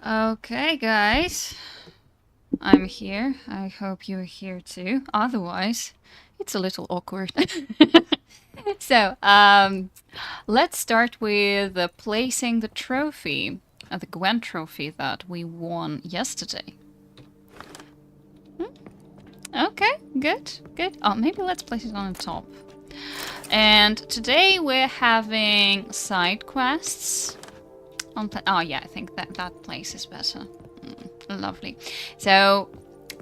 Okay, guys. I'm here. I hope you're here too. Otherwise, it's a little awkward. So, let's start with placing the trophy, the Gwen trophy that we won yesterday. Okay, good. Oh, maybe let's place it on the top. And today we're having side quests. Oh yeah, I think that place is better. Lovely. So,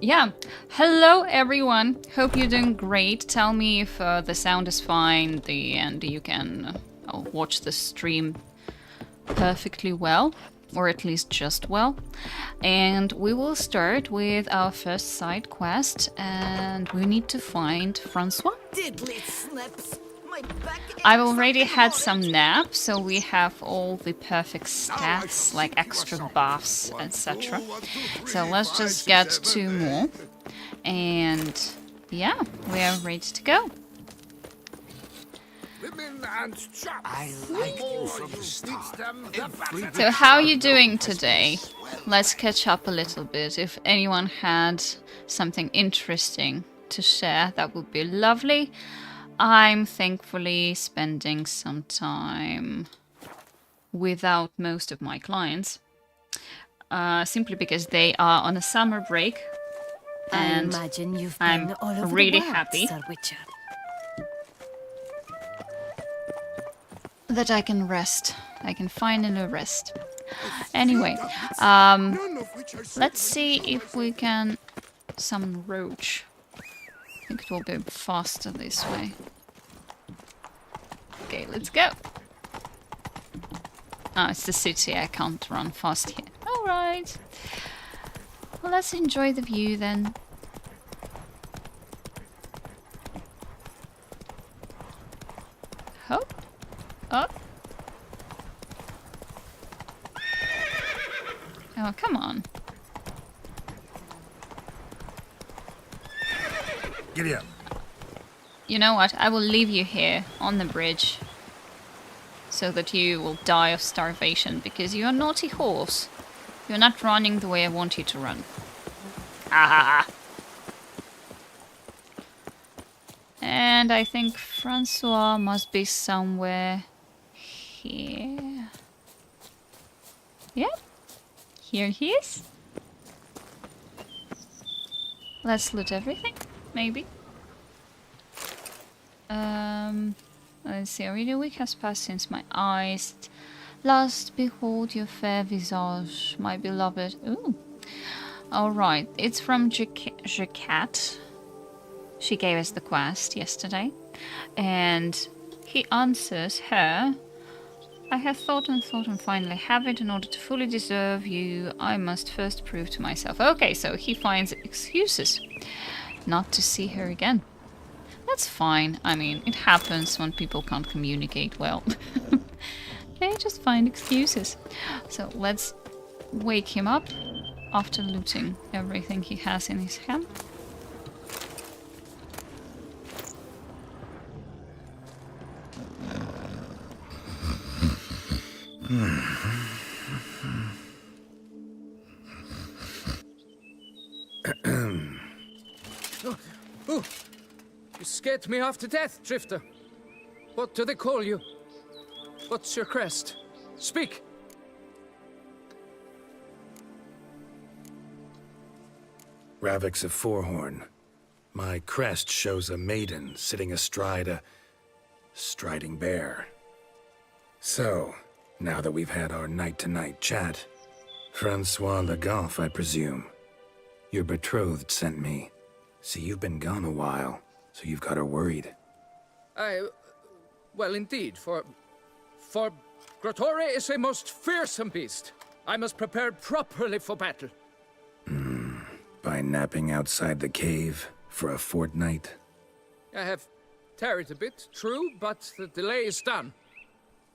yeah. Hello, everyone. Hope you're doing great. Tell me if the sound is fine and you can watch the stream perfectly well, or at least just well. And we will start with our first side quest, and we need to find Francois. Diddly snaps. My back I've already had some naps, so we have all the perfect stats, like extra buffs, etc. So let's just get 2 more. And yeah, we are ready to go. I like you from the start. So how are you doing today? Let's catch up a little bit. If anyone had something interesting to share, that would be lovely. I'm thankfully spending some time without most of my clients, simply because they are on a summer break, and I imagine you've I'm been all over really the world, happy Sir Witcher. that I can rest. I can finally rest. Anyway, let's see if we can summon Roach. I think it will be faster this way. Okay, let's go. Oh, it's the city. I can't run fast here. Alright. Well, let's enjoy the view then. Hop. Up. Oh, come on. Giddy up. You know what? I will leave you here on the bridge so that you will die of starvation because you're a naughty horse. You're not running the way I want you to run. Ah. And I think Francois must be somewhere here. Yep. Here he is. Let's loot everything, maybe. Let's see. Already a week has passed since my eyes last behold your fair visage, my beloved. Ooh. Alright, it's from Jacat. She gave us the quest yesterday. And he answers her. I have thought and finally have it. In order to fully deserve you, I must first prove to myself. Okay, so he finds excuses not to see her again. That's fine. I mean, it happens when people can't communicate well. They just find excuses. So let's wake him up after looting everything he has in his hand. Oh, you scared me half to death, Drifter. What do they call you? What's your crest? Speak! Ravix of Forehorn. My crest shows a maiden sitting astride a striding bear. So, now that we've had our night-to-night chat, Francois Le Goff, I presume. Your betrothed sent me. See, you've been gone a while, so you've got her worried. Well, indeed, for Grotore is a most fearsome beast. I must prepare properly for battle. By napping outside the cave for a fortnight? I have tarried a bit, true, but the delay is done.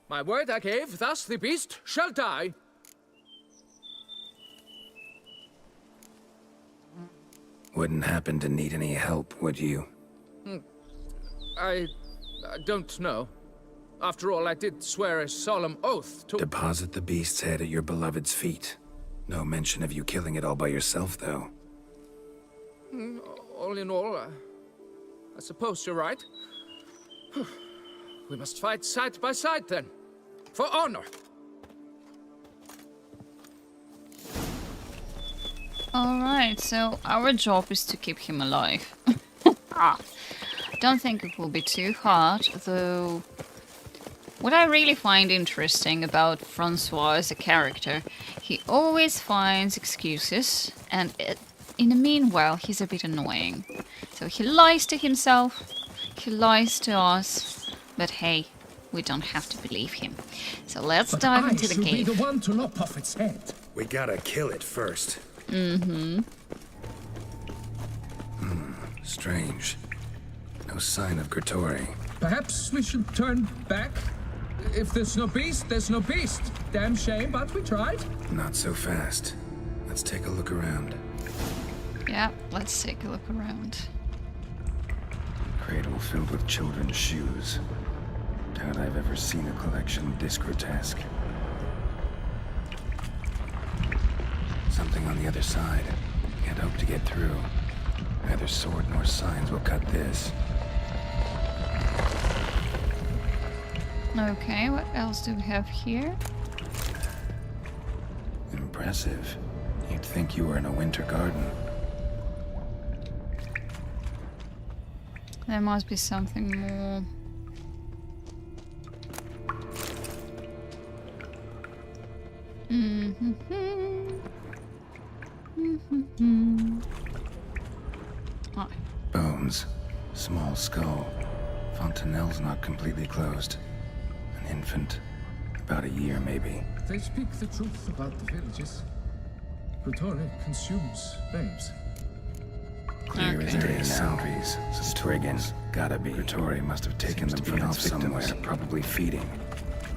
My word I gave, thus the beast shall die. Wouldn't happen to need any help, would you? I don't know. After all, I did swear a solemn oath to... Deposit the beast's head at your beloved's feet. No mention of you killing it all by yourself, though. All in all, I suppose you're right. We must fight side by side then. For honor. Alright, so our job is to keep him alive. Don't think it will be too hard, though. What I really find interesting about Francois as a character, he always finds excuses, and in the meanwhile, he's a bit annoying. So he lies to himself, he lies to us, but hey, we don't have to believe him. So let's dive into the cave. Be the one to lop off its head. We gotta kill it first. Strange. No sign of Gertori. Perhaps we should turn back? If there's no beast, there's no beast. Damn shame, but we tried. Not so fast. Let's take a look around. Yeah, let's take a look around. Cradle filled with children's shoes. Doubt I've ever seen a collection this grotesque. Something on the other side. Can't hope to get through. Neither sword nor signs will cut this. Okay, what else do we have here? Impressive. You'd think you were in a winter garden. There must be something more. Oh. Bones. Small skull. Fontanelle's not completely closed. An infant. About a year, maybe. They speak the truth about the villages. Gertori consumes babes. Clear as day boundaries. Striggins. Gotta be. Gertori must have taken them from off somewhere, probably feeding.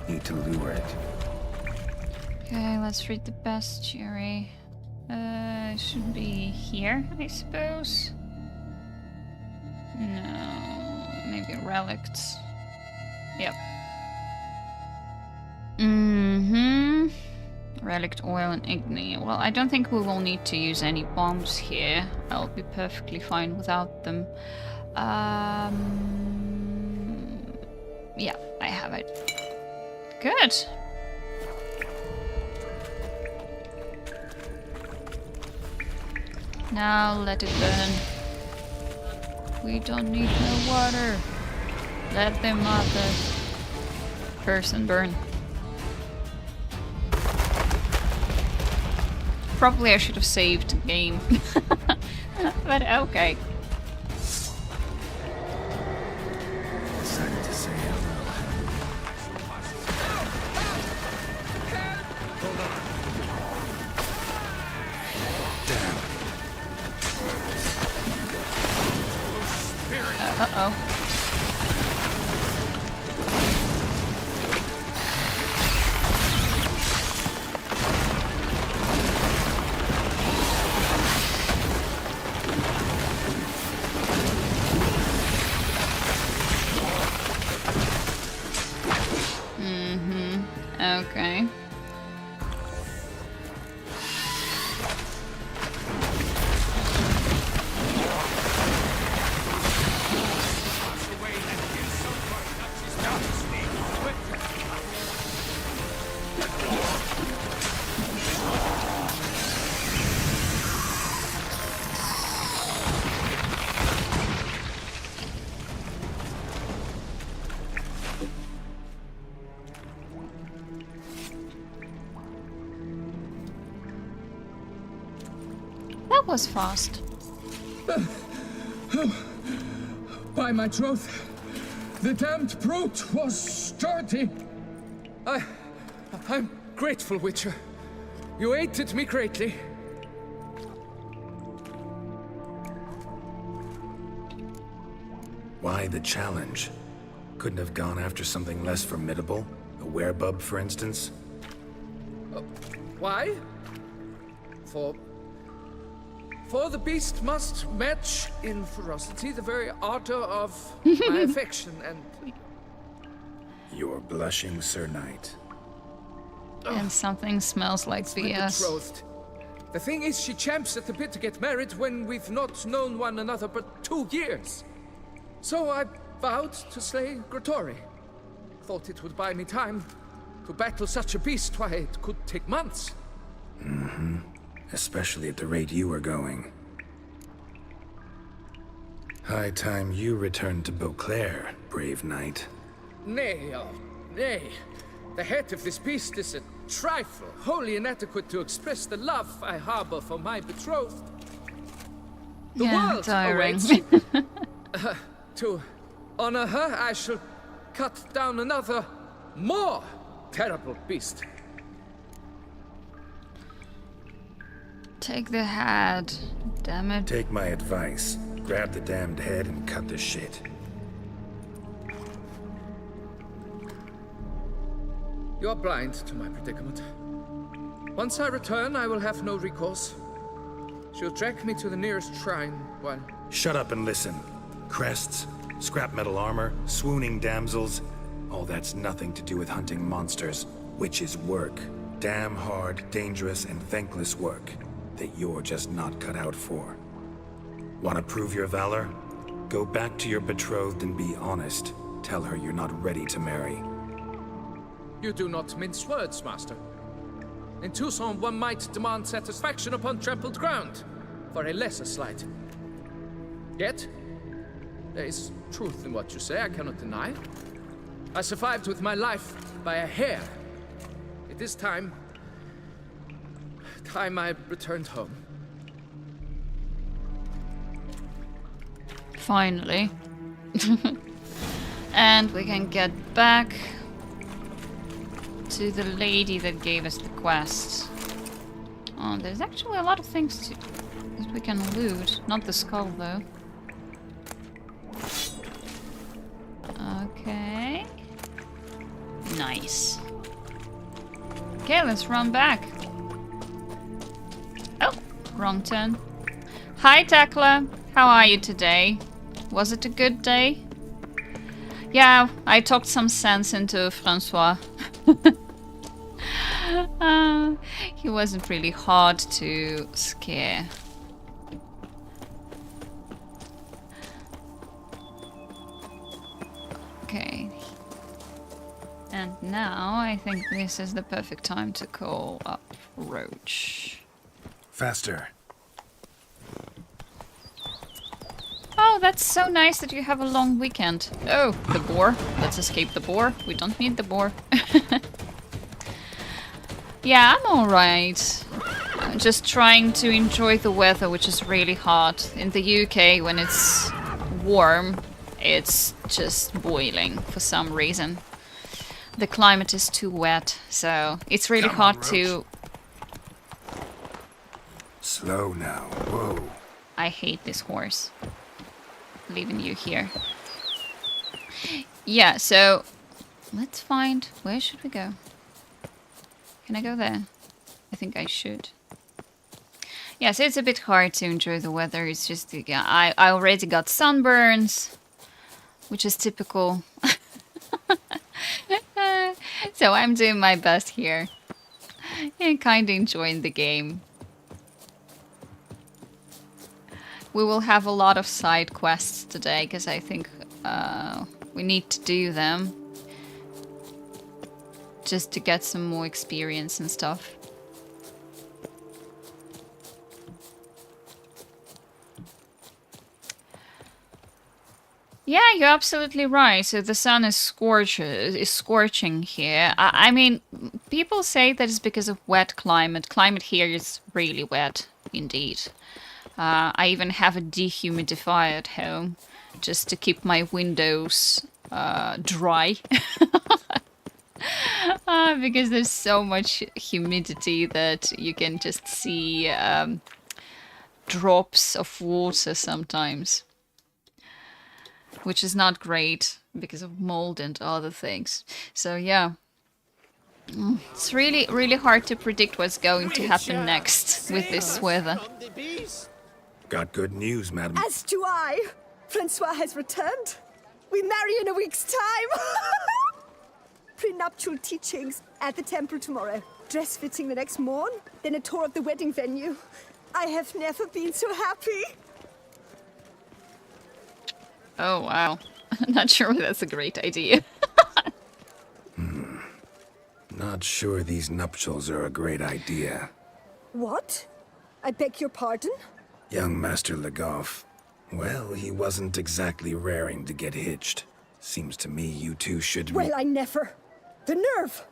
Need to lure it. Okay, let's read the bestiary. Should be here, I suppose. No, maybe relics. Yep. Relic oil and igni. Well, I don't think we will need to use any bombs here. I'll be perfectly fine without them. Yeah, I have it. Good. Now let it burn. We don't need no water. Let the mother person burn. Probably I should have saved the game. But okay. Decided to say hello. Damn. Uh-oh. Okay. That was fast. By my troth, the damned brute was sturdy. I'm grateful, Witcher. You aided me greatly. Why the challenge? Couldn't have gone after something less formidable? A werebub, for instance? Why? For the beast must match in ferocity the very ardor of my affection, and You're blushing, Sir Knight. And something smells like my BS. betrothed. The thing is, she champs at the bit to get married when we've not known one another but 2 years. So I vowed to slay Grottori. Thought it would buy me time to battle such a beast. Why, it could take months. Especially at the rate you were going. High time you returned to Beauclair, brave knight. Nay, oh, nay. The head of this beast is a trifle, wholly inadequate to express the love I harbor for my betrothed. The world tiring. awaits. To honor her, I shall cut down another, more terrible beast. Take the head. Damn it. Take my advice. Grab the damned head and cut the shit. You're blind to my predicament. Once I return, I will have no recourse. She'll drag me to the nearest shrine while... Shut up and listen. Crests, scrap metal armor, swooning damsels. All that's nothing to do with hunting monsters, which is work. Damn hard, dangerous, and thankless work that you're just not cut out for. Want to prove your valor? Go back to your betrothed and be honest. Tell her you're not ready to marry. You do not mince words, master. In Tucson, one might demand satisfaction upon trampled ground for a lesser slight. Yet, there is truth in what you say, I cannot deny. I survived with my life by a hair. It is time I returned home. Finally. And we can get back to the lady that gave us the quest. Oh, there's actually a lot of things that we can loot. Not the skull, though. Okay. Nice. Okay, let's run back. Oh, wrong turn. Hi, Tekla. How are you today? Was it a good day? Yeah, I talked some sense into Francois. He wasn't really hard to scare. Okay. And now I think this is the perfect time to call up Roach. Faster. Oh, that's so nice that you have a long weekend. Oh, the boar. Let's escape the boar. We don't need the boar. Yeah, I'm alright. I'm just trying to enjoy the weather, which is really hot. In the UK, when it's warm, it's just boiling for some reason. The climate is too wet, so it's really Come hard on, to... Slow now. Whoa. I hate this horse. Leaving you here. Yeah, so let's find... Where should we go? Can I go there? I think I should. Yeah, so it's a bit hard to enjoy the weather. It's just... Yeah, I already got sunburns, which is typical. So I'm doing my best here. And kind of enjoying the game. We will have a lot of side quests today, because I think we need to do them. Just to get some more experience and stuff. Yeah, you're absolutely right. So the sun is scorching here. I mean, people say that it's because of wet climate. Climate here is really wet, indeed. I even have a dehumidifier at home, just to keep my windows dry. Because there's so much humidity that you can just see drops of water sometimes. Which is not great because of mold and other things. So yeah. It's really, really hard to predict what's going to happen next with this weather. Got good news, madam. As do I. Francois has returned. We marry in a week's time. Prenuptial nuptial teachings at the temple tomorrow. Dress fitting the next morn, then a tour of the wedding venue. I have never been so happy. Oh, wow. I'm not sure that's a great idea. Not sure these nuptials are a great idea. What? I beg your pardon? Young Master Legoff. Well, he wasn't exactly raring to get hitched. Seems to me you two should... Well, I never. The nerve!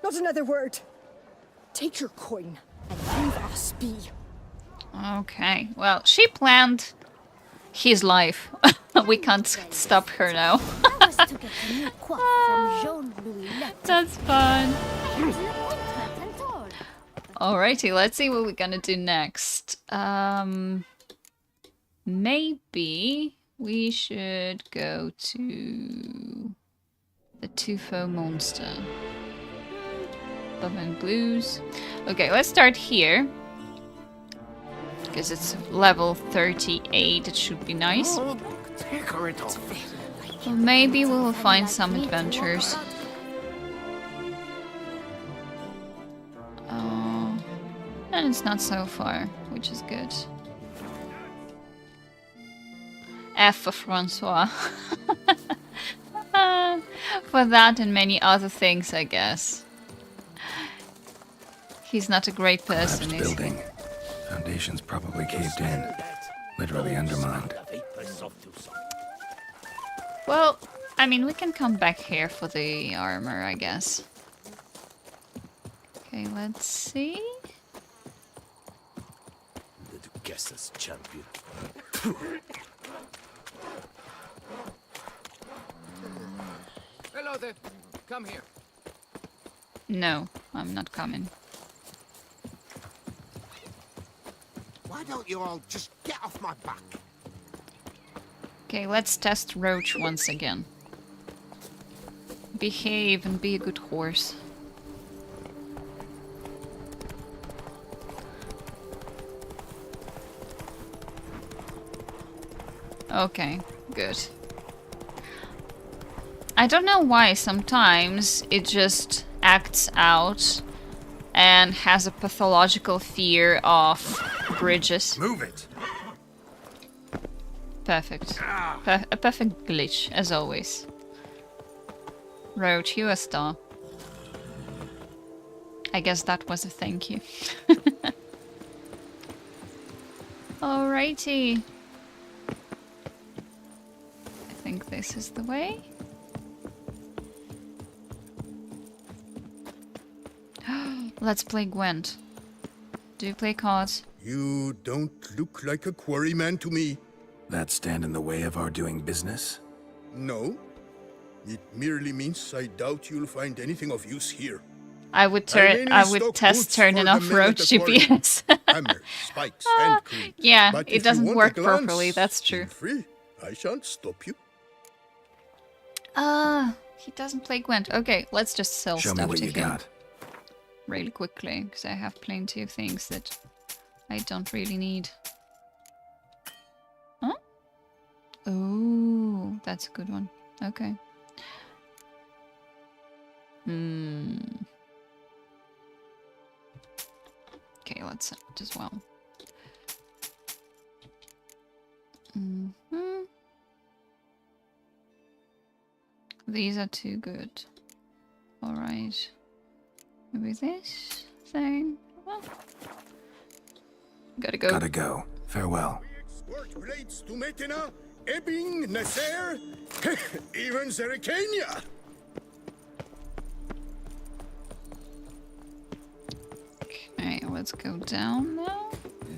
Not another word. Take your coin and leave us be. Okay, well, she planned his life. We can't stop her now. I was to get a new coif from Jean-Louis Lepton. That's fun. He has an appointment and all. Alrighty, let's see what we're gonna do next. Maybe we should go to the Tufo monster. Love and Blues. Okay, let's start here. Because it's level 38, it should be nice. Well, maybe we will find some adventures. Oh, and it's not so far, which is good. F for Francois. For that and many other things, I guess. He's not a great person, Collapsed is he? building. Foundations probably caved in. Literally undermined. Well, I mean, we can come back here for the armor, I guess. Okay, let's see. The Duchess's champion. Hello there. Come here. No, I'm not coming. Why don't you all just get off my back? Okay, let's test Roach once again. Behave and be a good horse. Okay, good. I don't know why sometimes it just acts out and has a pathological fear of bridges. Move it! Perfect. A perfect glitch, as always. Roach, you a star. I guess that was a thank you. Alrighty. I think this is the way. Let's play Gwent. Do you play cards? You don't look like a quarryman to me. That stand in the way of our doing business? No. It merely means I doubt you'll find anything of use here. I would mainly stock test goods turning for off the men Roach at the quarry. GPS. Hammers, spikes, and cream. Yeah, But it if you doesn't want a work glance, properly, that's true. feel free. I shan't stop you. He doesn't play Gwent. Okay, let's just sell Show me stuff what to you him got. really quickly, because I have plenty of things that I don't really need. Huh? Oh, that's a good one. Okay. Okay, let's sell it as well. These are too good. Alright. Maybe this thing. Well, gotta go. Gotta go. Farewell. Export blades to Metina, Ebbing, Nasser, even Zerikania. Okay, let's go down now.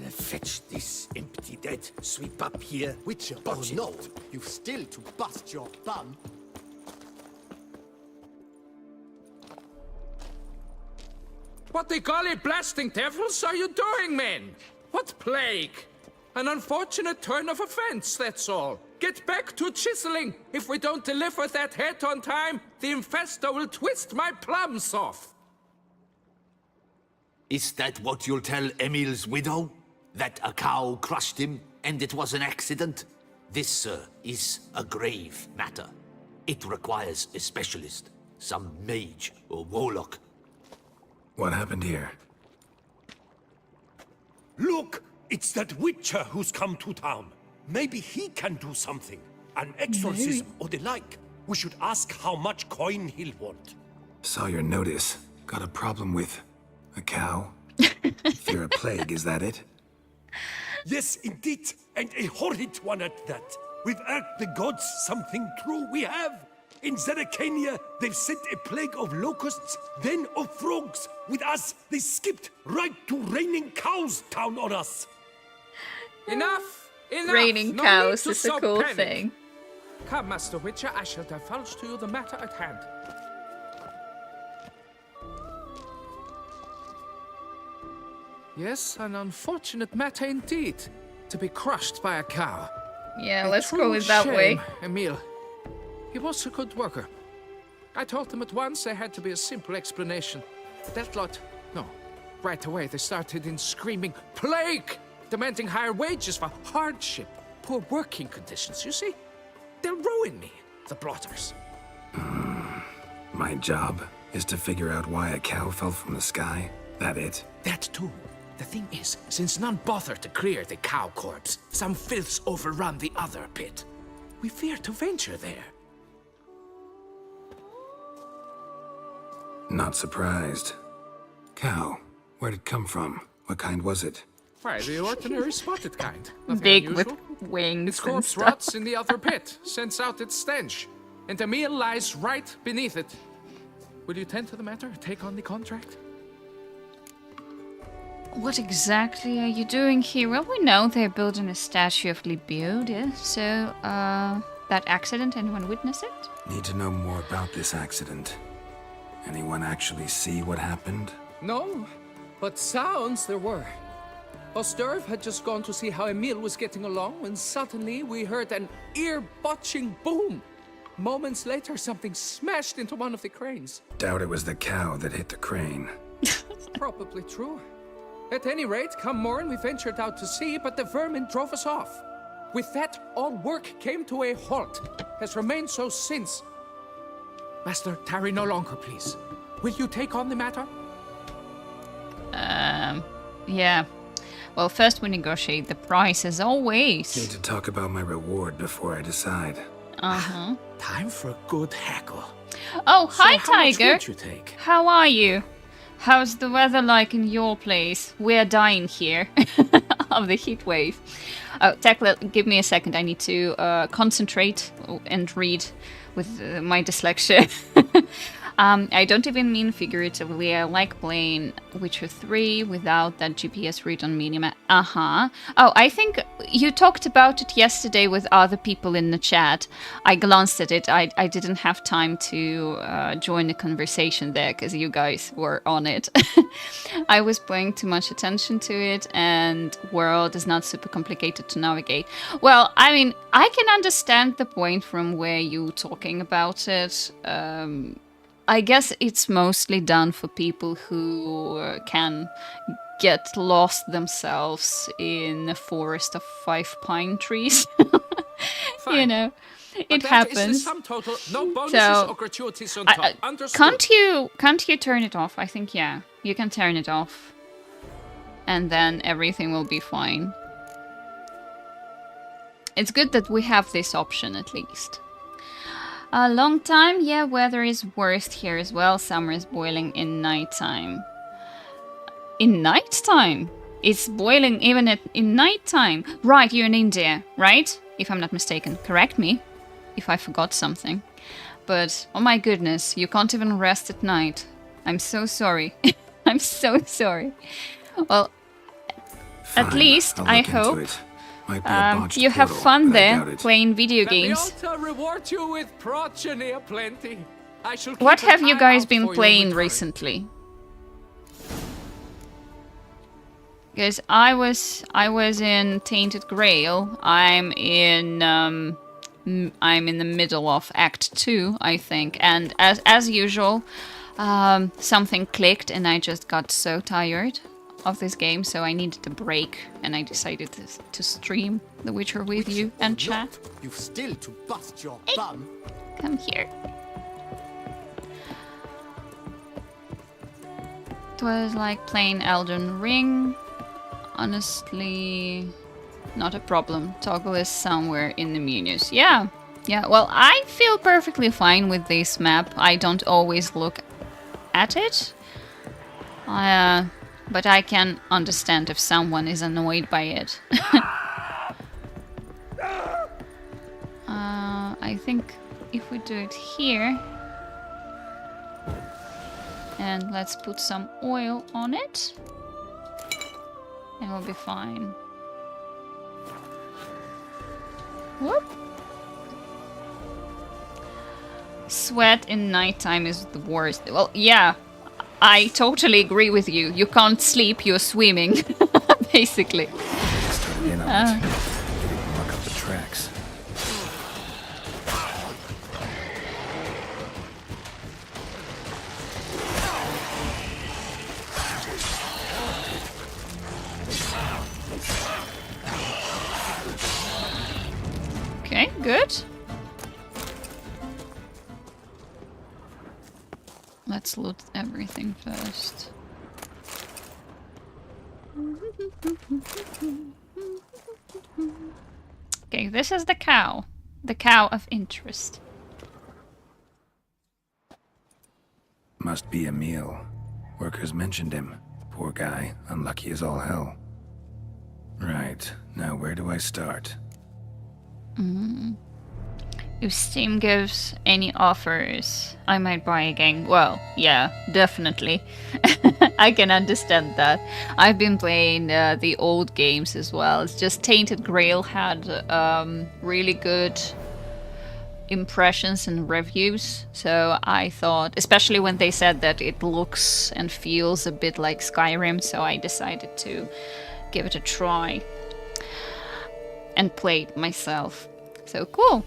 Fetch this empty dead. Sweep up here. Witcher or Botch it. not, you've still to bust your bum. What the golly blasting devils are you doing, men? What plague? An unfortunate turn of offense, that's all. Get back to chiseling. If we don't deliver that head on time, the infestor will twist my plums off. Is that what you'll tell Emil's widow? That a cow crushed him and it was an accident? This, sir, is a grave matter. It requires a specialist. Some mage or warlock. What happened here? Look! It's that witcher who's come to town. Maybe he can do something. An exorcism or the like. We should ask how much coin he'll want. Saw your notice. Got a problem with a cow? Fear a plague, is that it? Yes, indeed. And a horrid one at that. We've irked the gods something true we have. In Zeracania, they've sent a plague of locusts, then of frogs. With us, they skipped right to raining cows down on us. Enough! Enough! Raining No cows need to is a so cool panic. thing. Come, Master Witcher, I shall divulge to you the matter at hand. Yes, an unfortunate matter indeed. To be crushed by a cow. Yeah, A let's true go with that way. shame, Emil. He was a good worker. I told them at once there had to be a simple explanation. But that lot, no. Right away they started in screaming, plague! Demanding higher wages for hardship, poor working conditions, you see? They'll ruin me, the blotters. My job is to figure out why a cow fell from the sky. That it? That too. The thing is, since none bothered to clear the cow corpse, some filths overrun the other pit. We fear to venture there. Not surprised. Cow. Where'd it come from? What kind was it? Why, the ordinary spotted kind. Nothing Big unusual. with wings Its and corpse stuff. rots in the other pit, sends out its stench, and Emil lies right beneath it. Will you tend to the matter, take on the contract? What exactly are you doing here? Well, we know they're building a statue of Libiode, so, that accident, anyone witness it? Need to know more about this accident. Anyone actually see what happened? No, but sounds there were. Osterv had just gone to see how Emil was getting along when suddenly we heard an ear-botching boom. Moments later, something smashed into one of the cranes. Doubt it was the cow that hit the crane. Probably true. At any rate, come morn we ventured out to sea, but the vermin drove us off. With that, all work came to a halt. Has remained so since. Master, tarry no longer, please. Will you take on the matter? Yeah. Well, first we negotiate the price, as always. Need to talk about my reward before I decide. Uh-huh. Time for a good hackle. Oh, hi, So how much Tiger. would you take? How are you? How's the weather like in your place? We're dying here of the heat wave. Oh, Tekla, give me a second. I need to concentrate and read with my dyslexia. I don't even mean figuratively. I like playing Witcher 3 without that GPS read-on minimap. Uh-huh. Oh, I think you talked about it yesterday with other people in the chat. I glanced at it. I didn't have time to join the conversation there because you guys were on it. I was paying too much attention to it, and world is not super complicated to navigate. Well, I mean, I can understand the point from where you're talking about it. I guess it's mostly done for people who can get lost themselves in a forest of 5 pine trees. You know, it But that happens. is the sum total. No bonuses or gratuities on top. Understood. Can't you turn it off? I think, yeah, you can turn it off, and then everything will be fine. It's good that we have this option at least. A long time, yeah, weather is worst here as well. Summer is boiling in nighttime. In nighttime? It's boiling even in nighttime. Right, you're in India, right? If I'm not mistaken. Correct me if I forgot something. But, oh my goodness, you can't even rest at night. I'm so sorry. I'm so sorry. Well, Fine, at least, I'll I look into hope it. Might be a botched you have portal, fun but I there doubt it. playing video Let the games. altar reward you with progeny aplenty. I shall keep What an have you eye guys out been for your playing return. recently? Because I was in Tainted Grail. I'm in the middle of Act 2, I think, and as usual, something clicked and I just got so tired of this game, so I needed a break, and I decided to stream The Witcher with you and chat. You've still to bust your bum. Come here. it was like playing Elden Ring. Honestly, not a problem. Toggle is somewhere in the menus. Yeah, well, I feel perfectly fine with this map. I don't always look at it. But I can understand if someone is annoyed by it. I think if we do it here, and let's put some oil on it, and we'll be fine. Whoop. Sweat in nighttime is the worst. Well, yeah, I totally agree with you. You can't sleep, you're swimming, basically. Started in on it. Didn't muck up the tracks. Okay, good. Let's loot everything first. Okay, this is the cow. The cow of interest. Must be Emil. Workers mentioned him. Poor guy, unlucky as all hell. Right, now where do I start? If Steam gives any offers, I might buy a game. Well, yeah, definitely. I can understand that. I've been playing the old games as well. It's just Tainted Grail had really good impressions and reviews. So I thought, especially when they said that it looks and feels a bit like Skyrim, so I decided to give it a try and play it myself. So cool.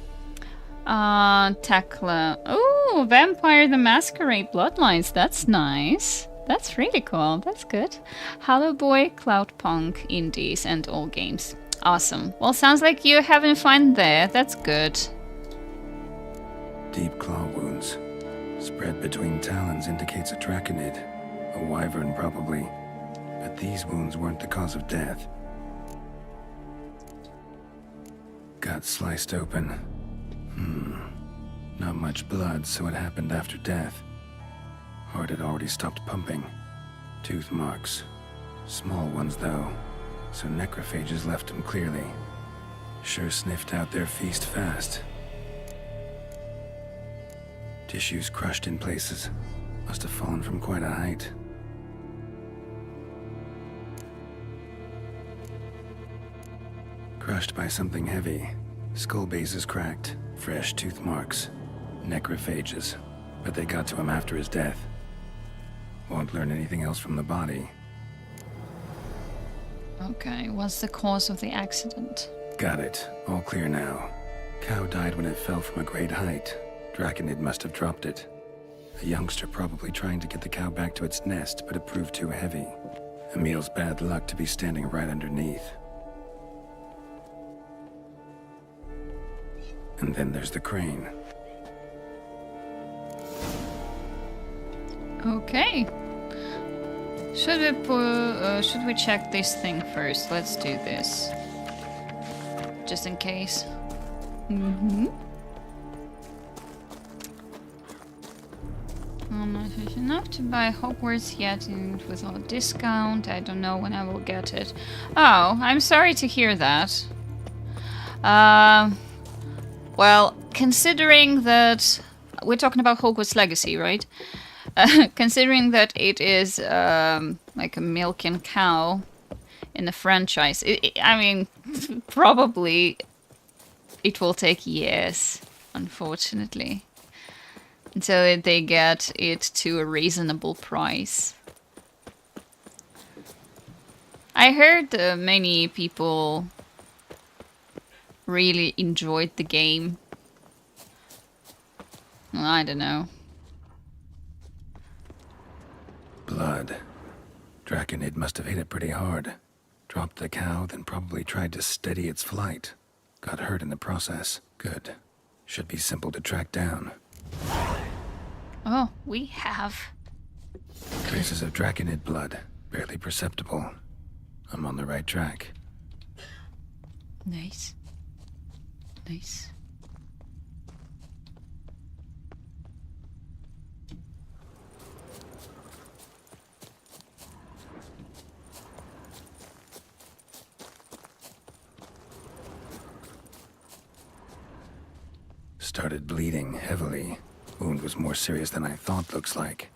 Tekla. Oh, Vampire the Masquerade Bloodlines. That's nice. That's really cool. That's good. Hello Boy, Cloudpunk, Indies, and all games. Awesome. Well, sounds like you're having fun there. That's good. Deep claw wounds. Spread between talons indicates a draconid. A wyvern, probably. But these wounds weren't the cause of death. Gut sliced open. Not much blood, so it happened after death. Heart had already stopped pumping. Tooth marks. Small ones, though, so necrophages left him clearly. Sure sniffed out their feast fast. Tissues crushed in places. Must have fallen from quite a height. Crushed by something heavy. Skull base is cracked. Fresh tooth marks. Necrophages. But they got to him after his death. Won't learn anything else from the body. Okay, what's the cause of the accident? Got it. All clear now. Cow died when it fell from a great height. Draconid must have dropped it. A youngster probably trying to get the cow back to its nest, but it proved too heavy. Emil's bad luck to be standing right underneath. And then there's the crane. Okay. Should we check this thing first? Let's do this. Just in case. I'm not rich enough to buy Hogwarts yet without discount. I don't know when I will get it. Oh, I'm sorry to hear that. Well, considering that we're talking about Hogwarts Legacy, right? Considering that it is like a milking cow in the franchise, I mean, probably it will take years, unfortunately, until they get it to a reasonable price. I heard many people really enjoyed the game. Well, I don't know. Blood. Draconid must have hit it pretty hard. Dropped the cow, then probably tried to steady its flight. Got hurt in the process. Good. Should be simple to track down. Oh, we have Traces of draconid blood, barely perceptible. I'm on the right track. Nice. Nice. Started bleeding heavily. Wound was more serious than I thought, looks like.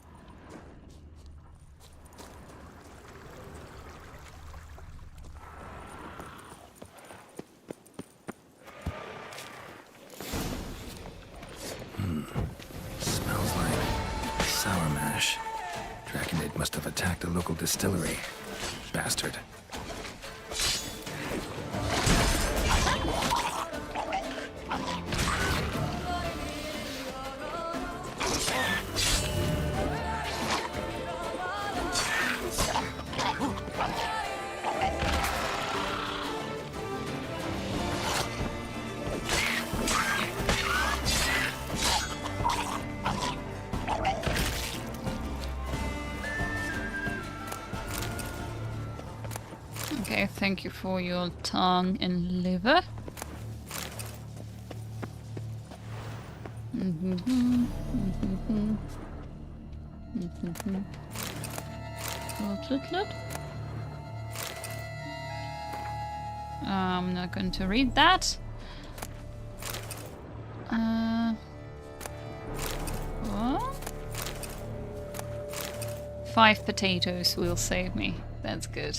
Smells like sour mash. Draconid must have attacked a local distillery. Bastard. Okay, thank you for your tongue and liver. I'm not going to read that. What? 5 potatoes will save me. That's good.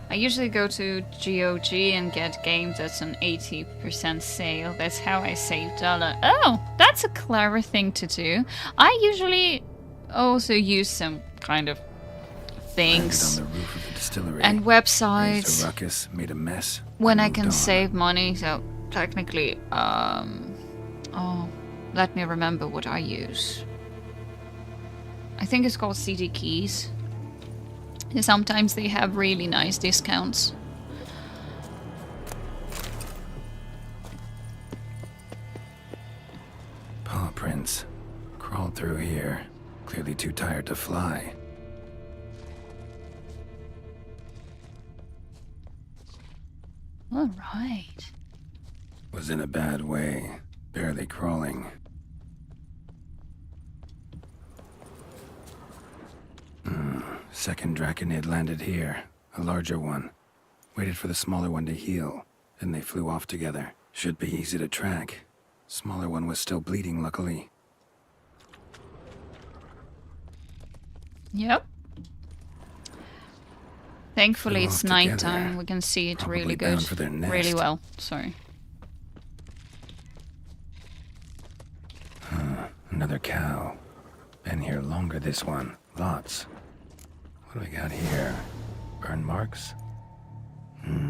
I usually go to GOG and get games that's on 80% sale. That's how I save dollar. Oh, that's a clever thing to do. I usually also use some kind of things On the roof of the distillery. and Raised websites a ruckus, made a mess. when I moved can on. save money. So technically, oh, let me remember what I use. I think it's called CD Keys. Sometimes they have really nice discounts. Paw prints. Crawled through here. Clearly too tired to fly. All right. Was in a bad way. Barely crawling. Second draconid landed here. A larger one. Waited for the smaller one to heal. Then they flew off together. Should be easy to track. Smaller one was still bleeding, luckily. Yep. Thankfully, Flew it's off together. nighttime. We can see it Probably really bound good. for their Really nest. well. Sorry. Another cow. Been here longer, this one. Lots. What do we got here? Burn marks?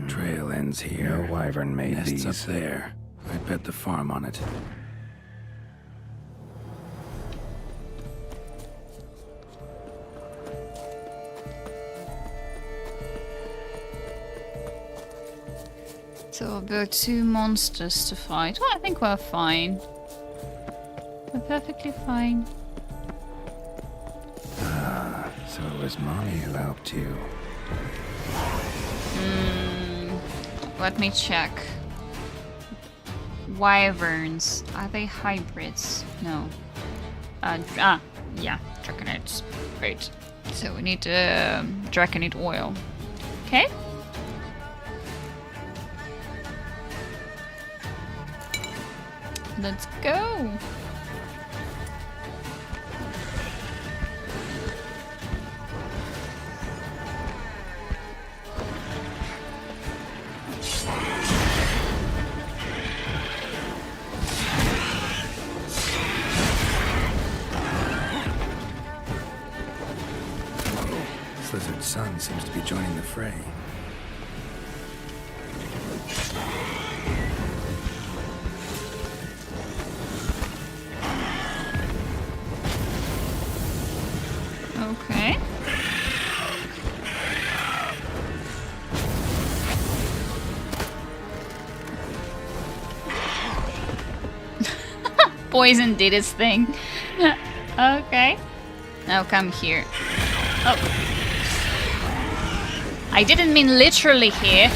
Trail ends here. No wyvern made Nests these. Up there. I bet the farm on it. So there are 2 monsters to fight. Well, I think we're fine. We're perfectly fine. So it was Mommy who helped you. Let me check. Wyverns. Are they hybrids? No. Yeah, draconids. Great. So we need draconid oil. Okay. Let's go. Slizzard's son seems to be joining the fray. Okay. Poison did its thing. Okay. Now come here. Oh. I didn't mean literally here.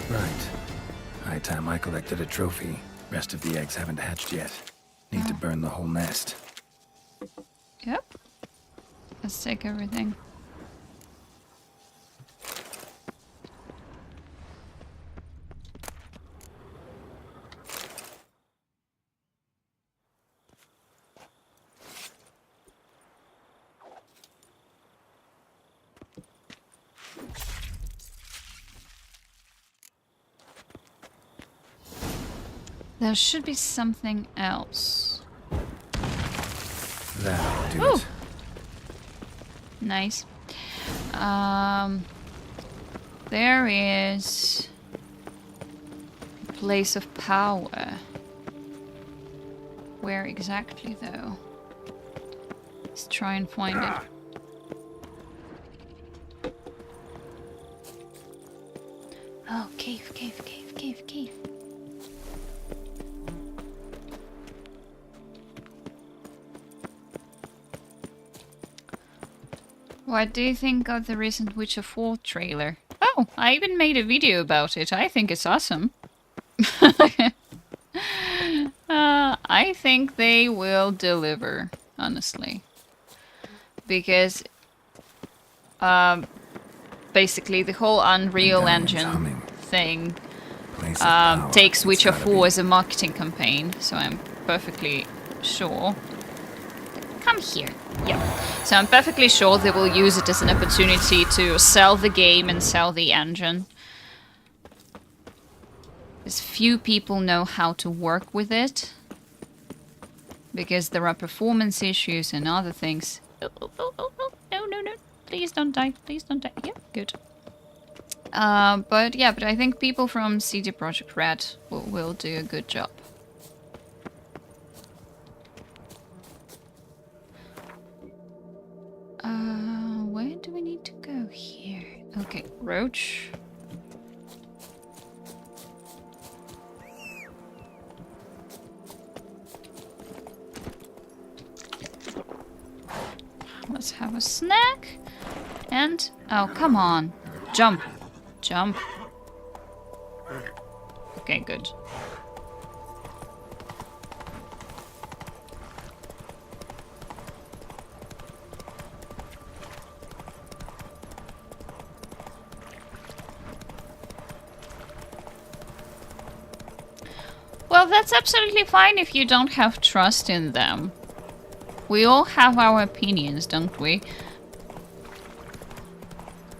Right. High time I collected a trophy. Rest of the eggs haven't hatched yet. Need to burn the whole nest. Yep. Let's take everything. There should be something else. That'll do Ooh. it. Nice. There is a place of power. Where exactly, though? Let's try and find it. Oh, cave, cave, cave, cave, cave. What do you think of the recent Witcher 4 trailer? Oh, I even made a video about it. I think it's awesome. I think they will deliver, honestly. Because, basically the whole Unreal Engine thing takes Witcher 4 as a marketing campaign, so I'm perfectly sure. Come here. Yeah. So I'm perfectly sure they will use it as an opportunity to sell the game and sell the engine. As few people know how to work with it. Because there are performance issues and other things. Oh, no, no, no. Please don't die. Please don't die. Yeah, good. But I think people from CD Projekt Red will do a good job. Where do we need to go here? Okay, Roach. Let's have a snack. And, oh, come on. Jump. Jump. Okay, good. Well, that's absolutely fine if you don't have trust in them. We all have our opinions, don't we?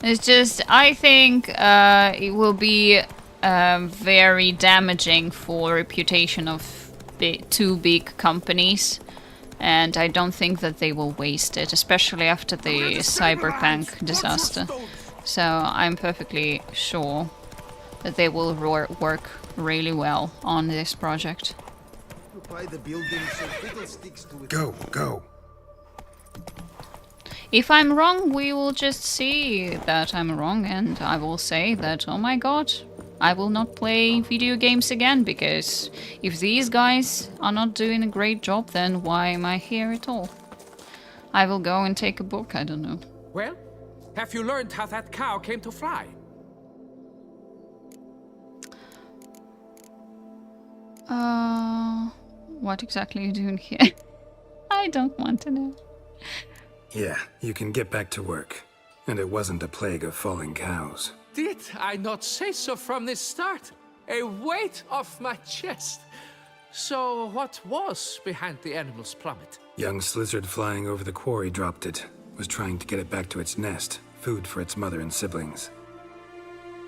It's just, I think it will be very damaging for reputation of two big companies. And I don't think that they will waste it, especially after the Cyberpunk disaster. So I'm perfectly sure that they will work really well on this project. Go. If I'm wrong, we will just see that I'm wrong, and I will say that, oh my god, I will not play video games again, because if these guys are not doing a great job, then why am I here at all? I will go and take a book, I don't know. Well, have you learned how that cow came to fly? What exactly are you doing here? I don't want to know. Yeah, you can get back to work. And it wasn't a plague of falling cows. Did I not say so from the start? A weight off my chest. So what was behind the animal's plummet? Young lizard flying over the quarry dropped it. Was trying to get it back to its nest. Food for its mother and siblings.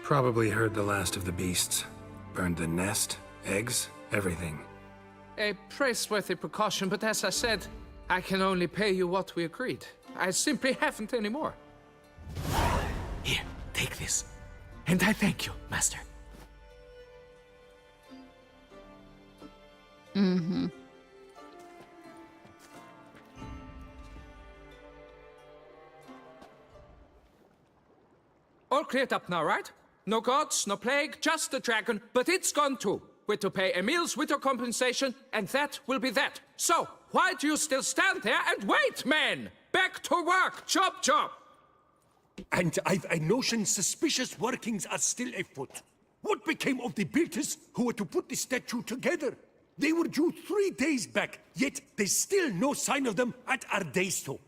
Probably heard the last of the beasts. Burned the nest, eggs, everything. A praiseworthy precaution, but as I said, I can only pay you what we agreed. I simply haven't any more. Here, take this. And I thank you, Master. Mm-hmm. All cleared up now, right? No gods, no plague, just the dragon, but it's gone too. We're to pay Emil's widow compensation, and that will be that. So, why do you still stand there and wait, men? Back to work! Chop, chop! And I've a notion suspicious workings are still afoot. What became of the builders who were to put the statue together? They were due 3 days back, yet there's still no sign of them at our daysto.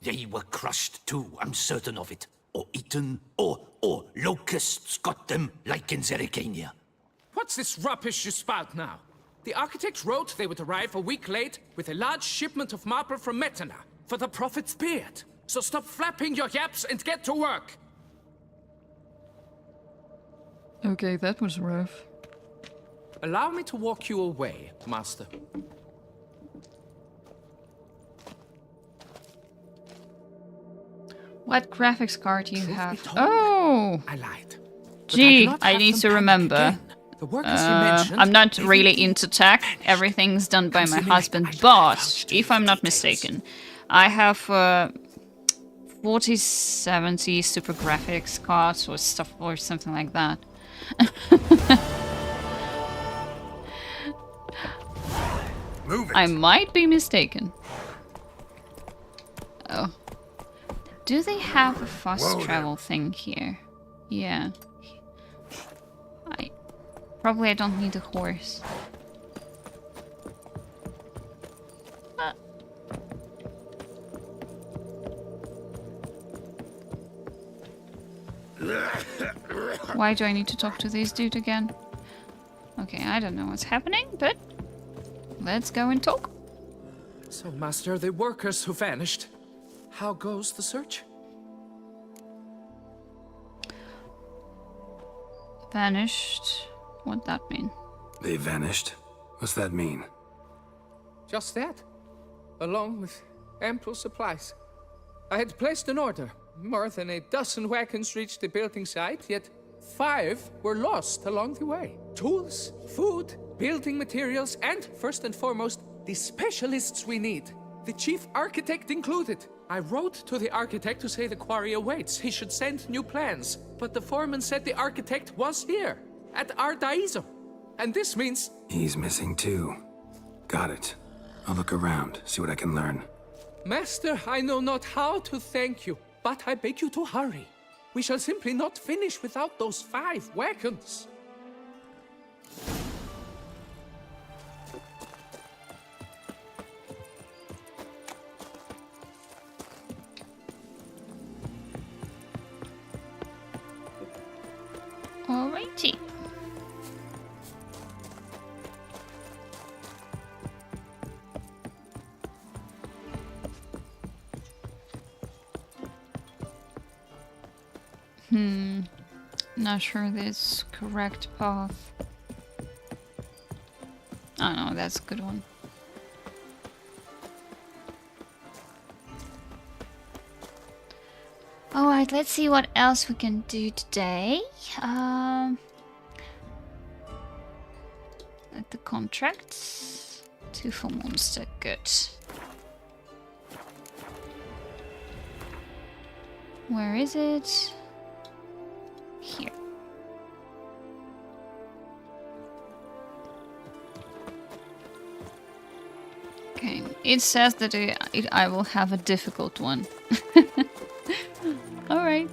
They were crushed too, I'm certain of it. Or eaten, or locusts got them, like in Zerikania. What's this rubbish you spout now? The architect wrote they would arrive a week late with a large shipment of marble from Metana for the prophet's beard. So stop flapping your yaps and get to work! Okay, that was rough. Allow me to walk you away, Master. What graphics card do you have? Oh! I lied. Gee, I need to remember. The workers you mentioned, I'm not really into tech. Everything's done by my husband, but if I'm not mistaken, I have 4070 super graphics cards or stuff or something like that. Move it. I might be mistaken. Oh. Do they have a fast travel thing here? Yeah. Probably I don't need a horse. Why do I need to talk to this dude again? Okay, I don't know what's happening, but let's go and talk. So, Master, the workers who vanished. How goes the search? Vanished. What'd that mean? They vanished? What's that mean? Just that. Along with ample supplies. I had placed an order. More than a dozen wagons reached the building site, yet 5 were lost along the way. Tools, food, building materials, and, first and foremost, the specialists we need. The chief architect included. I wrote to the architect to say the quarry awaits. He should send new plans. But the foreman said the architect was here, at Ardaizo. And this means... He's missing too. Got it. I'll look around, see what I can learn. Master, I know not how to thank you, but I beg you to hurry. We shall simply not finish without those 5 wagons. Alrighty. Not sure this correct path. Oh no, that's a good one. Alright, let's see what else we can do today. At the contracts. 2 for monster, good. Where is it? Here. Okay, it says that I will have a difficult one. Alright.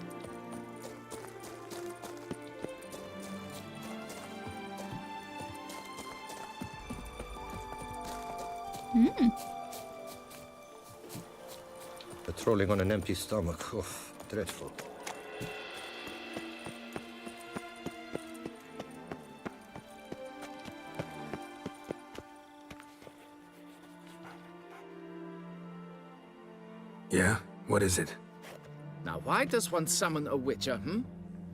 Patrolling on an empty stomach. Oh, dreadful. Yeah? What is it? Now, why does one summon a witcher,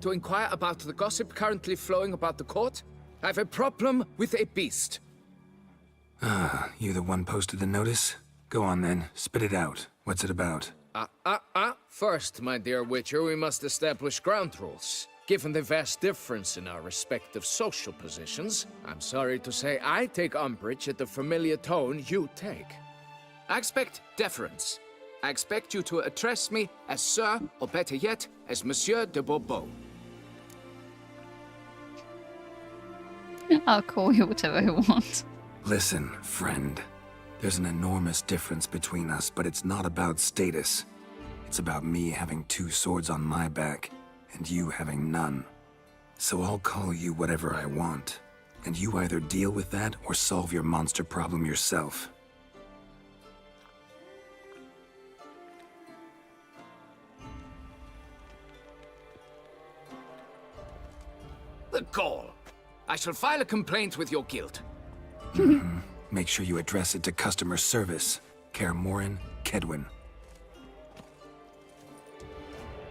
To inquire about the gossip currently flowing about the court? I have a problem with a beast. Ah, you the one posted the notice? Go on then, spit it out. What's it about? First, my dear witcher, we must establish ground rules. Given the vast difference in our respective social positions, I'm sorry to say I take umbrage at the familiar tone you take. I expect deference. I expect you to address me as Sir, or better yet, as Monsieur de Bourbeau. I'll call you whatever I want. Listen, friend. There's an enormous difference between us, but it's not about status. It's about me having 2 swords on my back, and you having none. So I'll call you whatever I want, and you either deal with that or solve your monster problem yourself. The gall! I shall file a complaint with your guild. Make sure you address it to customer service. Kaer Morhen, Kedwin.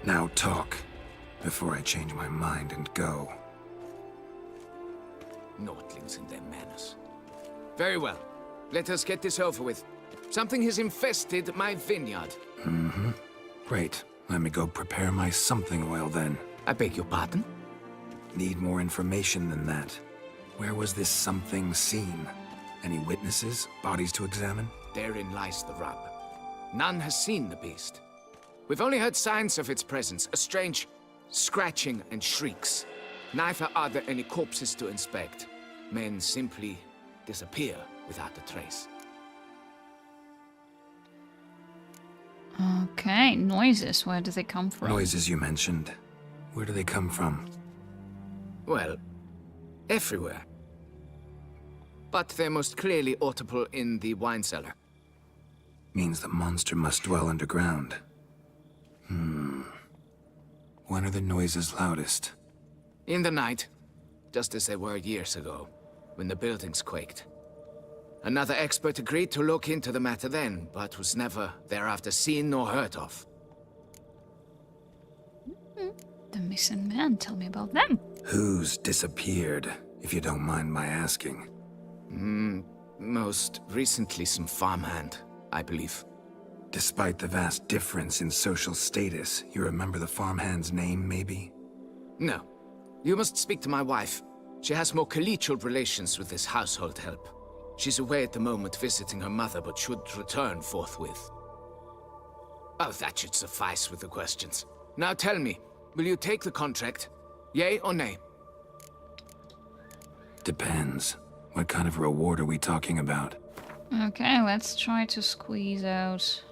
Now talk, before I change my mind and go. Nordlings and their manners. Very well. Let us get this over with. Something has infested my vineyard. Great. Let me go prepare my something oil then. I beg your pardon? Need more information than that. Where was this something seen? Any witnesses? Bodies to examine? Therein lies the rub. None has seen the beast. We've only heard signs of its presence, a strange scratching and shrieks. Neither are there any corpses to inspect. Men simply disappear without a trace. Okay, noises. Where do they come from? Noises you mentioned. Where do they come from? Well, everywhere. But they're most clearly audible in the wine cellar. Means the monster must dwell underground. When are the noises loudest? In the night, just as they were years ago, when the buildings quaked. Another expert agreed to look into the matter then, but was never thereafter seen nor heard of. The missing men. Tell me about them. Who's disappeared, if you don't mind my asking? Most recently some farmhand, I believe. Despite the vast difference in social status, you remember the farmhand's name, maybe? No. You must speak to my wife. She has more collegial relations with this household help. She's away at the moment visiting her mother, but should return forthwith. Oh, that should suffice with the questions. Now tell me, will you take the contract? Yay or nay? Depends. What kind of reward are we talking about? Okay, let's try to squeeze out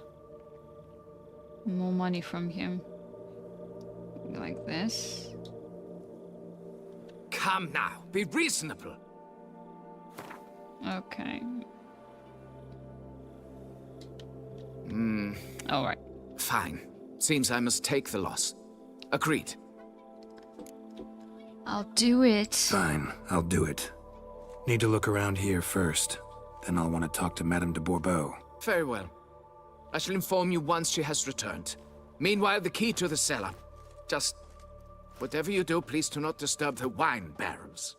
more money from him. Like this. Come now, be reasonable. Okay. Alright. Fine. Seems I must take the loss. Agreed. I'll do it. Fine, I'll do it. Need to look around here first. Then I'll want to talk to Madame de Bourbeau. Very well. I shall inform you once she has returned. Meanwhile, the key to the cellar. Just... whatever you do, please do not disturb the wine barrels.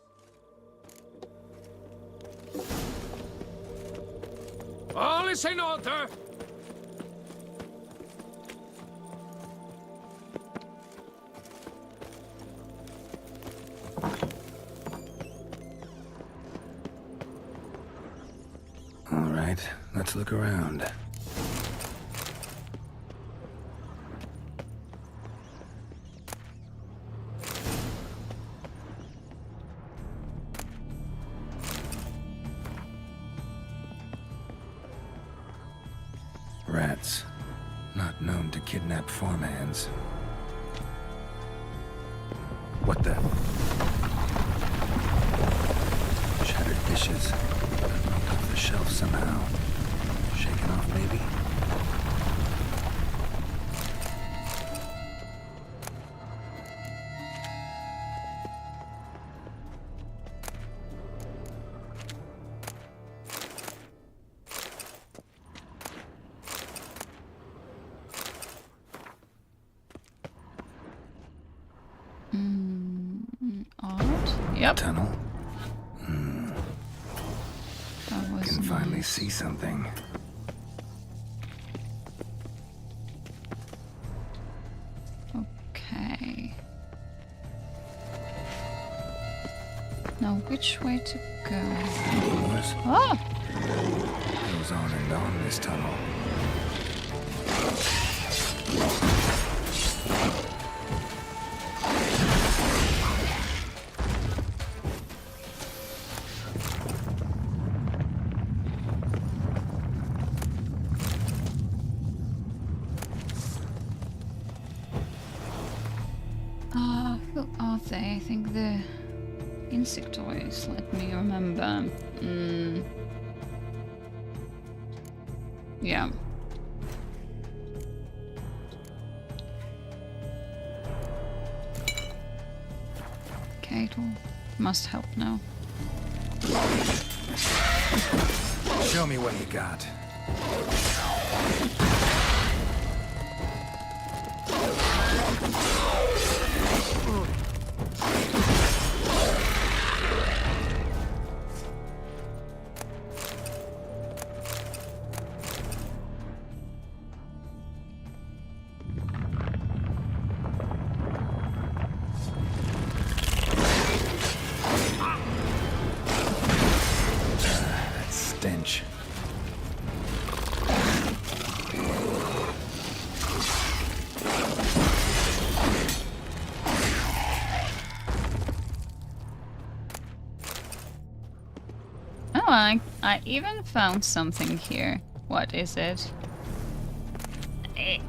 All is in order! All right, let's look around. Rats. Not known to kidnap farmhands. What the? Shattered dishes. Knocked off the shelf somehow. Shaken off, maybe? Odd. Yep. Tunnel? That was Can finally nice. see something. Okay. which way to go? Kikimores Oh! goes on and on this tunnel. Who are they? I think the insectoids. Let me remember. Yeah. Okay, it must help now. Show me what you got. That stench. Oh, I even found something here. What is it? Okay,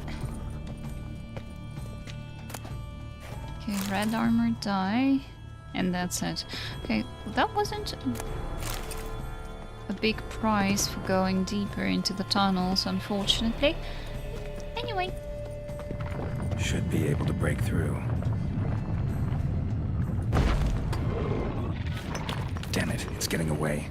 red armor die, and that's it. Okay, that wasn't a big prize for going deeper into the tunnels, unfortunately. Anyway. Should be able to break through. Damn it, it's getting away.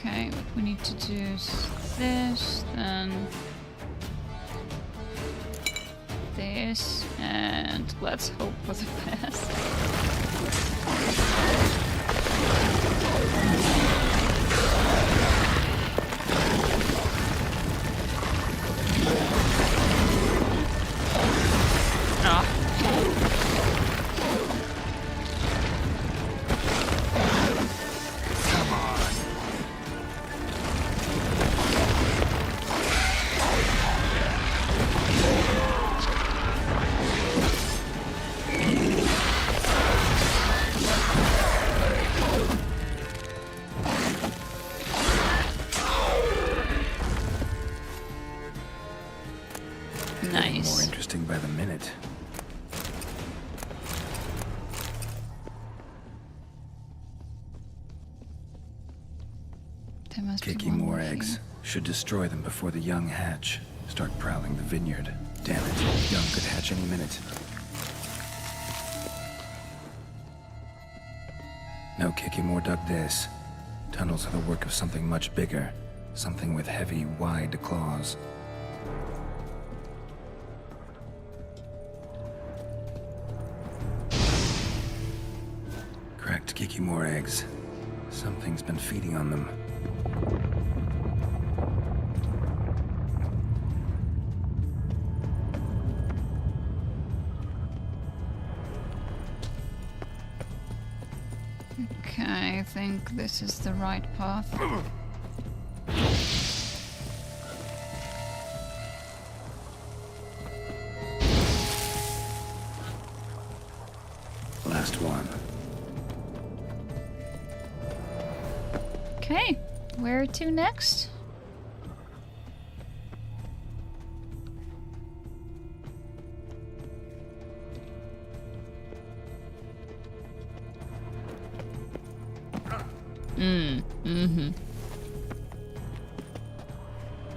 Okay, what we need to do is this, then this, and let's hope for the best. Nice. More interesting by the minute. There must be Kicking one more here. eggs. Should destroy them before the young hatch. Start prowling the vineyard. Damn it, young could hatch any minute. No Kikimore dug this. Tunnels are the work of something much bigger. Something with heavy, wide claws. Cracked Kikimore eggs. Something's been feeding on them. Okay, I think this is the right path. Last one. Okay, where to next?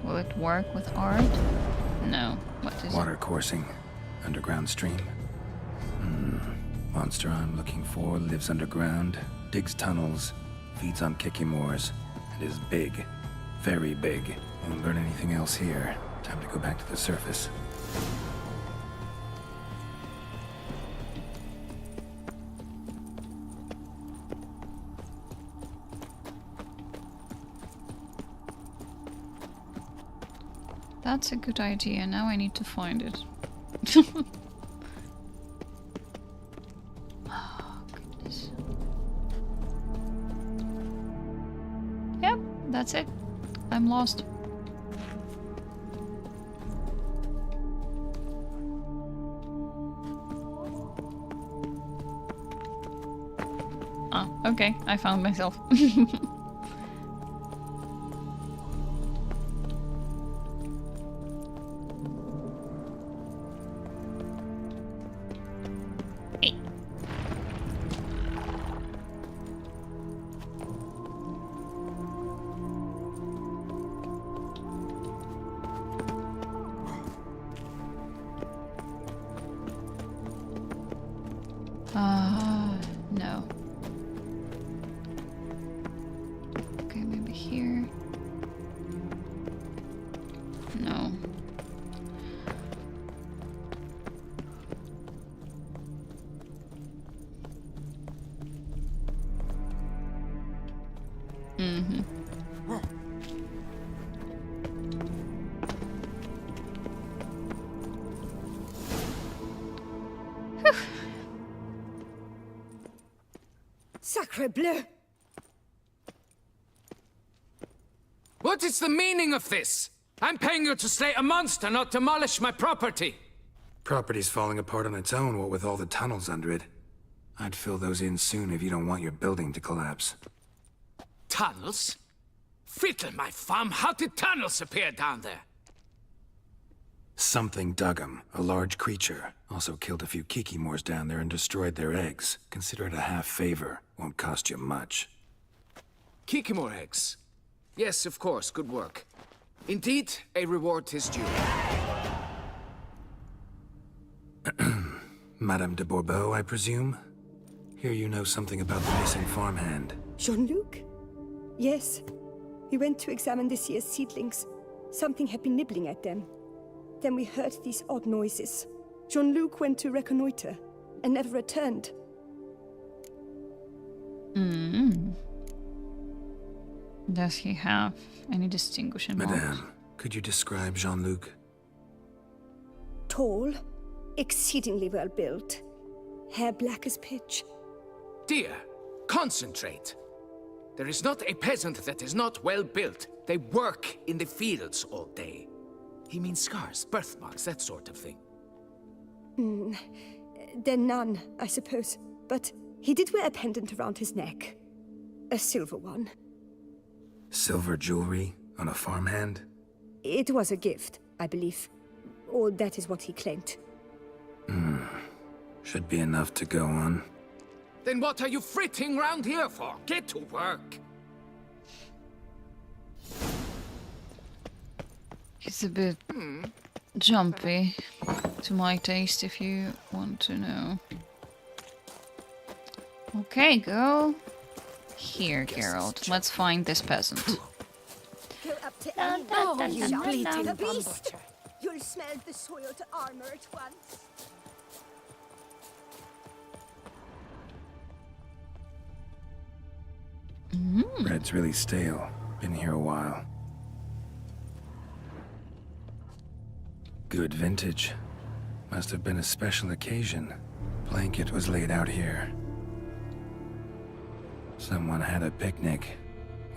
Will it work with art? No. What is Water coursing. Underground stream. Monster I'm looking for lives underground, digs tunnels, feeds on Kikimores, and is big. Very big. Won't learn anything else here. Time to go back to the surface. That's a good idea. Now I need to find it. Oh, goodness. Yep, that's it. I'm lost. Ah, okay. I found myself. No. Okay, maybe here. No. Mm-hmm. Sacre bleu! What is the meaning of this? I'm paying you to slay a monster, not demolish my property. Property's falling apart on its own, what with all the tunnels under it. I'd fill those in soon if you don't want your building to collapse. Tunnels? Fiddle my farm, how did tunnels appear down there? Something dug 'em. A large creature. Also killed a few kikimores down there and destroyed their eggs. Consider it a half favor. Won't cost you much. Kikimore eggs. Yes, of course, good work. Indeed, a reward is due. Madame de Bourbeau, I presume? Hear you know something about the missing farmhand. Jean-Luc? Yes. We went to examine this year's seedlings. Something had been nibbling at them. Then we heard these odd noises. Jean-Luc went to reconnoiter and never returned. Does he have any distinguishing marks? Madame, could you describe Jean-Luc? Tall, exceedingly well built, hair black as pitch. Dear, concentrate. There is not a peasant that is not well built. They work in the fields all day. He means scars, birthmarks, that sort of thing. Then none, I suppose. But he did wear a pendant around his neck. A silver one. Silver jewelry on a farmhand? It was a gift, I believe. Or that is what he claimed. Should be enough to go on. Then what are you fritting round here for? Get to work. He's a bit jumpy, to my taste, if you want to know. Okay, go here, Geralt. Let's find this peasant. Go up to Dun, any dun, dun, you dun, shall dun, bleed dun. the beast. You'll smell the soiled armor at once. Bread's really stale. Been here a while. Good vintage. Must have been a special occasion. Blanket was laid out here. Someone had a picnic.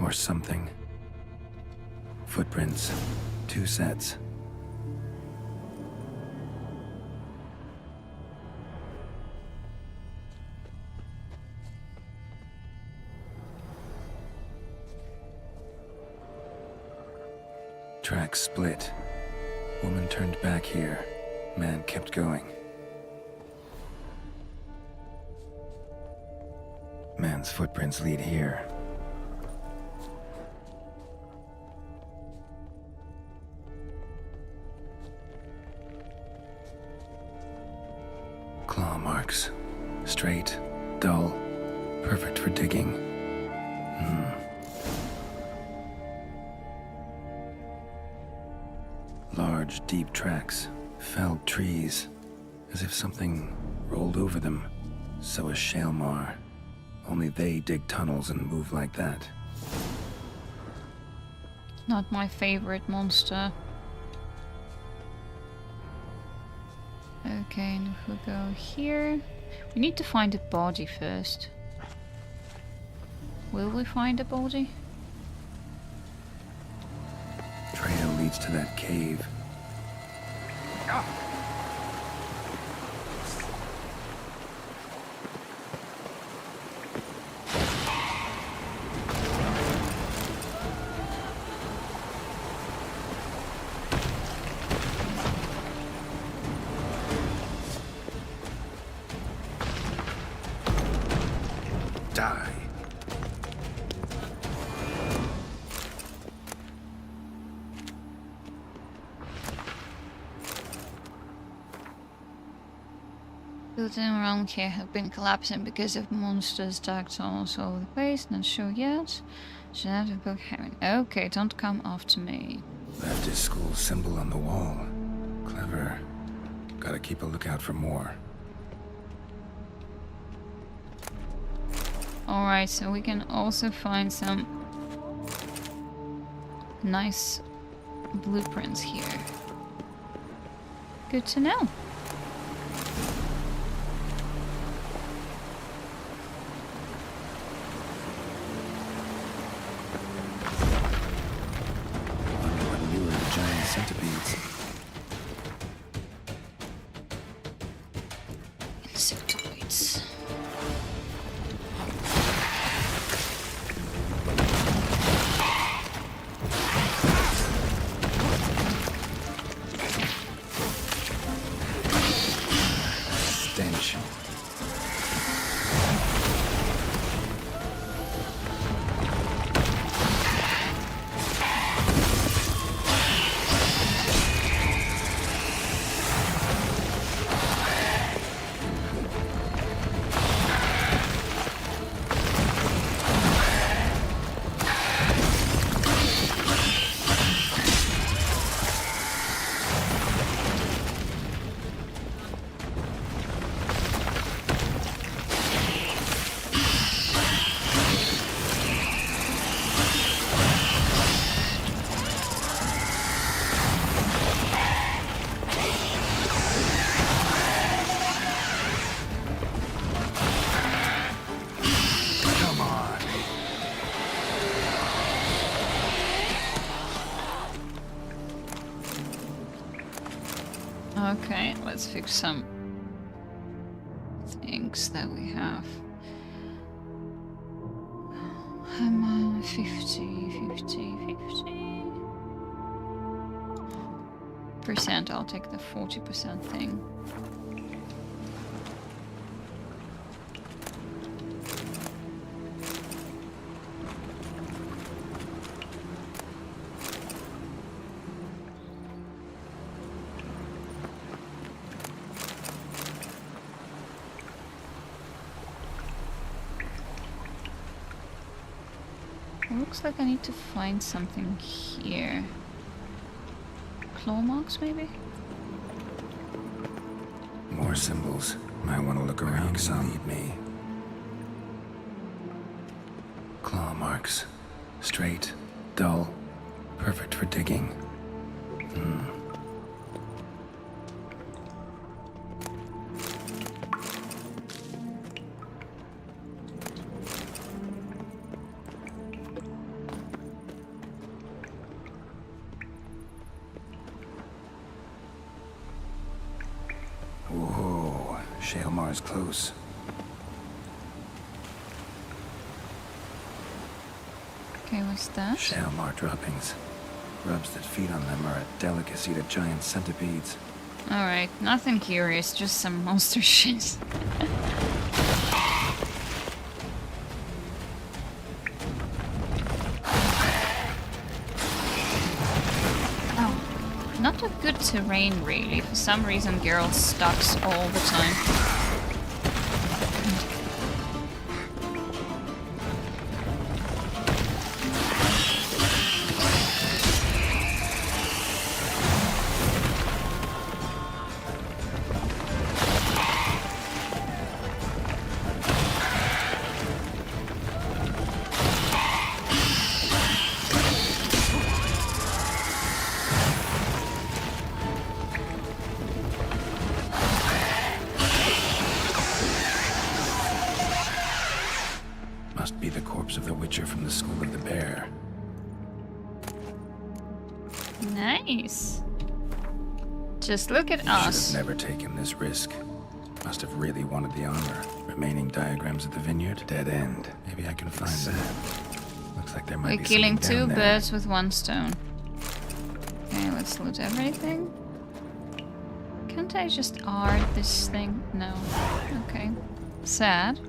Or something. Footprints. 2 sets. Tracks split. Woman turned back here. Man kept going. Man's footprints lead here. Claw marks. Straight, dull, perfect for digging. Large, deep tracks, felled trees, as if something rolled over them. So is Shaelmar. Only they dig tunnels and move like that. Not my favorite monster. Okay, and if we go here, we need to find a body first. Will we find a body? Trail leads to that cave. Die. Buildings around here have been collapsing because of monsters attacked all over the place. Not sure yet. Should have to book heaven. Okay, don't come after me. Left his school symbol on the wall. Clever. Gotta keep a lookout for more. Alright, so we can also find some nice blueprints here. Good to know. Wonder what lure the giant centipedes. Insectoids. Stench. Come on. Okay, let's fix some things that we have. 50%. I'll take the 40% thing. Looks like I need to find something here. Claw marks, maybe? More symbols. Might want to look around some. Lead me. Claw marks. Straight, dull, perfect for digging. Whoa, Shale Mars close. Okay, what's that? Shale Mar droppings. Grubs that feed on them are a delicacy to giant centipedes. Alright, nothing curious, just some monster shit. Not a good terrain, really. For some reason, Geralt stucks all the time. the Witcher from the School of the Bear. Nice. Just look at Should us. have never taken this risk. Must have really wanted the armor. Remaining diagrams of the vineyard? Dead end. Maybe I can find that. Looks like there might We're be killing something two down there. birds with one stone. Okay, let's loot everything. Can't I just art this thing? No. Okay. Sad.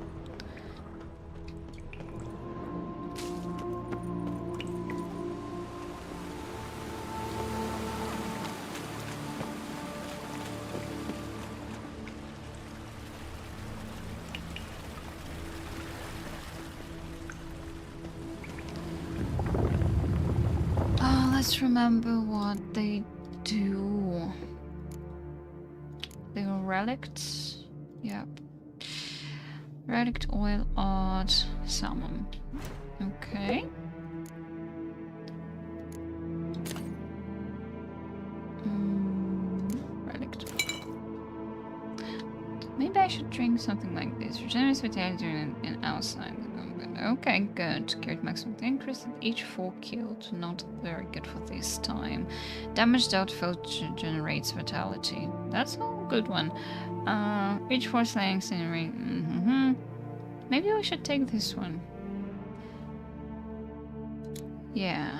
Oh, let's remember what they do. They were relicts. Yep. Relict oil art salmon. Okay. Relict. Maybe I should drink something like this. Regenerates vitality in outside. Okay, good. Carried maximum increase at each 4 killed. Not very good for this time. Damaged outflow generates vitality. That's a good one. Each 4 slayings in ring. Maybe we should take this one. Yeah.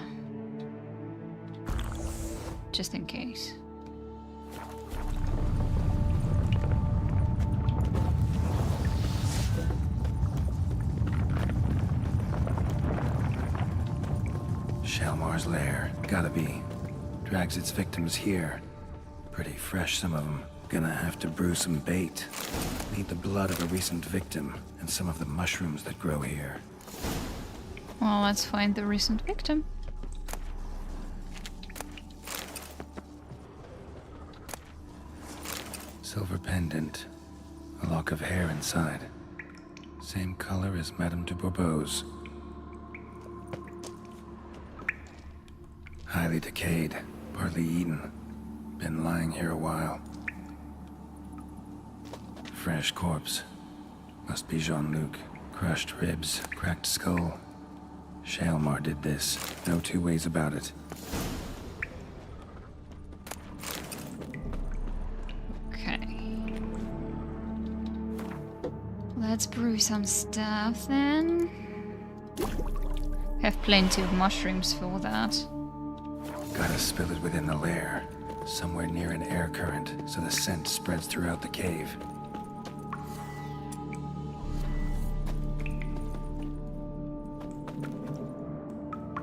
Just in case. Shalmar's lair. Gotta be. Drags its victims here. Pretty fresh, some of them. Gonna have to brew some bait. Need the blood of a recent victim and some of the mushrooms that grow here. Well, let's find the recent victim. Silver pendant. A lock of hair inside. Same color as Madame de Bourbeau's. Highly decayed, partly eaten. Been lying here a while. Fresh corpse. Must be Jean-Luc. Crushed ribs, cracked skull. Shalmar did this. No two ways about it. Okay. Let's brew some stuff then. Have plenty of mushrooms for that. Gotta spill it within the lair. Somewhere near an air current, so the scent spreads throughout the cave.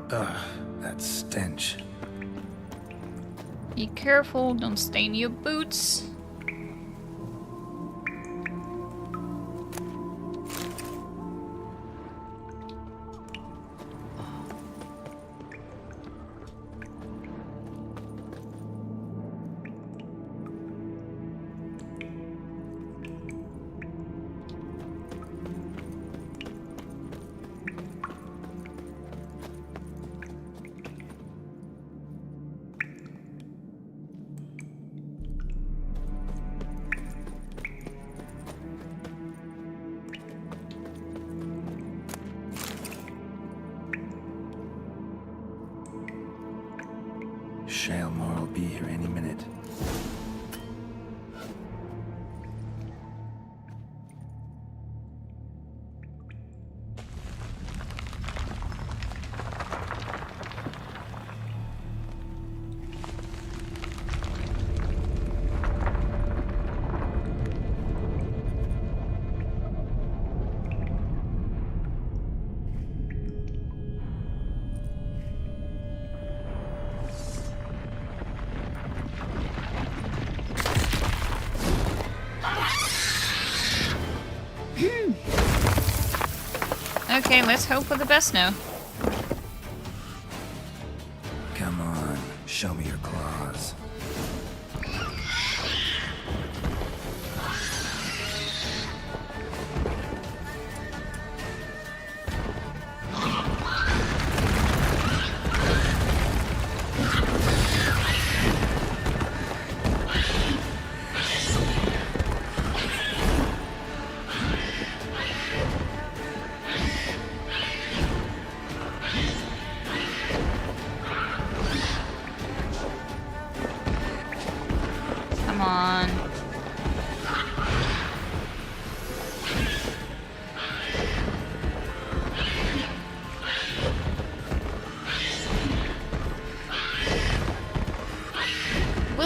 Ugh, that stench. Be careful, don't stain your boots. Shalmar will be here any minute. Okay, let's hope for the best now. Come on, show me your claws.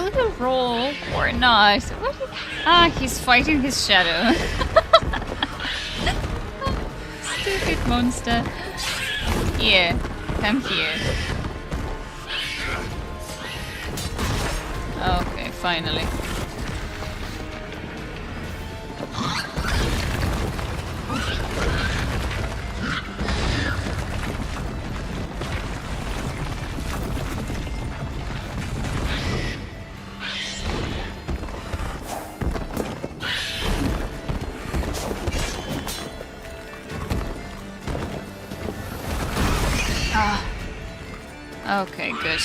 Will you roll or not? Ah, he's fighting his shadow. Stupid monster. Here, come here. Okay, finally. Okay, good.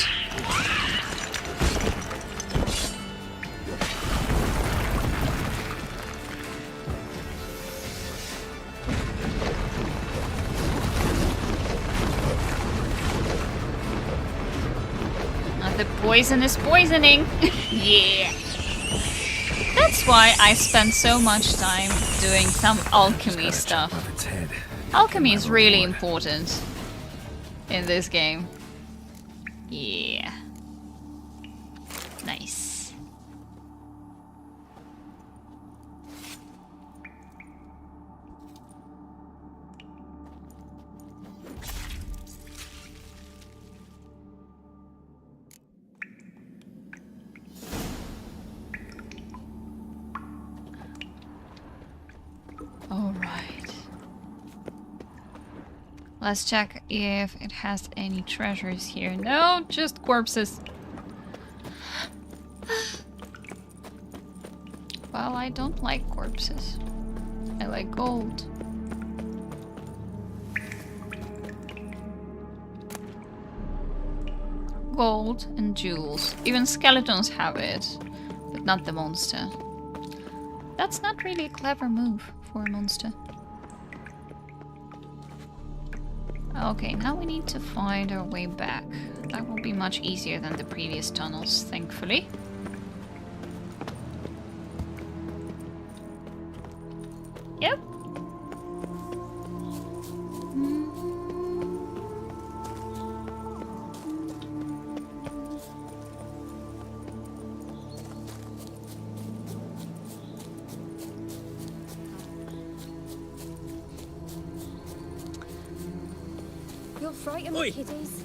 The poison is poisoning. Yeah. That's why I spend so much time doing some alchemy stuff. Alchemy is really important in this game. Yeah. Nice. All right. Let's check if it has any treasures here. No, just corpses. Well, I don't like corpses. I like gold. Gold and jewels. Even skeletons have it, but not the monster. That's not really a clever move for a monster. Okay, now we need to find our way back. That will be much easier than the previous tunnels, thankfully. Yep. You'll frighten the kiddies.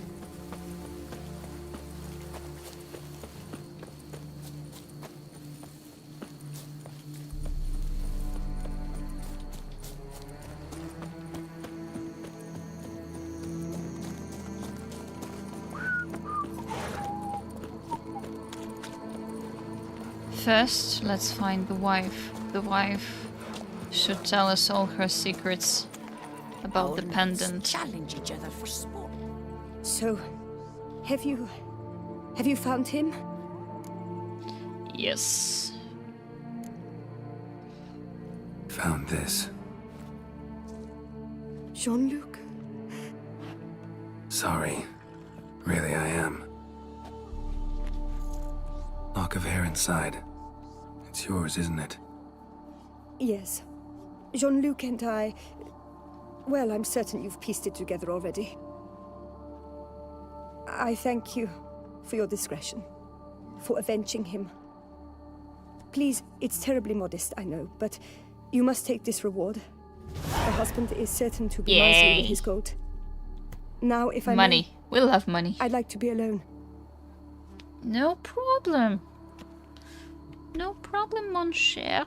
First, let's find the wife. The wife should tell us all her secrets about the pendant. Challenge each other for sport. So, have you found him? Yes. Found this. Jean-Luc? Sorry. Really, I am. Lock of hair inside. It's yours, isn't it? Yes. Jean-Luc and I... Well, I'm certain you've pieced it together already. I thank you for your discretion, for avenging him. Please, it's terribly modest, I know, but you must take this reward. My husband is certain to be miserly with his gold. Now, if I Money. We'll have money. I'd like to be alone. No problem. No problem, mon cher.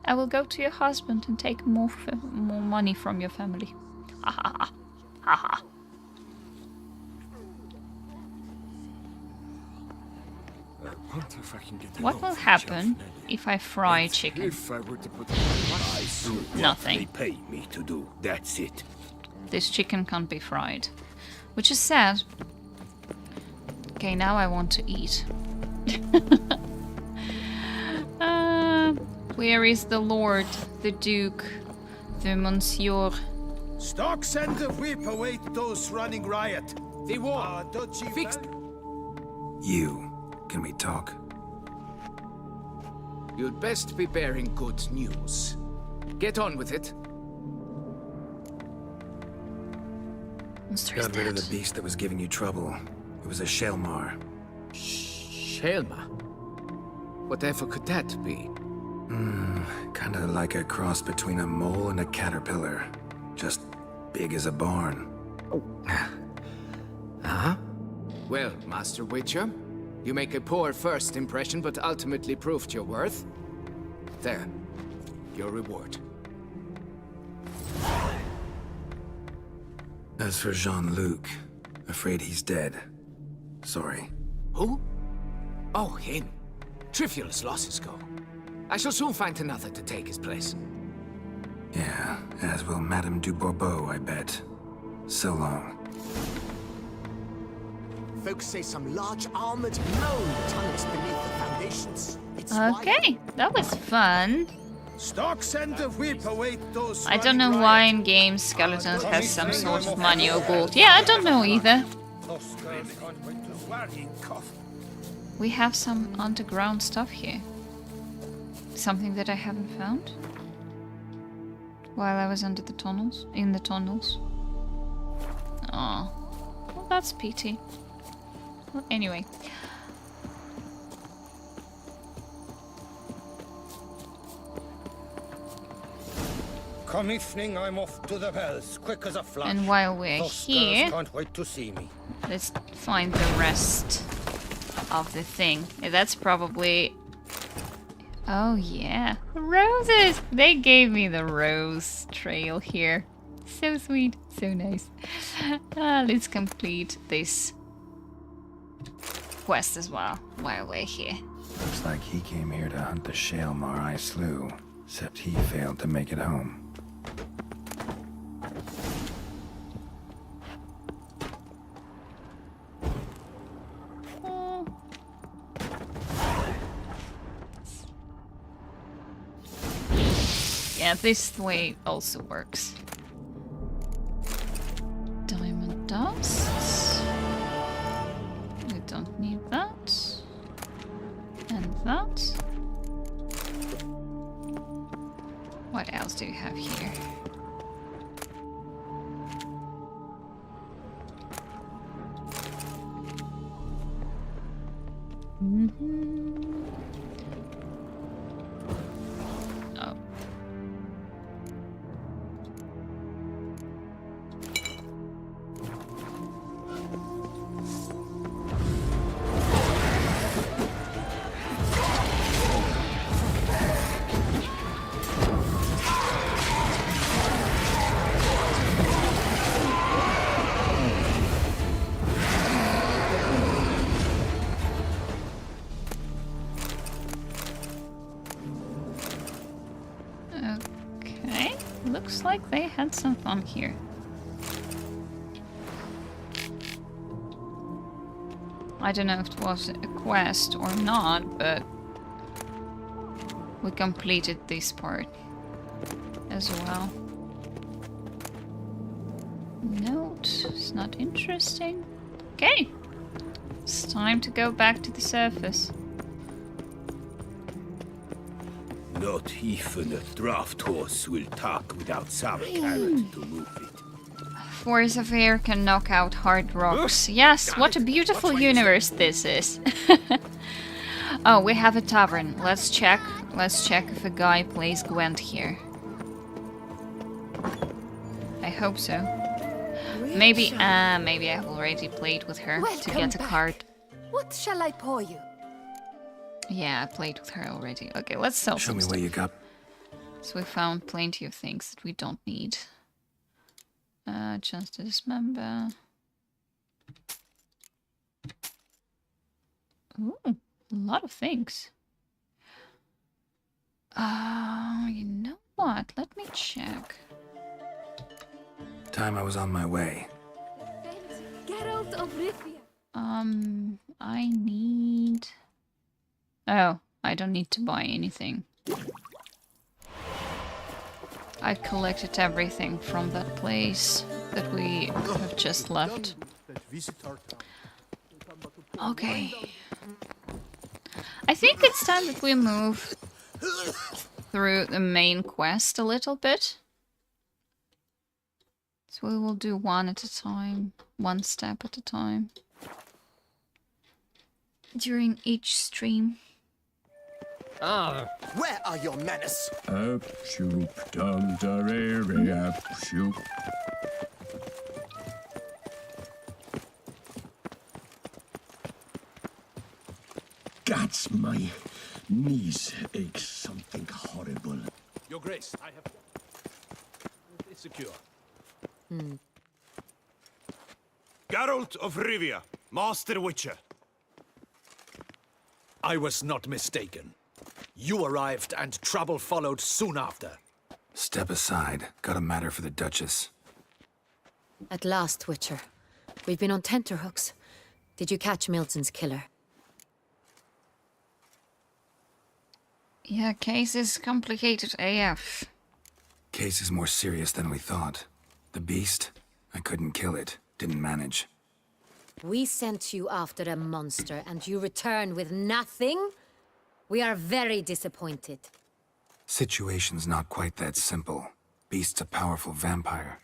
I will go to your husband and take more money from your family. Ha ha ha. Ha ha. What will happen if I fry chicken? If I were to put Nothing. They pay me to do. That's it. This chicken can't be fried. Which is sad. Okay, now I want to eat. Where is the lord, the duke, the monsieur? Stocks and the whip await those running riot. The war. Fixed. You. Can we talk? You'd best be bearing good news. Get on with it. Monster is Got rid of dead. the beast that was giving you trouble. It was a Shelmar. Shelma. Whatever could that be? Kinda like a cross between a mole and a caterpillar. Just big as a barn. Huh? Well, Master Witcher, you make a poor first impression, but ultimately proved your worth. There, your reward. As for Jean-Luc, afraid he's dead. Sorry. Who? Oh, him. Trivial as losses go. I shall soon find another to take his place. Yeah, as will Madame du Bourbeau, I bet. So long. Folks say some large armored moan tunnels beneath the foundations. It's Okay, that was fun. Stark send a whip await those. I don't know why in games Skeletons has some sort of money or gold. Yeah, I don't know either. We have some underground stuff here. Something that I haven't found while I was under the tunnels, in the tunnels. Oh, well, that's pity. Well, anyway. Come evening, I'm off to the bells, quick as a flash. And while we're Those here, girls can't wait to see me. let's find the rest of the thing. Yeah, that's probably... Oh yeah, roses! They gave me the rose trail here. So sweet, so nice. Let's complete this quest as well while we're here. Looks like he came here to hunt the Shaelmar I slew, except he failed to make it home. Yeah, this way also works. Diamond dust. We don't need that. And that. What else do you have here? Oh. Okay, looks like they had some fun here. I don't know if it was a quest or not, but we completed this part as well. Note, it's not interesting. Okay, it's time to go back to the surface. Not even a draft horse will talk without some carrot to move it. Force of air can knock out hard rocks. Yes, what a beautiful universe this is. Oh, we have a tavern. Let's check. Let's check if a guy plays Gwent here. I hope so. Maybe I've already played with her to get a card. What shall I pour you? Yeah, I played with her already. Okay, let's sell Show some me stuff. what you got. So we found plenty of things that we don't need. Chance to dismember. Ooh, a lot of things. You know what? Let me check. Time I was on my way. Geralt of Rivia. I need... Oh, I don't need to buy anything. I collected everything from that place that we have just left. Okay. I think it's time that we move through the main quest a little bit. So we will do one at a time, one step at a time. During each stream. Where are your manners? Up, shoop, dum, da, re, re, up, shoop. Gods, my knees ache something horrible. Your Grace, I have... It's secure. Geralt of Rivia, Master Witcher. I was not mistaken. You arrived and trouble followed soon after. Step aside. Got a matter for the Duchess. At last, Witcher. We've been on tenterhooks. Did you catch Milton's killer? Yeah, case is complicated AF. Case is more serious than we thought. The beast? I couldn't kill it. Didn't manage. We sent you after a monster, and you return with nothing? We are very disappointed. Situation's not quite that simple. Beast's a powerful vampire.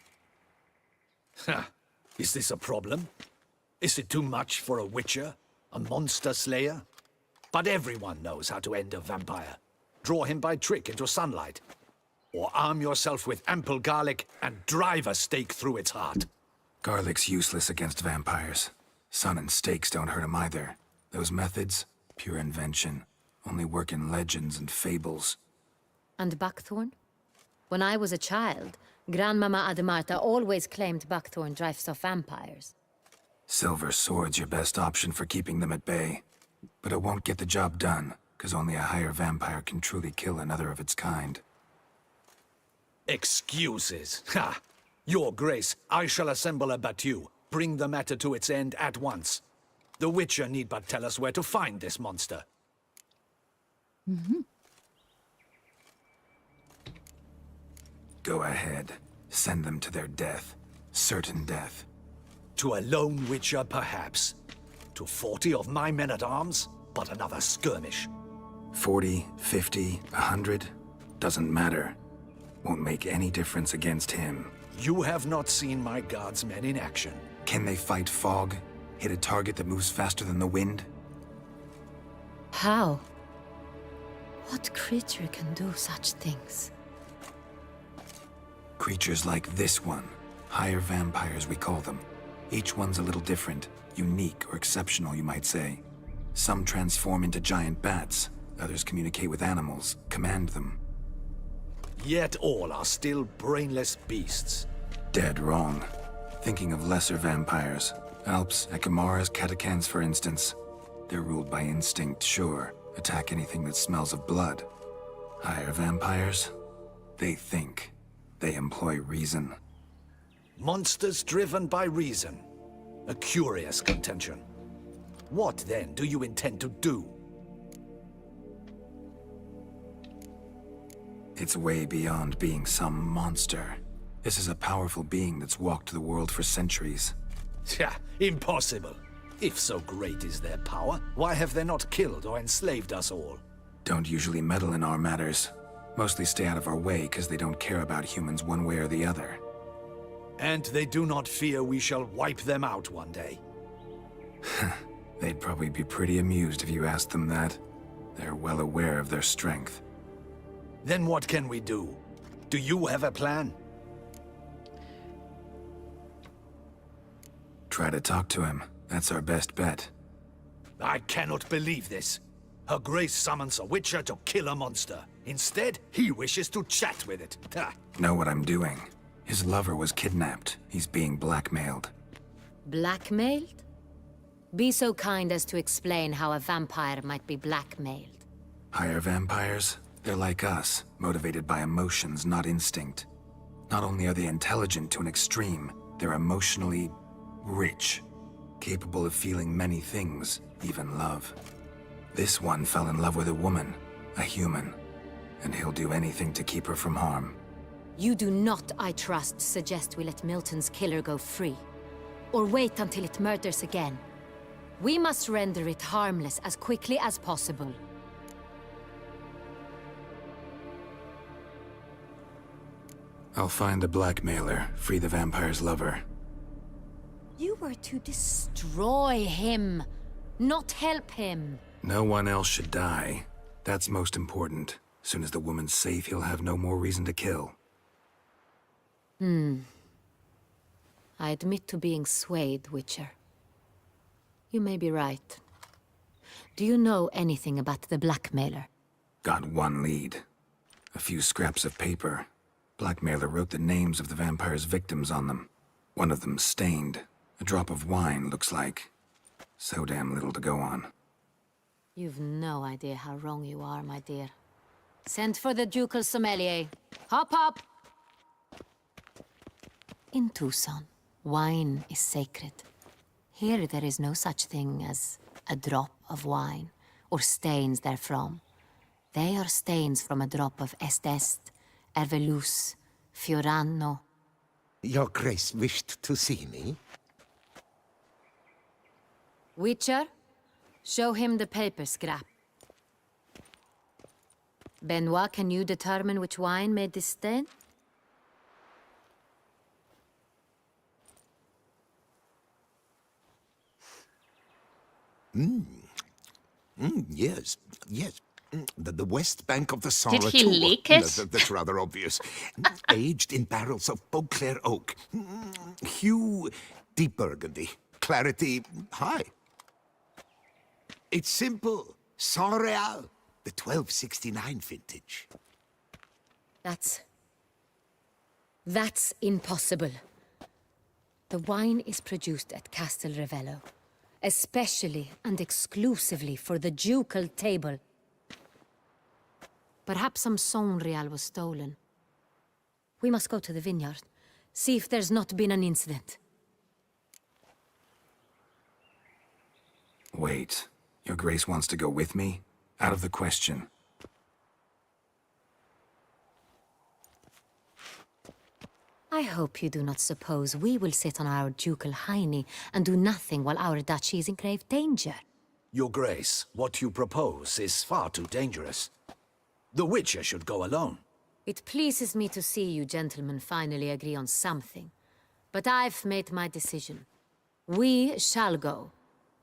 Ha! Is this a problem? Is it too much for a witcher? A monster slayer? But everyone knows how to end a vampire. Draw him by trick into sunlight. Or arm yourself with ample garlic and drive a stake through its heart. Garlic's useless against vampires. Sun and stakes don't hurt him either. Those methods, pure invention. Only work in legends and fables. And buckthorn? When I was a child, Grandmama Ademarta always claimed buckthorn drives off vampires. Silver sword's your best option for keeping them at bay. But it won't get the job done, because only a higher vampire can truly kill another of its kind. Excuses. Ha! Your Grace, I shall assemble a battue. Bring the matter to its end at once. The Witcher need but tell us where to find this monster. Go ahead. Send them to their death. Certain death. To a lone Witcher, perhaps. To 40 of my men-at-arms, but another skirmish. 40, 50, 100? Doesn't matter. Won't make any difference against him. You have not seen my guardsmen in action. Can they fight fog? Hit a target that moves faster than the wind? How? What creature can do such things? Creatures like this one. Higher vampires, we call them. Each one's a little different. Unique or exceptional, you might say. Some transform into giant bats. Others communicate with animals, command them. Yet all are still brainless beasts. Dead wrong. Thinking of lesser vampires. Alps, Ekamaras, Catechans, for instance. They're ruled by instinct, sure. Attack anything that smells of blood. Higher vampires? They think. They employ reason. Monsters driven by reason. A curious contention. What, then, do you intend to do? It's way beyond being some monster. This is a powerful being that's walked the world for centuries. Yeah, impossible. If so great is their power, why have they not killed or enslaved us all? Don't usually meddle in our matters. Mostly stay out of our way because they don't care about humans one way or the other. And they do not fear we shall wipe them out one day. They'd probably be pretty amused if you asked them that. They're well aware of their strength. Then what can we do? Do you have a plan? Try to talk to him. That's our best bet. I cannot believe this. Her Grace summons a Witcher to kill a monster. Instead, he wishes to chat with it. Ha. Know what I'm doing. His lover was kidnapped. He's being blackmailed. Blackmailed? Be so kind as to explain how a vampire might be blackmailed. Higher vampires? They're like us, motivated by emotions, not instinct. Not only are they intelligent to an extreme, they're emotionally rich, capable of feeling many things, even love. This one fell in love with a woman, a human, and he'll do anything to keep her from harm. You do not, I trust, suggest we let Milton's killer go free. Or wait until it murders again. We must render it harmless as quickly as possible. I'll find the blackmailer, free the vampire's lover. You were to destroy him, not help him. No one else should die. That's most important. Soon as the woman's safe, he'll have no more reason to kill. I admit to being swayed, Witcher. You may be right. Do you know anything about the blackmailer? Got one lead. A few scraps of paper. Blackmailer wrote the names of the vampire's victims on them. One of them stained. A drop of wine, looks like. So damn little to go on. You've no idea how wrong you are, my dear. Send for the ducal sommelier. Hop, hop! In Tucson, wine is sacred. Here there is no such thing as a drop of wine, or stains therefrom. They are stains from a drop of Est, Ervelus, Fiorano. Your Grace wished to see me? Witcher, show him the paper scrap. Benoit, can you determine which wine made this stain? Yes, yes. The west bank of the Saar. Did he leak it? That's rather obvious. Aged in barrels of Beauclair oak. Hue, deep burgundy. Clarity, high. It's simple. Saint-Réal, the 1269 vintage. That's impossible. The wine is produced at Castel Revello, especially and exclusively for the ducal table. Perhaps some Saint-Réal was stolen. We must go to the vineyard, see if there's not been an incident. Wait. Your Grace wants to go with me? Out of the question. I hope you do not suppose we will sit on our ducal hiney and do nothing while our duchy is in grave danger. Your Grace, what you propose is far too dangerous. The Witcher should go alone. It pleases me to see you gentlemen finally agree on something. But I've made my decision. We shall go,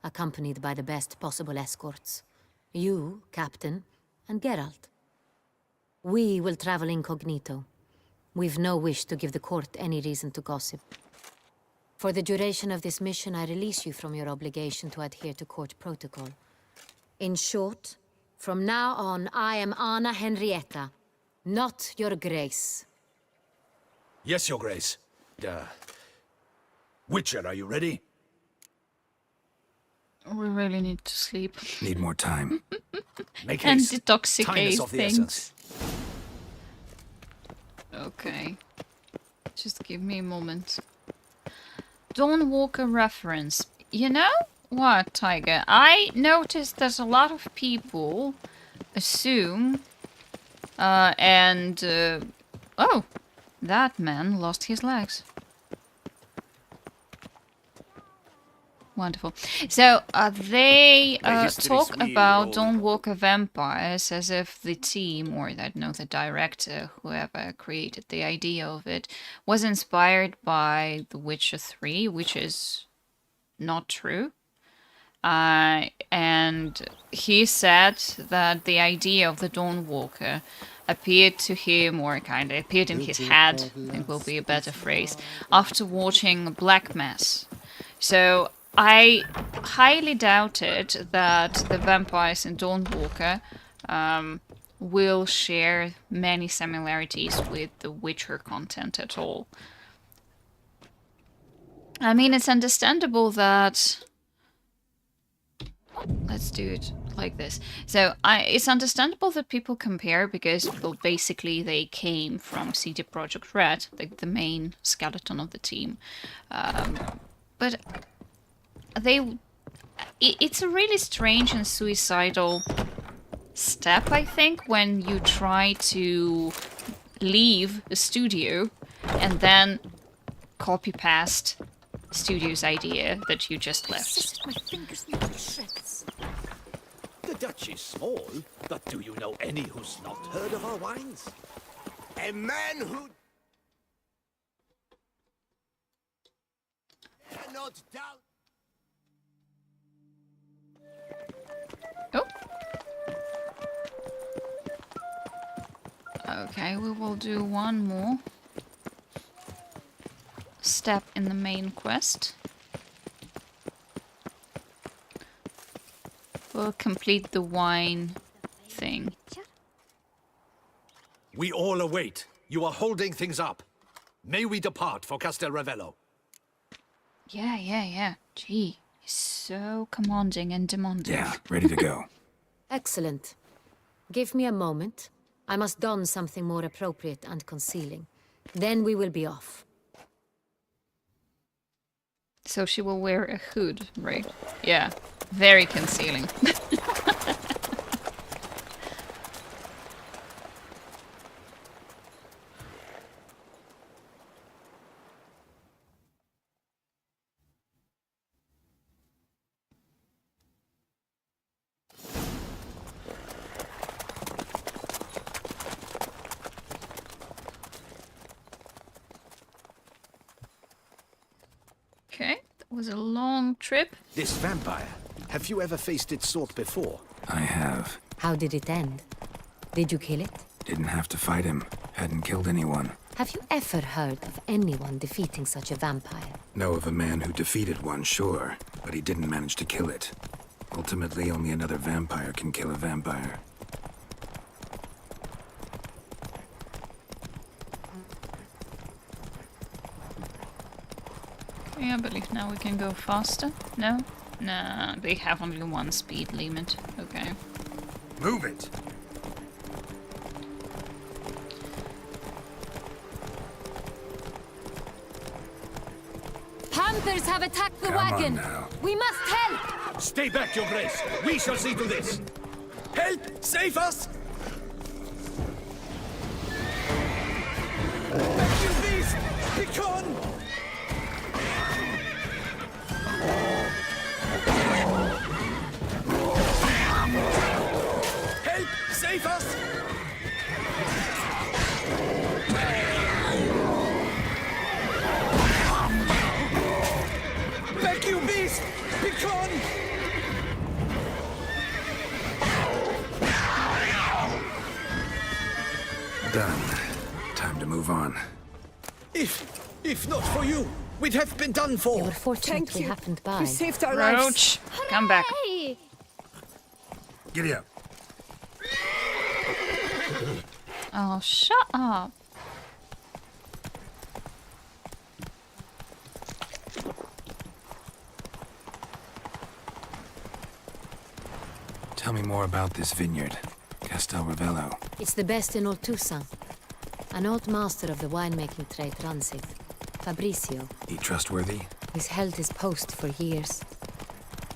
accompanied by the best possible escorts. You, Captain, and Geralt. We will travel incognito. We've no wish to give the court any reason to gossip. For the duration of this mission, I release you from your obligation to adhere to court protocol. In short, from now on, I am Anna Henrietta, not your Grace. Yes, Your Grace. Witcher, are you ready? We really need to sleep. Need more time. Make And haste. Time is detoxicate of the things. essence. Okay. Just give me a moment. Dawn Walker reference. You know what, Tiger? I noticed that a lot of people assume oh, that man lost his legs. Wonderful. So they talk about Dawn Walker vampires as if the team, or I don't know, the director, whoever created the idea of it, was inspired by The Witcher 3, which is not true. And he said that the idea of the Dawn Walker appeared to him, or kind of appeared in his head, I think will be a better phrase, after watching Black Mass. So I highly doubted that the vampires in Dawn Walker will share many similarities with the Witcher content at all. I mean, it's understandable that... Let's do it like this. So it's understandable that people compare because, well, basically they came from CD Projekt Red, the main skeleton of the team. But it's a really strange and suicidal step, I think, when you try to leave a studio and then copy-paste studio's idea that you just left. My fingers need to shreds. The Dutch is small, but do you know any who's not heard of our wines? A man who... dare not doubt... Oh. Okay, we will do one more step in the main quest. We'll complete the wine thing. We all await. You are holding things up. May we depart for Castel Ravello? Yeah. Gee, he's so commanding and demanding. Yeah, ready to go. Excellent. Give me a moment. I must don something more appropriate and concealing. Then we will be off. So she will wear a hood, right? Yeah, very concealing. Okay, that was a long trip. This vampire, have you ever faced its sort before? I have. How did it end? Did you kill it? Didn't have to fight him. Hadn't killed anyone. Have you ever heard of anyone defeating such a vampire? Know of a man who defeated one, sure, but he didn't manage to kill it. Ultimately, only another vampire can kill a vampire. Yeah, I believe now we can go faster. No? Nah, they have only one speed limit. Okay. Move it! Panthers have attacked the Come on wagon! now. We must help! Stay back, Your Grace. We shall see to this. Help! Save us! You beast! Be gone! Help! Save us! Back, you beast! Be gone! Done. Time to move on. If not for you, we'd have been done We for. were fortunate Thank we you. happened by. You saved our lives. Roach, come back. Giddy up. Oh, shut up. Tell me more about this vineyard. Castel Ravello. It's the best in all Toussaint. An old master of the winemaking trade runs it. Fabrizio. He trustworthy? He's held his post for years.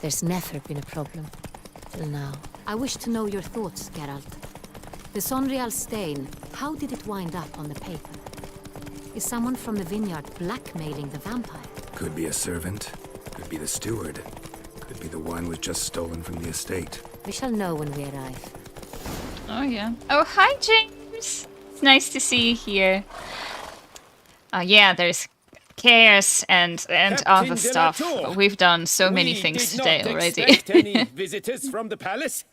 There's never been a problem. Till now. I wish to know your thoughts, Geralt. The Sonreal stain, how did it wind up on the paper? Is someone from the vineyard blackmailing the vampire? Could be a servant. Could be the steward. Could be the wine was just stolen from the estate. We shall know when we arrive. Oh, yeah. Oh, hi, James. It's nice to see you here. Yeah, there's chaos and other stuff. We've done so many things today already. Any visitors from the palace?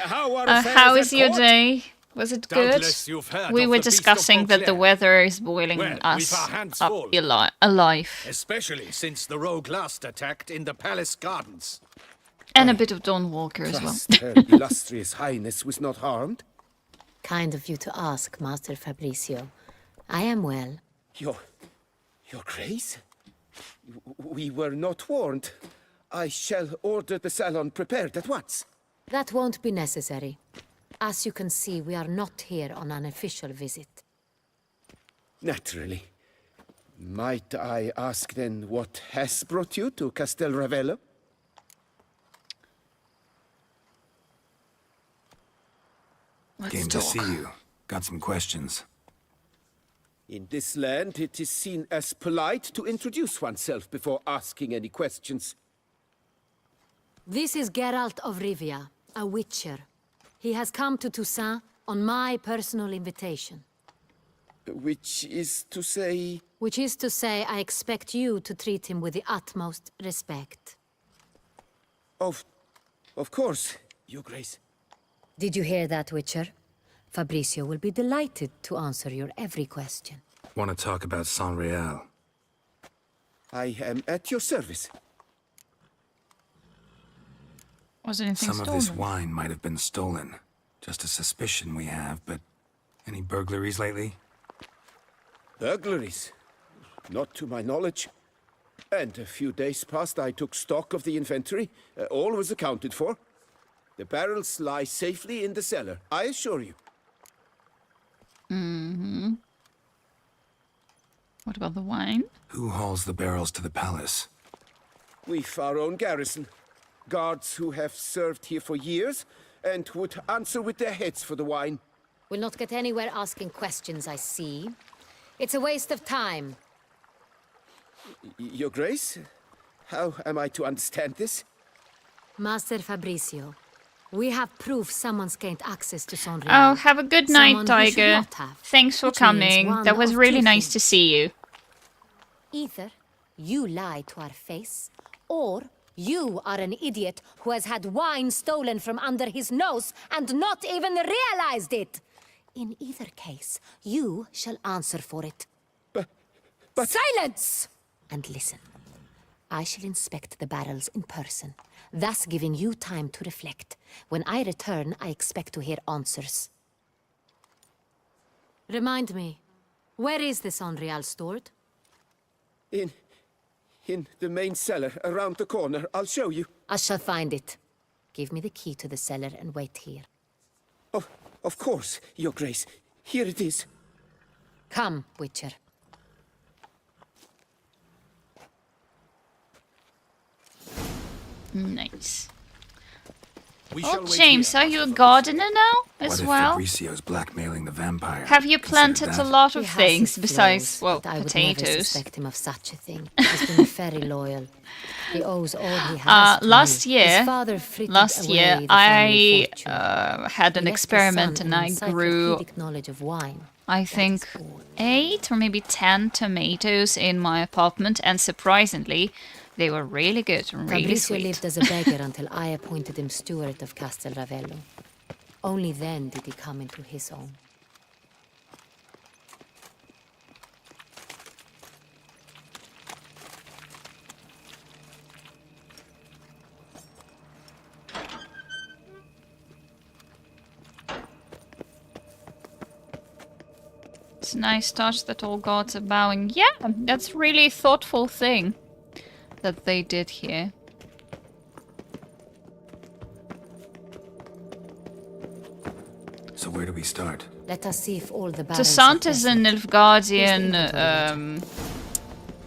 How are How is your day? Was it good? Doubtless you've heard We of were the Beast of discussing that the Beauclair. weather is boiling Well, us we've our hands up full. alive. Especially since the rogue last attacked in the palace gardens. And a bit of Dawn Walker as well. Trust her illustrious highness was not harmed? Kind of you to ask, Master Fabrizio. I am well. Your grace? We were not warned. I shall order the salon prepared at once. That won't be necessary. As you can see, we are not here on an official visit. Naturally. Might I ask then what has brought you to Castel Ravello? Came to see you. Got some questions. In this land, it is seen as polite to introduce oneself before asking any questions. This is Geralt of Rivia, a witcher. He has come to Toussaint on my personal invitation. Which is to say... Which is to say, I expect you to treat him with the utmost respect. Of course, Your Grace. Did you hear that, Witcher? Fabricio will be delighted to answer your every question. Want to talk about San Real? I am at your service. Was anything Some of stolen? this wine might have been stolen. Just a suspicion we have, but any burglaries lately? Burglaries? Not to my knowledge. And a few days past I took stock of the inventory. All was accounted for. The barrels lie safely in the cellar, I assure you. Mm-hmm. What about the wine? Who hauls the barrels to the palace? We've our own garrison. Guards who have served here for years and would answer with their heads for the wine. We'll not get anywhere asking questions, I see. It's a waste of time. Your Grace? How am I to understand this? Master Fabricio, we have proof someone's gained access to San Real. Oh, have a good night, Someone who should Tiger. not have, Thanks for which means coming. one That was of really two nice to things. see you. Either you lie to our face, or you are an idiot who has had wine stolen from under his nose and not even realized it. In either case, you shall answer for it. But... Silence! And listen. I shall inspect the barrels in person, thus giving you time to reflect. When I return, I expect to hear answers. Remind me, where is the San Real stored? In the main cellar, around the corner. I'll show you. I shall find it. Give me the key to the cellar and wait here. Oh, of course, Your Grace. Here it is. Come, Witcher. Nice. We shall Oh, wait James, here. are you a gardener now as What if well? Fabricio's blackmailing the vampire? Have you Consider planted that. a lot He of has things his besides, flaws, well, but I would never potatoes? suspect him of such a thing. He's been very loyal. He owes all he has to Last me. year- His father frittered Last away year, the family I fortune. had He an left his experiment son and an I grew, encyclopedic knowledge of wine. I That think, is all. 8 or maybe 10 tomatoes in my apartment, and surprisingly, they were really good and really Fabricio sweet. lived as a beggar until I appointed him steward of Castel Ravello. Only then did he come into his own. It's a nice touch that all gods are bowing. Yeah, that's really a thoughtful thing that they did here. So where do we start? Let us see if all the So barrels Sant are is an present. Nilfgaardian, Here's the inventory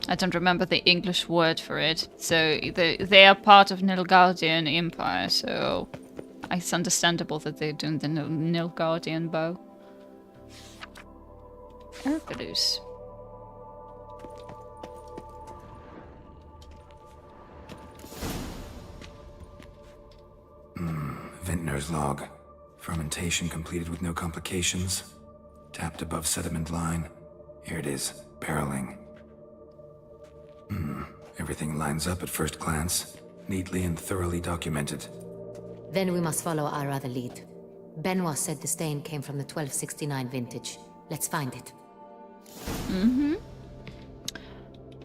I don't remember the English word for it. So they are part of Nilfgaardian Empire, so it's understandable that they're doing the Nilfgaardian bow. Hercules. Vintner's log. Fermentation completed with no complications. Tapped above sediment line. Here it is. Barreling. Everything lines up at first glance. Neatly and thoroughly documented. Then we must follow our other lead. Benoit said the stain came from the 1269 vintage. Let's find it.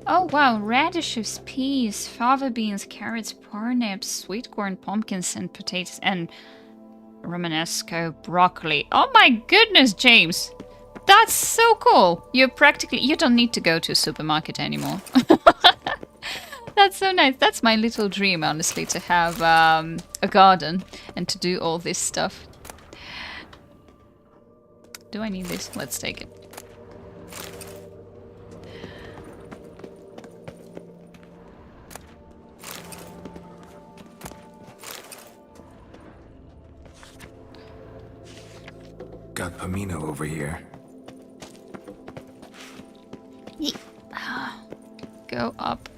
Oh wow, radishes, peas, fava beans, carrots, parsnips, sweet corn, pumpkins, and potatoes, and Romanesco broccoli. Oh my goodness, James! That's so cool! You don't need to go to a supermarket anymore. That's so nice. That's my little dream, honestly, to have a garden and to do all this stuff. Do I need this? Let's take it. Got Pomino over here. Go up.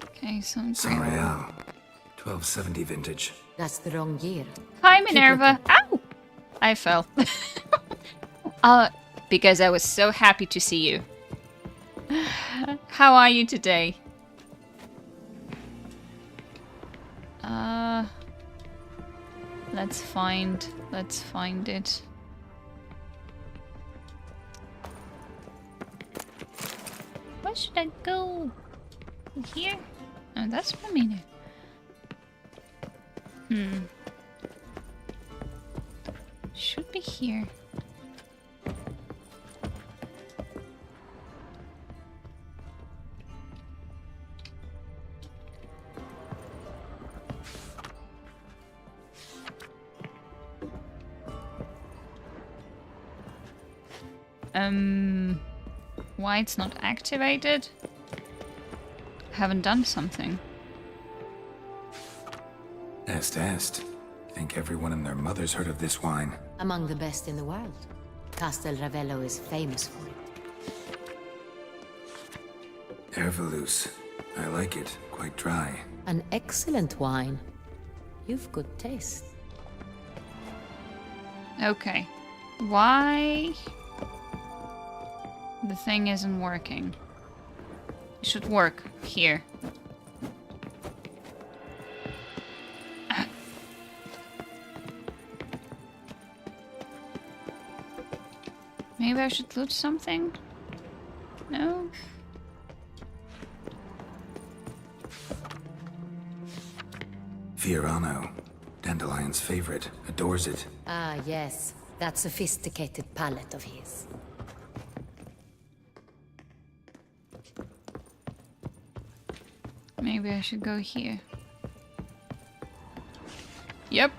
Okay, some San Real. 1270 vintage. That's the wrong year. Hi, Minerva. Ow! I fell. Because I was so happy to see you. How are you today? Let's find it. Where should I go? Here? Oh, that's familiar. Should be here. Why it's not activated? Haven't done something. Est. Think everyone and their mother's heard of this wine. Among the best in the world. Castel Ravello is famous for it. Ervelus. I like it. Quite dry. An excellent wine. You've good taste. Okay. Why the thing isn't working? It should work here. Maybe I should loot something? No? Fiorano. Dandelion's favorite. Adores it. Ah, yes. That sophisticated palate of his. Maybe I should go here. Yep.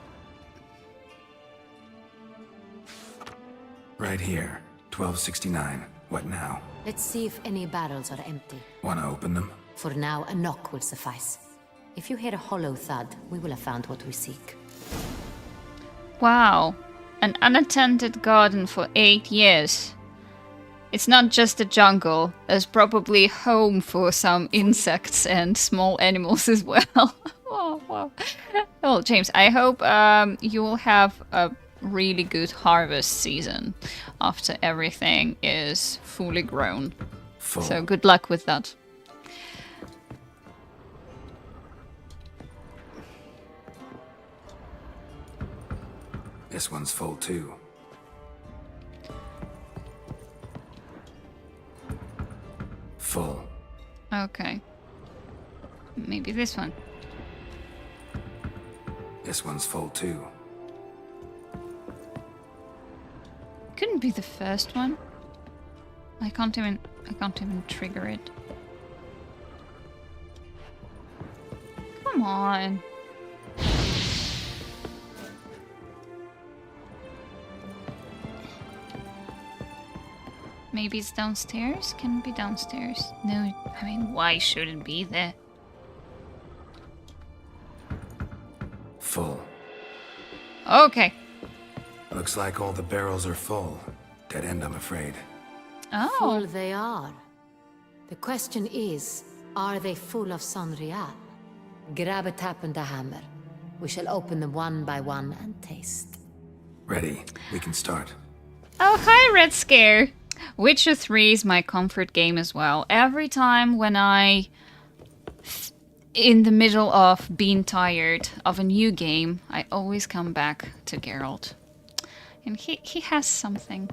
Right here. 1269. What now? Let's see if any barrels are empty. Wanna open them? For now, a knock will suffice. If you hear a hollow thud, we will have found what we seek. Wow. An unattended garden for 8 years. It's not just a jungle. There's probably home for some insects and small animals as well. Oh, wow. Well, James, I hope you will have a really good harvest season after everything is fully grown. Full. So good luck with that. This one's full too. Full. Okay. Maybe this one. This one's full too. Couldn't be the first one. I can't even trigger it. Come on. Maybe it's downstairs? Can it be downstairs? No, I mean, why should it be there? Full. Okay. Looks like all the barrels are full. Dead end, I'm afraid. Oh. Full they are. The question is, are they full of Sanrial? Grab a tap and a hammer. We shall open them one by one and taste. Ready. We can start. Oh, hi, Red Scare. Witcher 3 is my comfort game as well. Every time when in the middle of being tired of a new game, I always come back to Geralt. And he has something.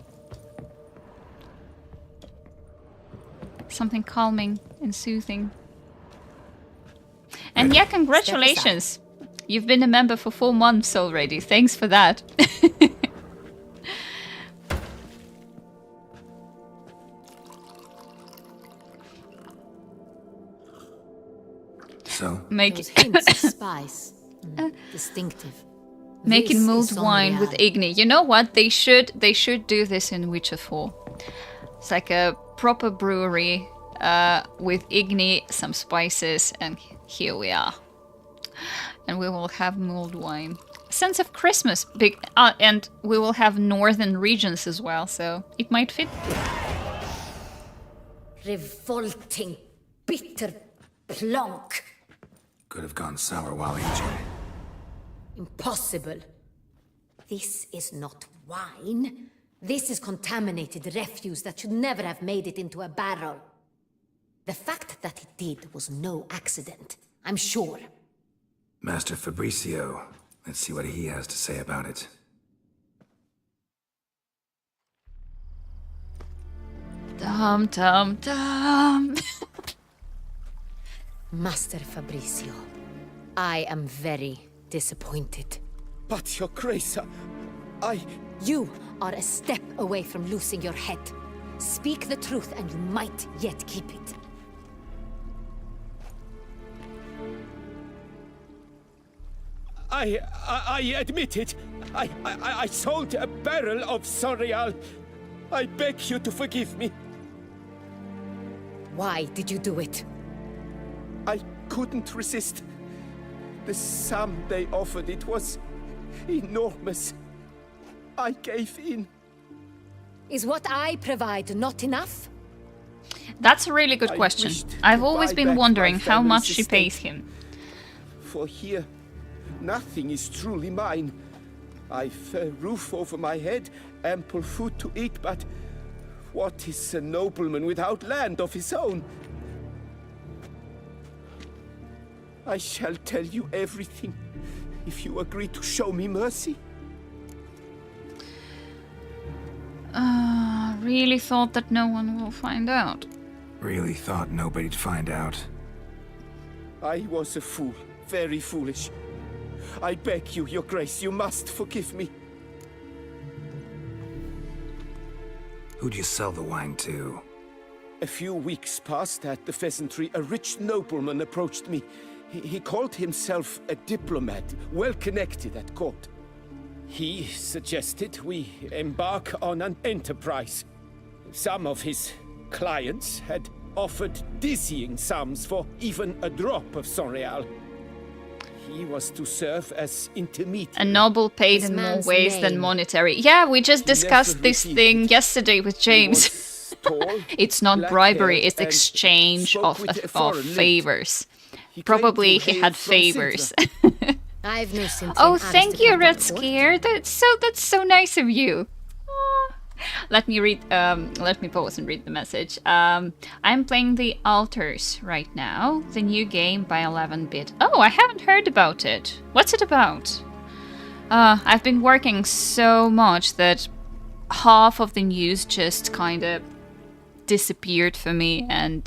Something calming and soothing. And yeah, congratulations! You've been a member for 4 months already. Thanks for that. So? Those hints of spice. Distinctive. Making This mulled is wine with Sanrial. Igni. You know what? They should do this in Witcher 4. It's like a proper brewery with Igni, some spices, and here we are. And we will have mulled wine. Sense of Christmas, and we will have northern regions as well, so it might fit. Revolting, bitter plonk. Could have gone sour while aging. Impossible. This is not wine. This is contaminated refuse that should never have made it into a barrel. The fact that it did was no accident, I'm sure. Master Fabricio, Let's see what he has to say about it. Dum dum dum. Master Fabrizio, I am very disappointed. But, Your Grace, I... You are a step away from losing your head. Speak the truth and you might yet keep it. I admit it. I sold a barrel of Sorial. I beg you to forgive me. Why did you do it? I couldn't resist. The sum they offered, it was enormous. I gave in. Is what I provide not enough? That's a really good question. I've always been wondering how much she pays him. For here, nothing is truly mine. I've a roof over my head, ample food to eat, but what is a nobleman without land of his own? I shall tell you everything, if you agree to show me mercy. Really thought that no one will find out. Really thought nobody'd find out. I was a fool, very foolish. I beg you, Your Grace, you must forgive me. Who'd you sell the wine to? A few weeks past at the pheasantry, a rich nobleman approached me. He called himself a diplomat, well connected at court. He suggested we embark on an enterprise. Some of his clients had offered dizzying sums for even a drop of Sonreal. He was to serve as intermediary. A noble paid This in more man's ways than name. monetary. Yeah, we just discussed this received thing it. yesterday with James. Tall, It's not bribery, black-haired, it's and exchange spoke of with a foreign lilt. favors. He claimed Probably to he hail had from favors. I've no sympathy. Oh, thank you, Red Scare. That's so nice of you. Ah. Let me pause and read the message. I'm playing the Altars right now, the new game by 11-bit. Oh, I haven't heard about it. What's it about? I've been working so much that half of the news just kind of disappeared for me, and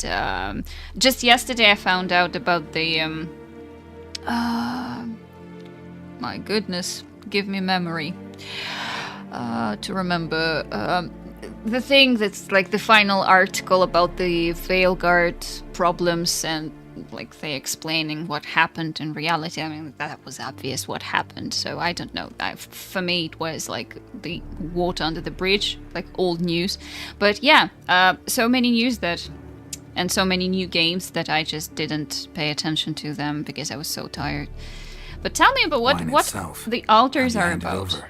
just yesterday I found out about the my goodness, give me memory to remember the thing that's like the final article about the Veilguard problems, and like they explaining what happened in reality. I mean, that was obvious what happened, so I don't know. For me, it was like the water under the bridge, like old news. But yeah, so many news that, and so many new games that I just didn't pay attention to them because I was so tired. But tell me about what itself. the Altars How'd you are hand it about. over?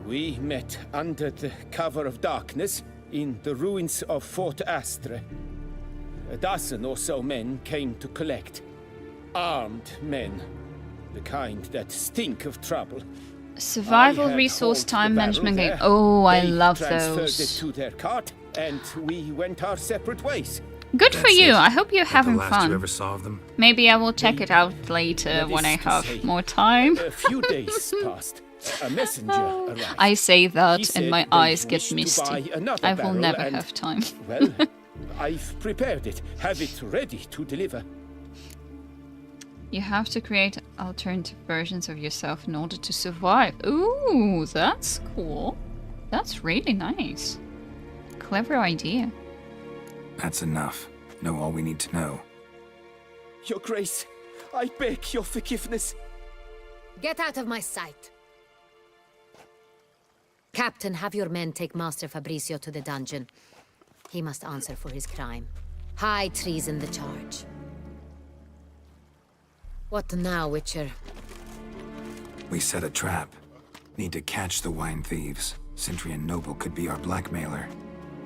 We met under the cover of darkness in the ruins of Fort Astre. A dozen or so men came to collect. Armed men. The kind that stink of trouble. Survival I had resource hauled time the barrel management game. there. Oh, I They love transferred those. it to their cart, and we went our separate ways. Good for That's you. it? I hope you're Like having the last you fun. ever saw of them? Maybe I will check it out later That when is I to have say, more time. A few days passed. A messenger arrived. I say He that said and my they eyes get wished to misty. buy another I will barrel never and- have time. Well, I've prepared it. Have it ready to deliver. You have to create alternative versions of yourself in order to survive. Ooh, that's cool. That's really nice. Clever idea. That's enough. Know all we need to know. Your Grace, I beg your forgiveness. Get out of my sight. Captain, have your men take Master Fabrizio to the dungeon. He must answer for his crime. High treason the charge. What now, Witcher? We set a trap. Need to catch the wine thieves. Sentry and Noble could be our blackmailer.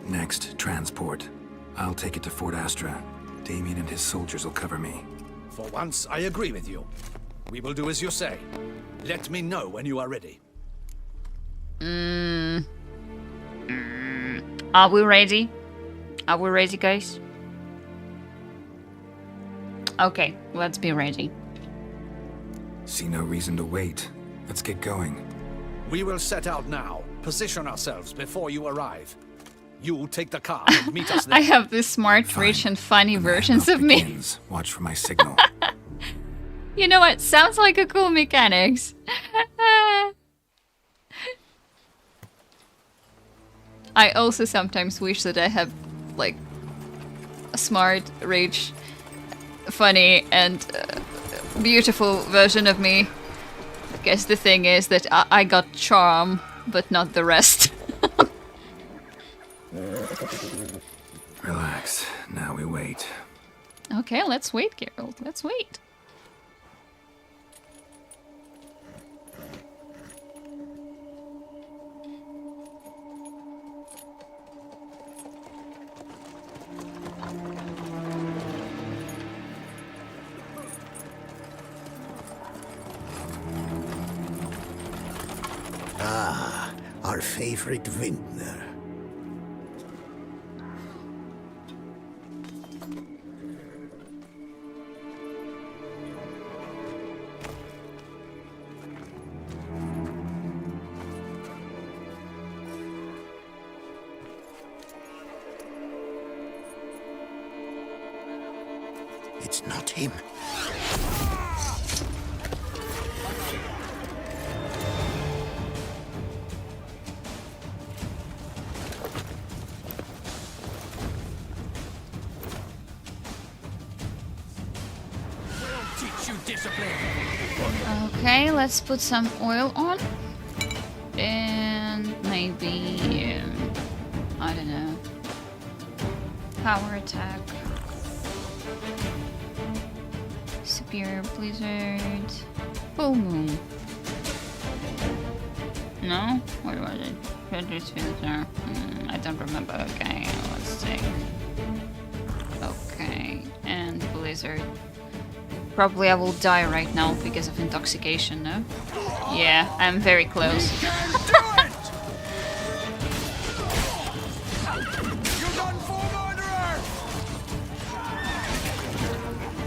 Next, transport. I'll take it to Fort Astra. Damien and his soldiers will cover me. For once, I agree with you. We will do as you say. Let me know when you are ready. Are we ready? Are we ready, guys? Okay, let's be ready. See no reason to wait. Let's get going. We will set out now. Position ourselves before you arrive. You take the car and meet us there. I have this smart, Fine. rich, and funny When the versions handoff of me. begins, watch for my signal. You know what? Sounds like a cool mechanics. I also sometimes wish that I have, like, a smart, rich, funny, and beautiful version of me. I guess the thing is that I got charm, but not the rest. Relax. Now we wait. Okay, let's wait, Geralt. Let's wait. Ah, our favorite vintner. It's not him. Okay, let's put some oil on. And maybe... I don't know. Power attack. Superior blizzard. Full moon. No? What was it? Predator's filter. I don't remember. Okay, let's see. Okay, and blizzard. Probably I will die right now because of intoxication, no? Yeah, I'm very close.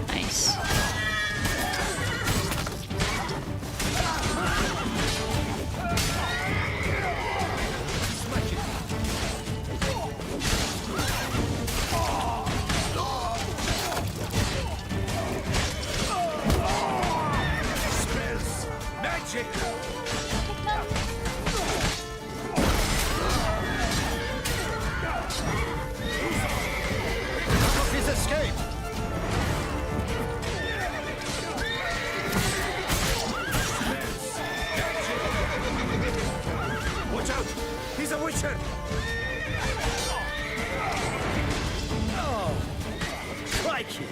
Nice. Watch out! He's a witcher! Oh, crikey!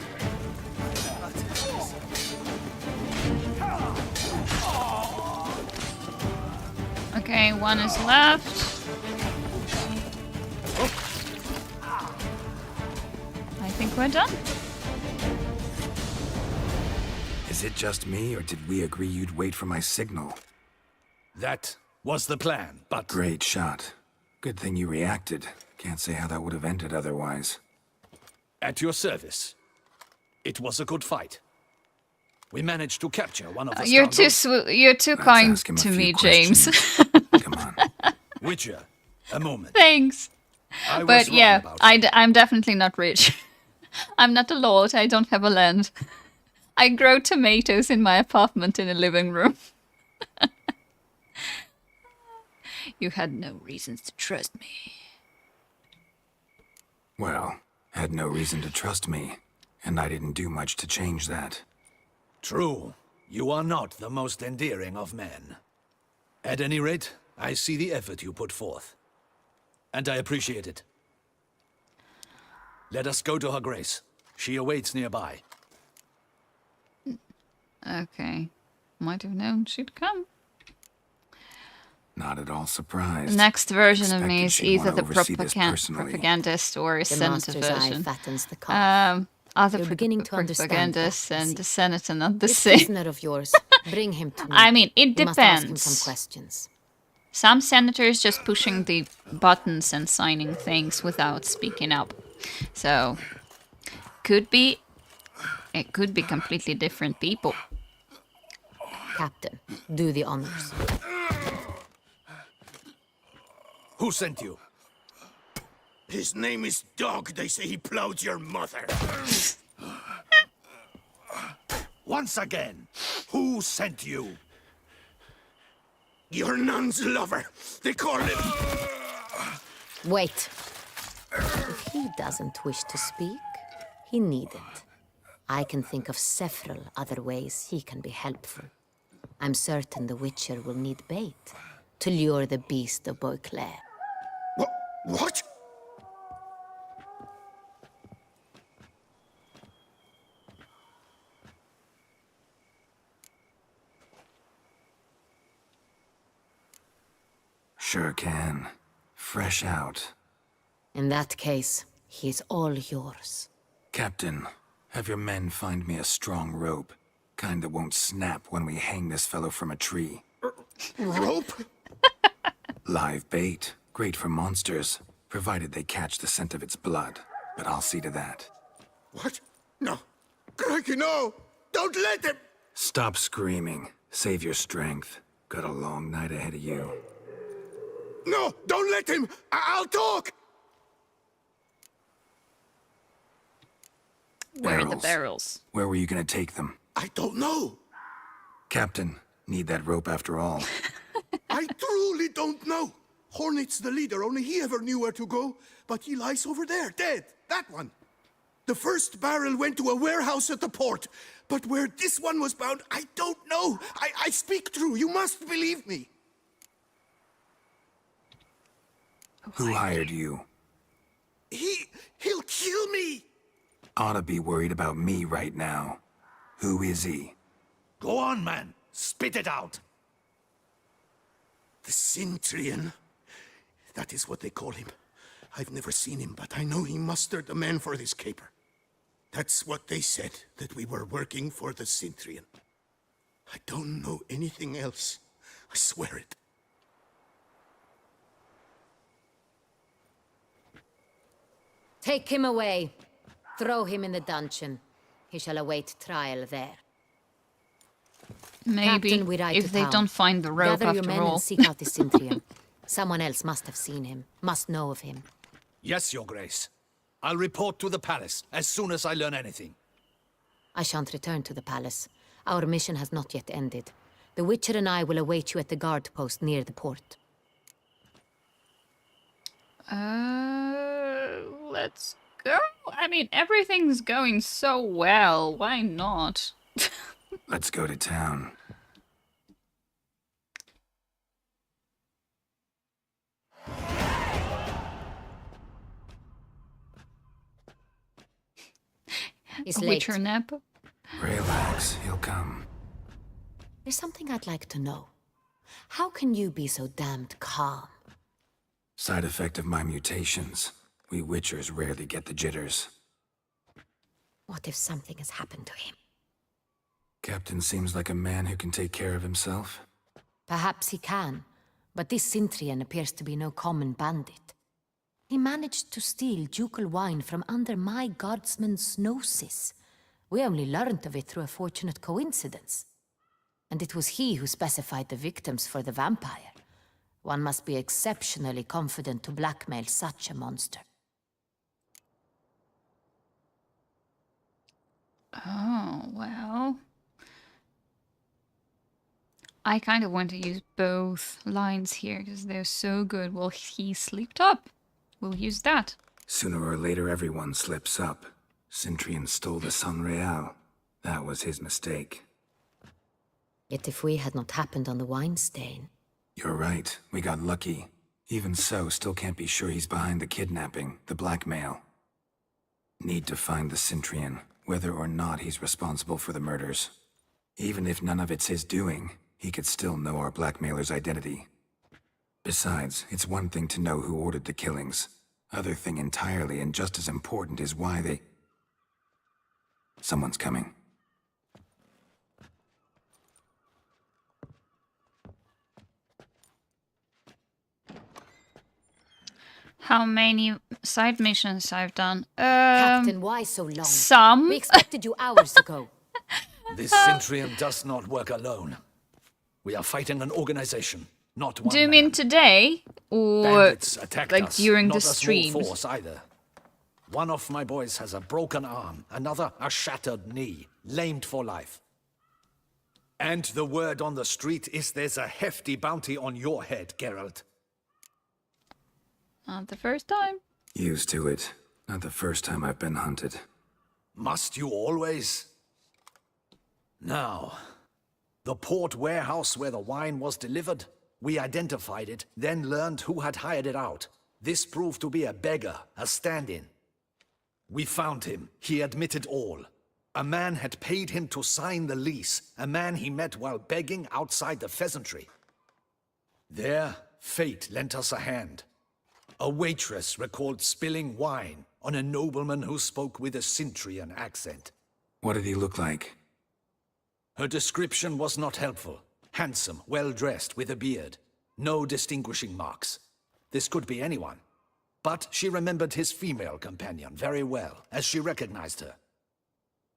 Okay, one is left. I think we're done. Is it just me, or did we agree you'd wait for my signal? That was the plan, but... Great shot. Good thing you reacted. Can't say how that would have ended otherwise. At your service. It was a good fight. We managed to capture one of the You're too you're too Let's kind ask him a to few me, questions. James. Come on. Witcher, a moment. Thanks. I was But wrong yeah, about I'm definitely not rich. I'm not a lord. I don't have a land. I grow tomatoes in my apartment in a living room. You had no reasons to trust me. Well, had no reason to trust me, and I didn't do much to change that. True. You are not the most endearing of men. At any rate, I see the effort you put forth. And I appreciate it. Let us go to her grace. She awaits nearby. Okay. Might have known she'd come. Not at all surprised. The next version of me Expected is she'd either wanna the oversee this personally. propagandist or a The senator master's eye version. fattens the calf. Other You're beginning to understand propagandists that, I and see. the senator not the This same. prisoner of yours, bring him to me. I mean, it We must ask him depends. some questions. Some senators just pushing the buttons and signing things without speaking up. So, it could be completely different people. Captain, do the honors. Who sent you? His name is Dog. They say he plowed your mother. Once again, who sent you? Your nun's lover. They call him... Wait. If he doesn't wish to speak, he needn't. I can think of several other ways he can be helpful. I'm certain the Witcher will need bait to lure the beast of Beauclair. What? Sure can. Fresh out. In that case, he's all yours. Captain, have your men find me a strong rope. Kind that won't snap when we hang this fellow from a tree. Rope? Live bait. Great for monsters, provided they catch the scent of its blood. But I'll see to that. What? No. Crikey, no! Don't let him! Stop screaming. Save your strength. Got a long night ahead of you. No! Don't let him! I'll talk! Where are the barrels? Where were you gonna take them? I don't know. Captain, need that rope after all. I truly don't know. Hornet's the leader, only he ever knew where to go. But he lies over there, dead. That one. The first barrel went to a warehouse at the port. But where this one was bound, I don't know. I speak true. You must believe me. Who hired you? He'll kill me. Ought to be worried about me right now. Who is he? Go on, man. Spit it out. The Cintrian. That is what they call him. I've never seen him, but I know he mustered the men for this caper. That's what they said, that we were working for the Cintrian. I don't know anything else. I swear it. Take him away. Throw him in the dungeon. He shall await trial there. Maybe, Captain, we ride if to they town. don't find the rope Gather your after men all. and seek out the Cintrian. Someone else must have seen him, must know of him. Yes, Your Grace. I'll report to the palace as soon as I learn anything. I shan't return to the palace. Our mission has not yet ended. The Witcher and I will await you at the guard post near the port. Let's go. I mean, everything's going so well. Why not? Let's go to town. He's A late. Witcher nap. Relax, he'll come. There's something I'd like to know. How can you be so damned calm? Side effect of my mutations. We Witchers rarely get the jitters. What if something has happened to him? Captain seems like a man who can take care of himself. Perhaps he can, but this Cintrian appears to be no common bandit. He managed to steal ducal wine from under my guardsman's noses. We only learned of it through a fortunate coincidence. And it was he who specified the victims for the vampire. One must be exceptionally confident to blackmail such a monster. Oh, well. I kind of want to use both lines here because they're so good. Well, he slipped up. We'll use that. Sooner or later, everyone slips up. Cintrian stole the Sun Real. That was his mistake. Yet if we had not happened on the wine stain... You're right. We got lucky. Even so, still can't be sure he's behind the kidnapping, the blackmail. Need to find the Cintrian, whether or not he's responsible for the murders. Even if none of it's his doing, he could still know our blackmailer's identity. Besides, it's one thing to know who ordered the killings. Other thing entirely, and just as important, is why they... Someone's coming. How many side missions I've done? Captain, why so long? Some. We expected you hours ago. This Cintrian does not work alone. We are fighting an organization, not one Do you man. mean today? Or Bandits attacked like us, during not the a small streams? force either. One of my boys has a broken arm, another a shattered knee, lamed for life. And the word on the street is there's a hefty bounty on your head, Geralt. Not the first time. Used to it. Not the first time I've been hunted. Must you always? Now, the port warehouse where the wine was delivered, we identified it, then learned who had hired it out. This proved to be a beggar, a stand-in. We found him. He admitted all. A man had paid him to sign the lease, a man he met while begging outside the pheasantry. There, fate lent us a hand. A waitress recalled spilling wine on a nobleman who spoke with a Cintrian accent. What did he look like? Her description was not helpful. Handsome, well-dressed, with a beard. No distinguishing marks. This could be anyone. But she remembered his female companion very well, as she recognized her.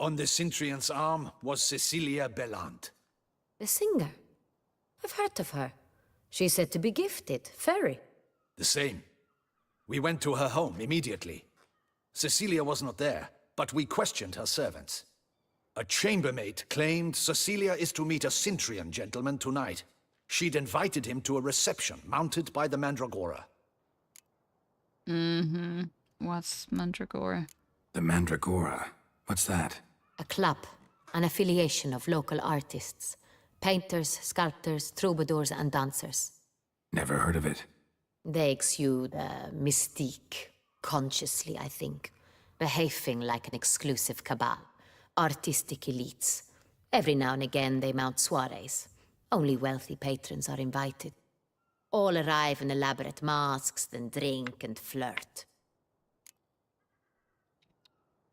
On the Cintrian's arm was Cecilia Bellant. The singer. I've heard of her. She's said to be gifted, fairy. The same. We went to her home immediately. Cecilia was not there, but we questioned her servants. A chambermaid claimed Cecilia is to meet a Cintrian gentleman tonight. She'd invited him to a reception mounted by the Mandragora. What's Mandragora? The Mandragora. What's that? A club, an affiliation of local artists. Painters, sculptors, troubadours and dancers. Never heard of it. They exude a mystique, consciously, I think. Behaving like an exclusive cabal. Artistic elites. Every now and again they mount soirees. Only wealthy patrons are invited. All arrive in elaborate masks, then drink and flirt.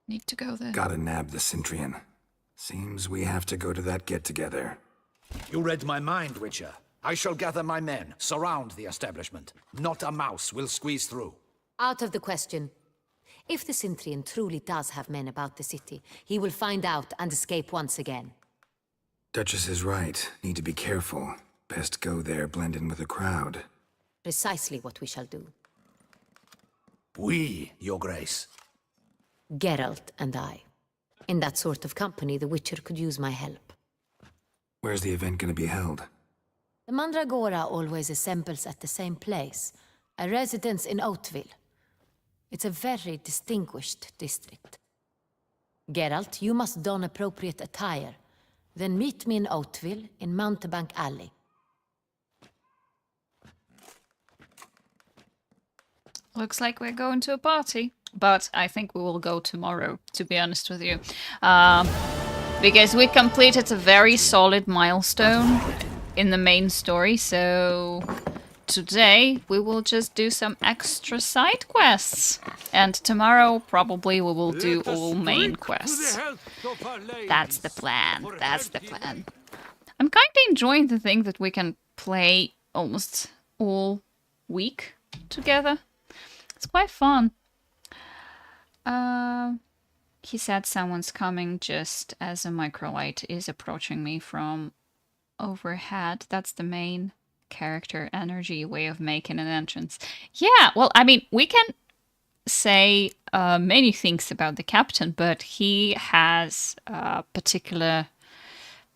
Need to go there. Gotta nab the Cintrian. Seems we have to go to that get-together. You read my mind, Witcher. I shall gather my men, surround the establishment. Not a mouse will squeeze through. Out of the question. If the Cintrian truly does have men about the city, he will find out and escape once again. Duchess is right. Need to be careful. Best go there, blend in with the crowd. Precisely what we shall do. We, Your Grace. Geralt and I. In that sort of company, the Witcher could use my help. Where's the event gonna be held? The Mandragora always assembles at the same place, a residence in Oatville. It's a very distinguished district. Geralt, you must don appropriate attire. Then meet me in Oatville, in Mountebank Alley. Looks like we're going to a party. But I think we will go tomorrow, to be honest with you. Because we completed a very solid milestone in the main story, so today we will just do some extra side quests. And tomorrow probably we will do all main quests. That's the plan, that's the plan. I'm kind of enjoying the thing that we can play almost all week together. It's quite fun. He said someone's coming just as a microlight is approaching me from overhead. That's the main character energy way of making an entrance. Yeah, well, I mean, we can say many things about the captain, but he has a particular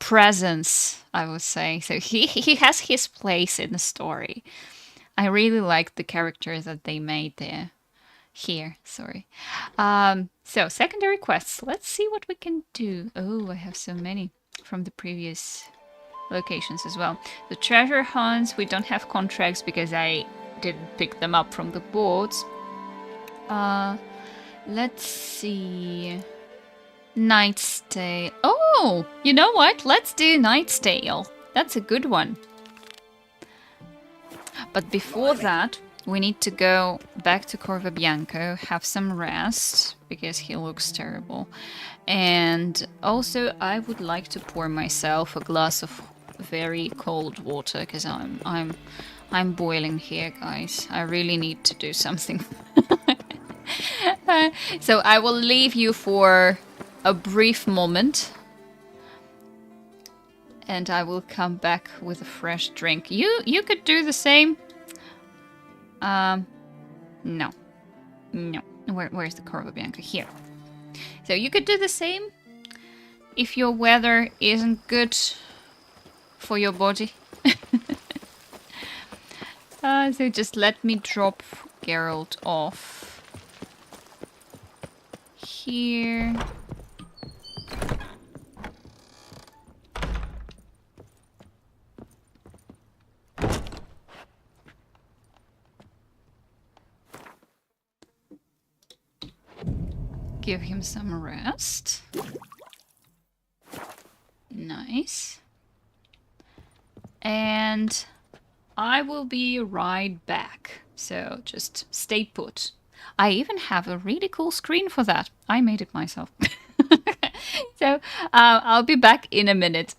presence, I would say. So he has his place in the story. I really like the character that they made there. Here, sorry. So, secondary quests. Let's see what we can do. Oh, I have so many from the previous locations as well. The treasure hunts, we don't have contracts because I didn't pick them up from the boards. Let's see. Night's Tale. Oh, you know what? Let's do Night's Tale. That's a good one. But before that, we need to go back to Corvo Bianco, have some rest, because he looks terrible. And also, I would like to pour myself a glass of very cold water, because I'm boiling here, guys. I really need to do something. So I will leave you for a brief moment. And I will come back with a fresh drink. You could do the same. No. No. Where's the Corvo Bianca? Here. So you could do the same if your weather isn't good for your body. So just let me drop Geralt off here. Give him some rest. Nice. And I will be right back. So just stay put. I even have a really cool screen for that. I made it myself. So I'll be back in a minute.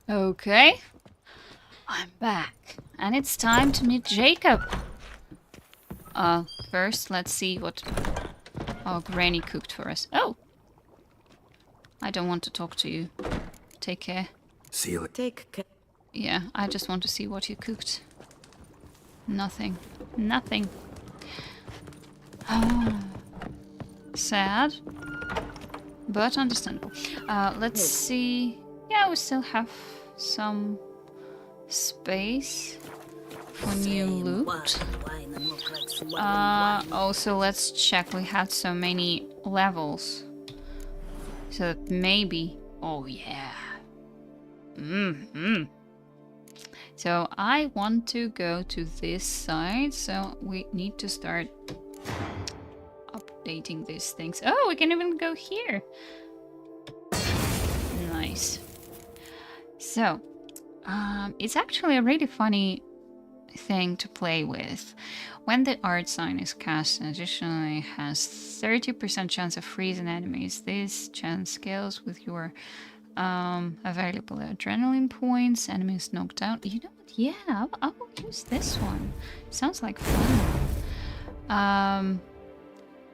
Okay. I'm back. And it's time to meet Jacob. First, let's see what our granny cooked for us. Oh! I don't want to talk to you. Take care. See you. Take care. Yeah, I just want to see what you cooked. Nothing. Nothing. Sad. But understandable. Let's see. Yeah, we still have some space for new loot. Also, let's check. We had so many levels. So that maybe... Oh, yeah. So I want to go to this side. So we need to start updating these things. Oh, we can even go here. Nice. So, it's actually a really funny thing to play with. When the art sign is cast, additionally has 30% chance of freezing enemies. This chance scales with your available adrenaline points. Enemies knocked out. You know what? Yeah, I will use this one. Sounds like fun.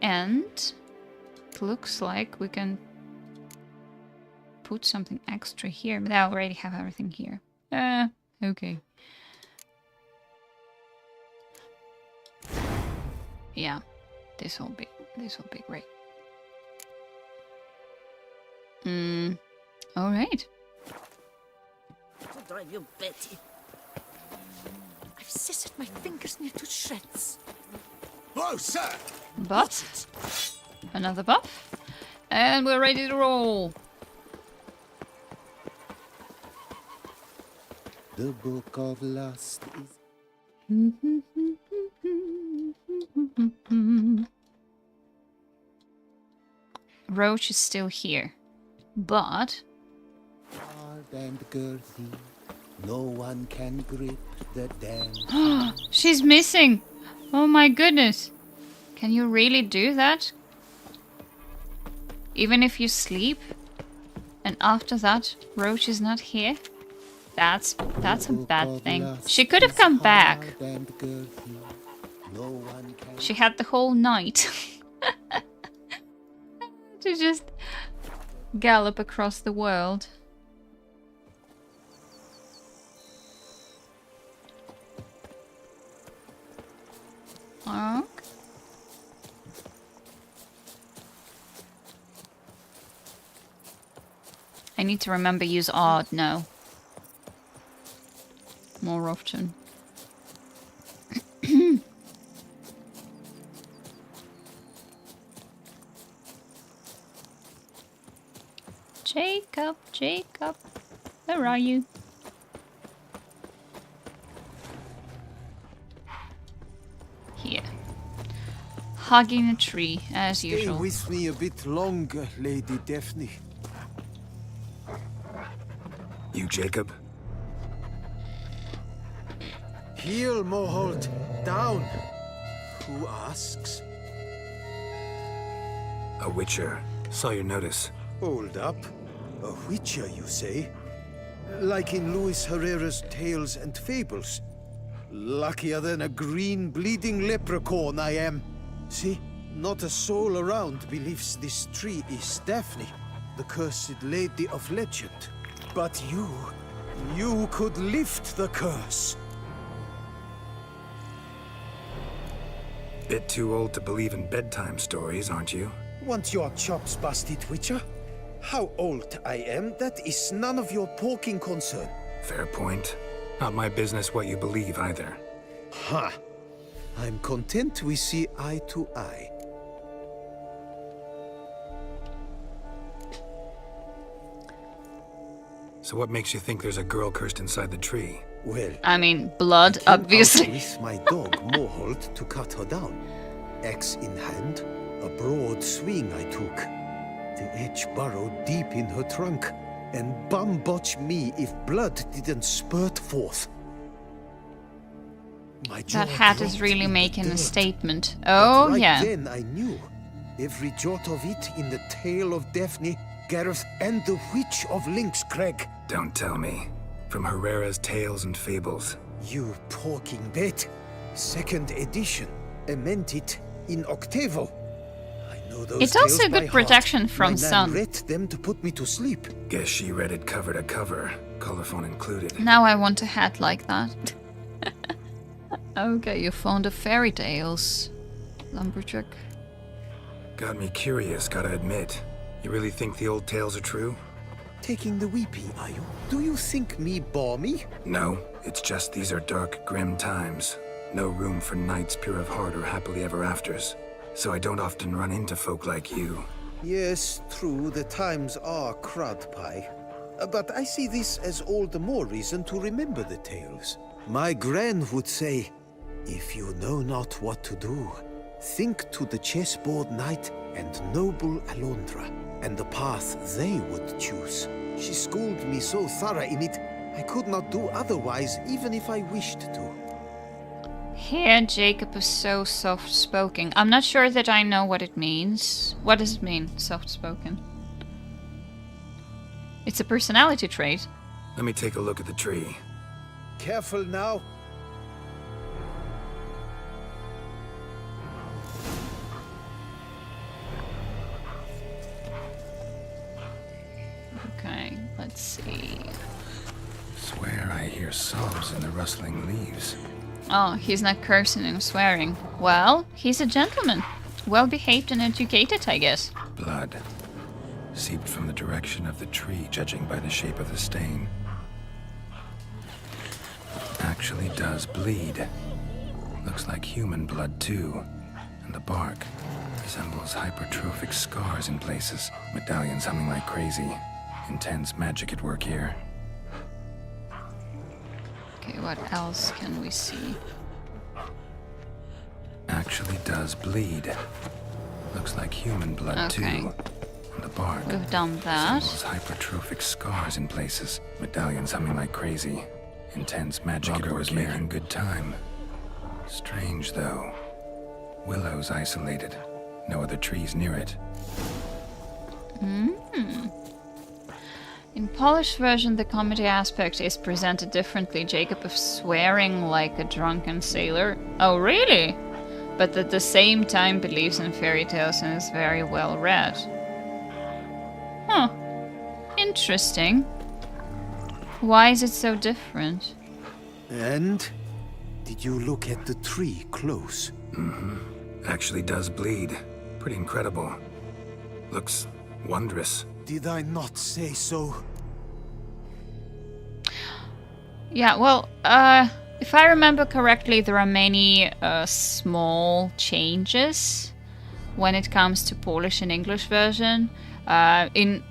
And it looks like we can put something extra here, but I already have everything here. Okay. Yeah, this will be great. All right. To drive you, Betty. I've scissored my fingers near to shreds. Oh, sir! But another buff, and we're ready to roll. The Book of Lust is... Roach is still here, but... hard and girthy. No one can grip the damn... She's missing! Oh my goodness! Can you really do that? Even if you sleep, and after that, Roach is not here? That's a bad thing. She could have come back. She had the whole night. to just gallop across the world. Okay. I need to remember use odd now. More often. Jacob, where are you? Here. Hugging a tree, as usual. Stay with me a bit longer, Lady Daphne. You, Jacob? Heel, Moholt. Down. Who asks? A witcher. Saw your notice. Hold up. A witcher, you say? Like in Luis Herrera's Tales and Fables. Luckier than a green, bleeding leprechaun I am. See? Not a soul around believes this tree is Daphne, the cursed lady of legend. But you could lift the curse. Bit too old to believe in bedtime stories, aren't you? Want your chops busted, Witcher? How old I am, that is none of your poking concern. Fair point. Not my business what you believe either. Ha! I'm content we see eye to eye. So what makes you think there's a girl cursed inside the tree? Well, I mean, blood, I came obviously. out with my dog, Moholt, to cut her down. Axe in hand, a broad swing I took. The edge burrowed deep in her trunk, and bum botch me if blood didn't spurt forth. My jaw That hat is dropped really in the making a dirt. statement. But Oh, right yeah. then I knew. Every jot of it in the tale of Daphne, Gareth, and the Witch of Lynxcrag. Don't tell me. From Herrera's Tales and Fables. You porking bet. Second edition. I meant it in octavo. I know those It's also tales by good heart. protection from My nan sun. read them to put me to sleep. Guess she read it cover to cover, colophon included. Now I want a hat like that. Okay, you're fond of fairy tales, Lumberjack. Got me curious, gotta admit. You really think the old tales are true? Taking the weepy, are you? Do you think me balmy? No, it's just these are dark, grim times. No room for knights pure of heart or happily ever afters. So I don't often run into folk like you. Yes, true, the times are crud pie. But I see this as all the more reason to remember the tales. My gran would say, if you know not what to do, think to the chessboard knight and noble Alondra, and the path they would choose. She schooled me so thorough in it, I could not do otherwise even if I wished to. Here, Jacob is so soft-spoken. I'm not sure that I know what it means. What does it mean, soft-spoken? It's a personality trait. Let me take a look at the tree. Careful now. Okay, let's see. Swear I hear sobs in the rustling leaves. Oh, he's not cursing and swearing. Well, he's a gentleman. Well-behaved and educated, I guess. Blood. Seeped from the direction of the tree, judging by the shape of the stain. Actually does bleed. Looks like human blood, too. And the bark resembles hypertrophic scars in places. Medallions humming like crazy. Intense magic at work here. Okay, what else can we see? Actually does bleed. Looks like human blood, Okay. too. And the bark We've done that. resembles hypertrophic scars in places. Medallions humming like crazy. Intense magic at work here. Making good time. Strange, though. Willow's isolated. No other trees near it. In Polish version, the comedy aspect is presented differently. Jacob is swearing like a drunken sailor. Oh, really? But at the same time believes in fairy tales and is very well read. Interesting. Why is it so different? And? Did you look at the tree close? Actually does bleed. Pretty incredible. Looks wondrous. Did I not say so? Yeah, well, if I remember correctly, there are many small changes when it comes to Polish and English version. In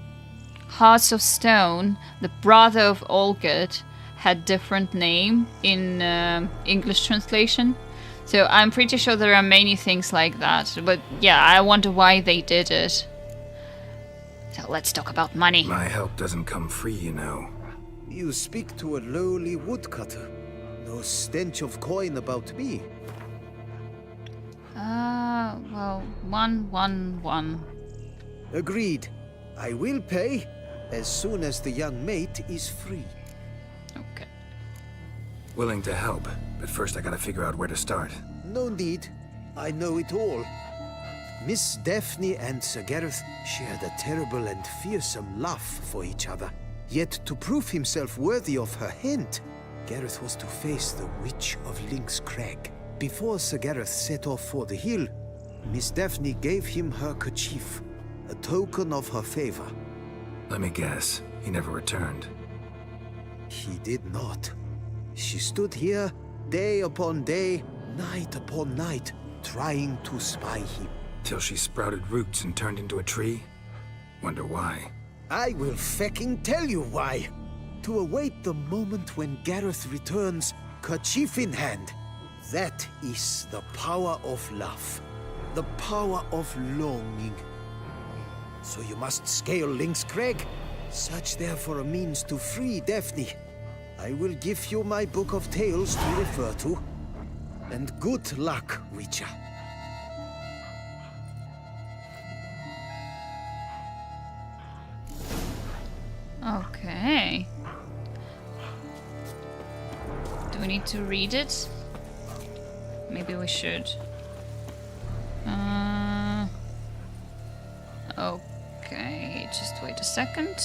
Hearts of Stone, the brother of Olgerd had different name in English translation. So I'm pretty sure there are many things like that. But yeah, I wonder why they did it. So let's talk about money. My help doesn't come free, you know. You speak to a lowly woodcutter. No stench of coin about me. Well, 111. Agreed. I will pay as soon as the young mate is free. Okay. Willing to help, but first I gotta figure out where to start. No need. I know it all. Miss Daphne and Sir Gareth shared a terrible and fearsome love for each other. Yet to prove himself worthy of her hand, Gareth was to face the Witch of Lynx Crag. Before Sir Gareth set off for the hill, Miss Daphne gave him her kerchief, a token of her favor. Let me guess, he never returned. He did not. She stood here, day upon day, night upon night, trying to spy him. Till she sprouted roots and turned into a tree? Wonder why. I will fecking tell you why. To await the moment when Gareth returns, kerchief in hand. That is the power of love. The power of longing. So you must scale Lynx Crag. Search there for a means to free Daphne. I will give you my book of tales to refer to. And good luck, Witcher. Okay. Do we need to read it? Maybe we should. Okay, just wait a second.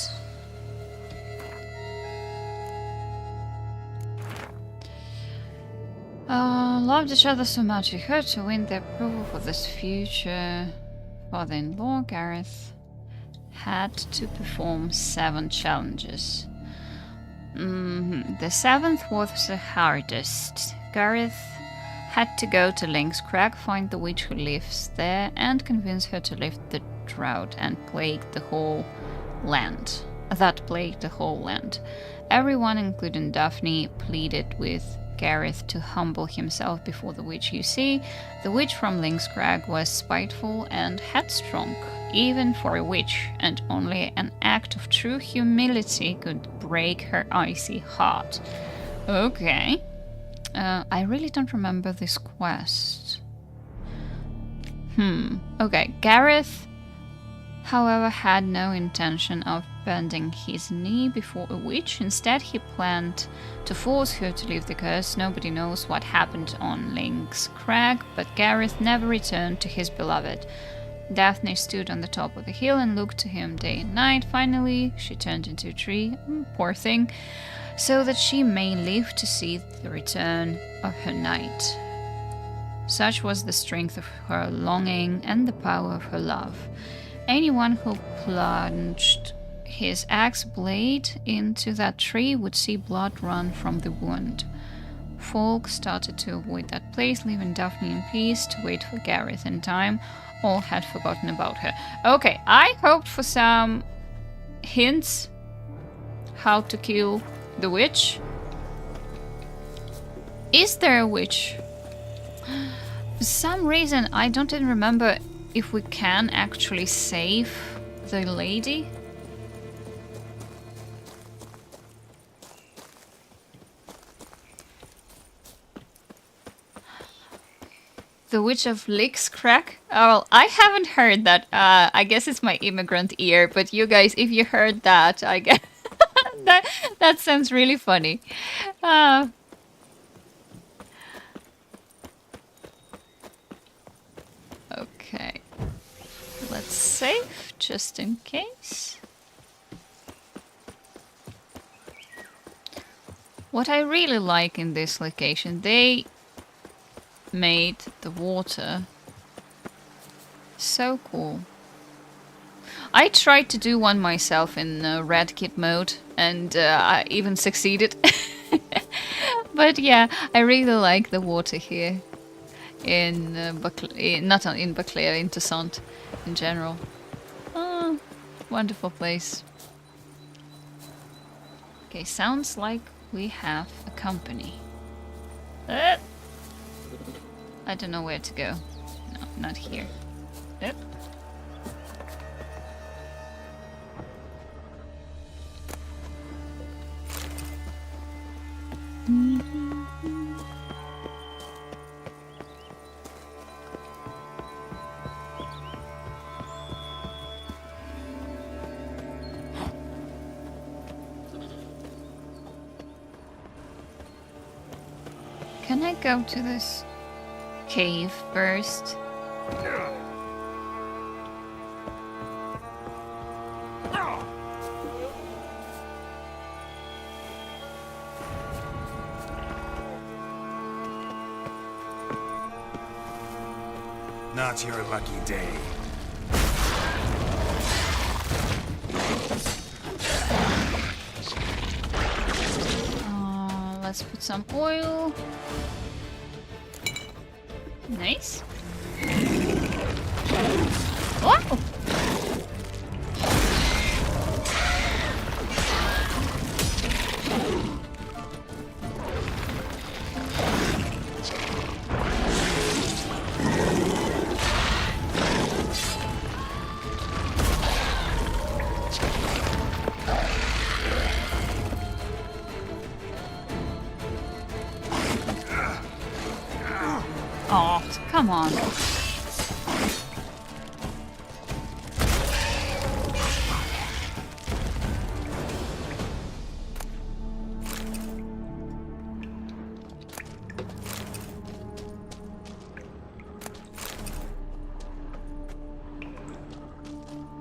Loved each other so much, he hoped to win their approval for this future. Father-in-law, Gareth, had to perform 7 challenges. The 7th was the hardest. Gareth had to go to Lynx Crag, find the witch who lives there, and convince her to lift the drought and plague the whole land. That plagued the whole land. Everyone, including Daphne, pleaded with Gareth to humble himself before the witch. You see, the witch from Lynx Crag was spiteful and headstrong, even for a witch, and only an act of true humility could break her icy heart. Okay. I really don't remember this quest. Okay, Gareth, however, had no intention of bending his knee before a witch. Instead, he planned to force her to leave the curse. Nobody knows what happened on Lynx Crag, but Gareth never returned to his beloved. Daphne stood on the top of the hill and looked to him day and night. Finally, she turned into a tree, poor thing, so that she may live to see the return of her knight. Such was the strength of her longing and the power of her love. Anyone who plunged his axe blade into that tree would see blood run from the wound. Folk started to avoid that place, leaving Daphne in peace to wait for Gareth. In time, all had forgotten about her. Okay, I hoped for some hints how to kill the witch. Is there a witch? For some reason, I don't even remember if we can actually save the lady. The Witch of Lynx Crag? Oh, I haven't heard that. I guess it's my immigrant ear, but you guys, if you heard that, I guess that sounds really funny. Okay. Let's save, just in case. What I really like in this location, they made the water so cool. I tried to do one myself in Red Kit mode, and I even succeeded. But yeah, I really like the water here in not in Baclair, in Toussaint in general. Oh, wonderful place. Okay, sounds like we have a company. I don't know where to go. No, not here. Yep. Can I go to this cave first? Not your lucky day. Let's put some oil. Nice. Wow! Oh, come on.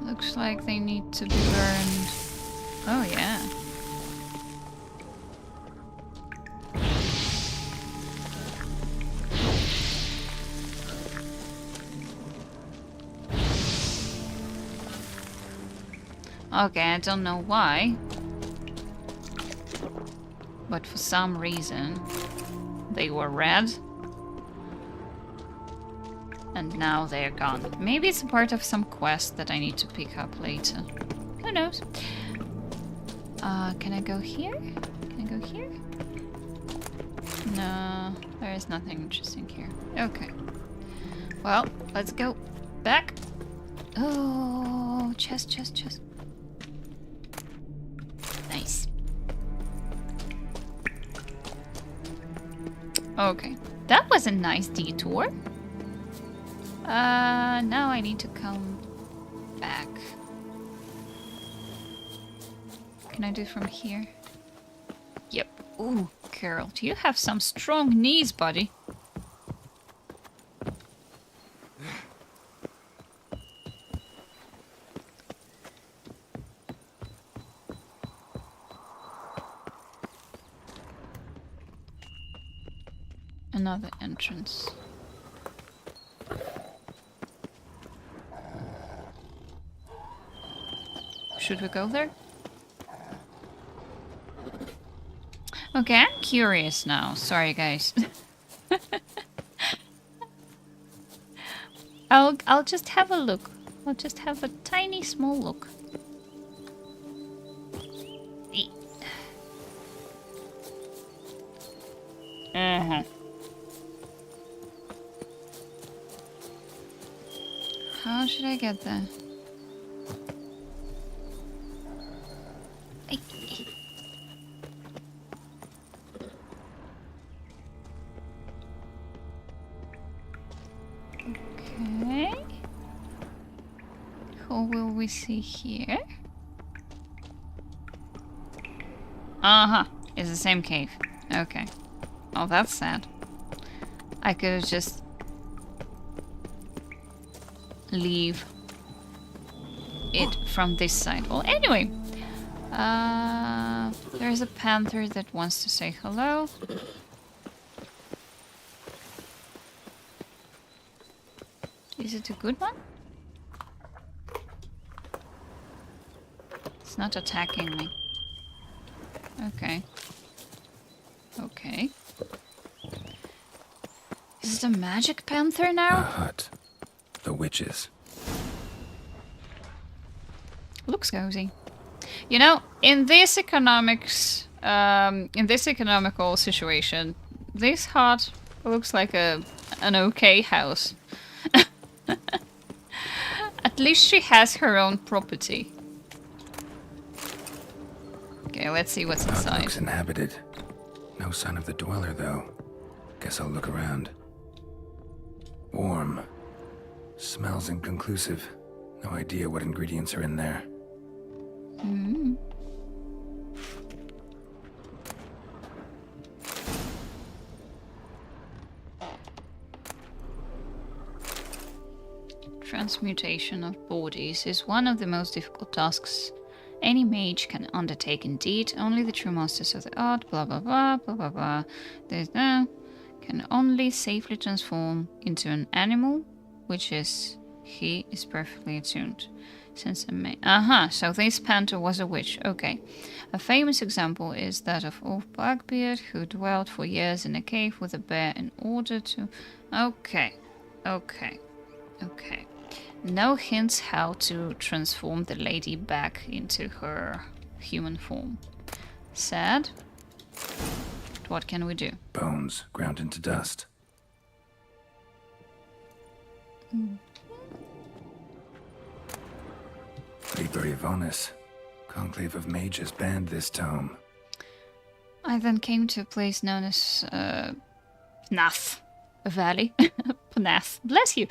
Looks like they need to be burned. Oh, yeah. Okay, I don't know why, but for some reason they were red and now they're gone. Maybe it's a part of some quest that I need to pick up later. Who knows? Can I go here? Can I go here? No, there is nothing interesting here. Okay. Well, let's go back. Oh, chest. Nice. Okay, that was a nice detour. Now I need to come back. Can I do it from here? Yep. Ooh, Geralt, you have some strong knees, buddy. Another entrance. Should we go there? Okay, I'm curious now. Sorry, guys. I'll just have a look. I'll just have a tiny small look. Uh-huh. How should I get there? Okay. Who will we see here? Uh-huh. It's the same cave. Okay. Oh, that's sad. I could have just leave it from this side. Well, anyway, There's a panther that wants to say hello. Is it a good one? It's not attacking me. Okay. Okay. Is it a magic panther A now? hut. The witches. Looks cozy. You know, in this economical situation, this hut looks like an okay house. At least she has her own property. Okay, let's see what's Hut inside. looks inhabited. No sign of the dweller, though. Guess I'll look around. Warm. Smells inconclusive. No idea what ingredients are in there. Mm. Transmutation of bodies is one of the most difficult tasks any mage can undertake. Indeed, only the true masters of the art, blah blah blah, blah blah blah, can only safely transform into an animal, which is he is perfectly attuned. Since so this panther was a witch. Okay. A famous example is that of Ulf Blackbeard, who dwelt for years in a cave with a bear in order to... Okay. No hints how to transform the lady back into her human form. Sad. But what can we do? Bones ground into dust. Liber Yvonis. Conclave of Mages banned this tome. I then came to a place known as Pnath, a valley. Pnath, bless you.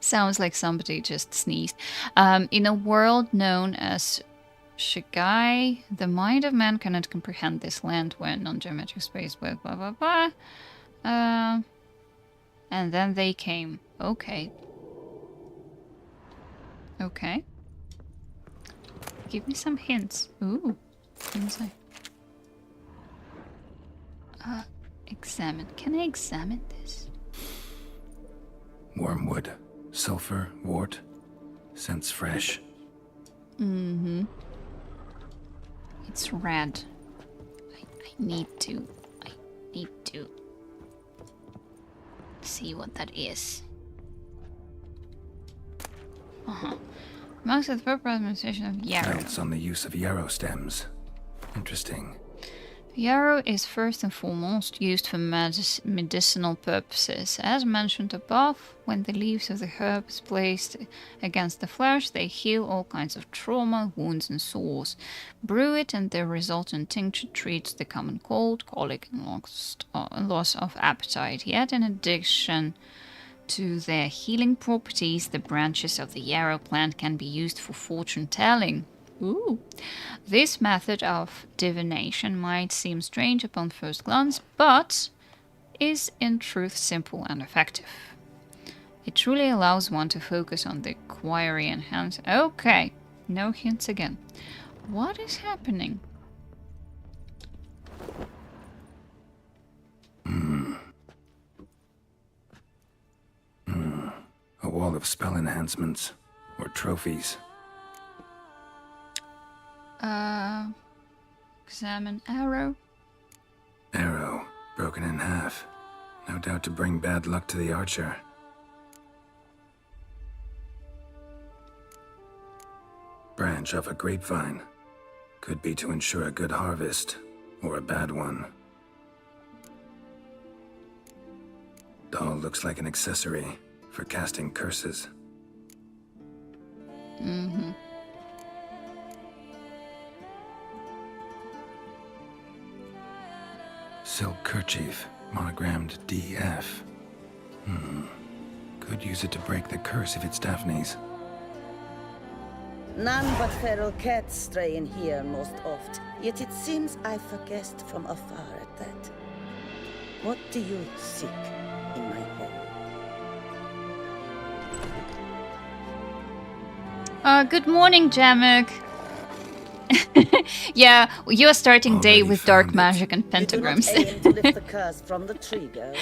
Sounds like somebody just sneezed. In a world known as Shigai, the mind of man cannot comprehend this land when non-geometric space, blah blah blah blah. And then they came. Okay. Okay. Give me some hints. Ooh. Inside. Examine. Can I examine this? Wormwood. Sulfur. Wart. Scents fresh. Mm-hmm. It's red. I need to see what that is. Marks with the proper administration of yarrow. Notes on the use of yarrow stems. Interesting. Yarrow is first and foremost used for medicinal purposes. As mentioned above, when the leaves of the herb is placed against the flesh, they heal all kinds of trauma, wounds and sores. Brew it and the resultant tincture treats the common cold, colic and loss of appetite. Yet in addition to their healing properties, the branches of the yarrow plant can be used for fortune telling. Ooh. This method of divination might seem strange upon first glance, but is in truth simple and effective. It truly allows one to focus on the query and hands. Okay, no hints again. What is happening? A wall of spell enhancements, or trophies. Examine arrow. Arrow, broken in half. No doubt to bring bad luck to the archer. Branch of a grapevine. Could be to ensure a good harvest, or a bad one. Doll looks like an accessory for casting curses. Mm-hmm. Silk kerchief, monogrammed DF. Could use it to break the curse if it's Daphne's. None but feral cats stray in here most oft, yet it seems I've guessed from afar at that. What do you seek in my home? Good morning, Jamek. Yeah, you're starting day Already with dark found it. magic and You do not pentagrams. aim to lift the curse from the tree, girl.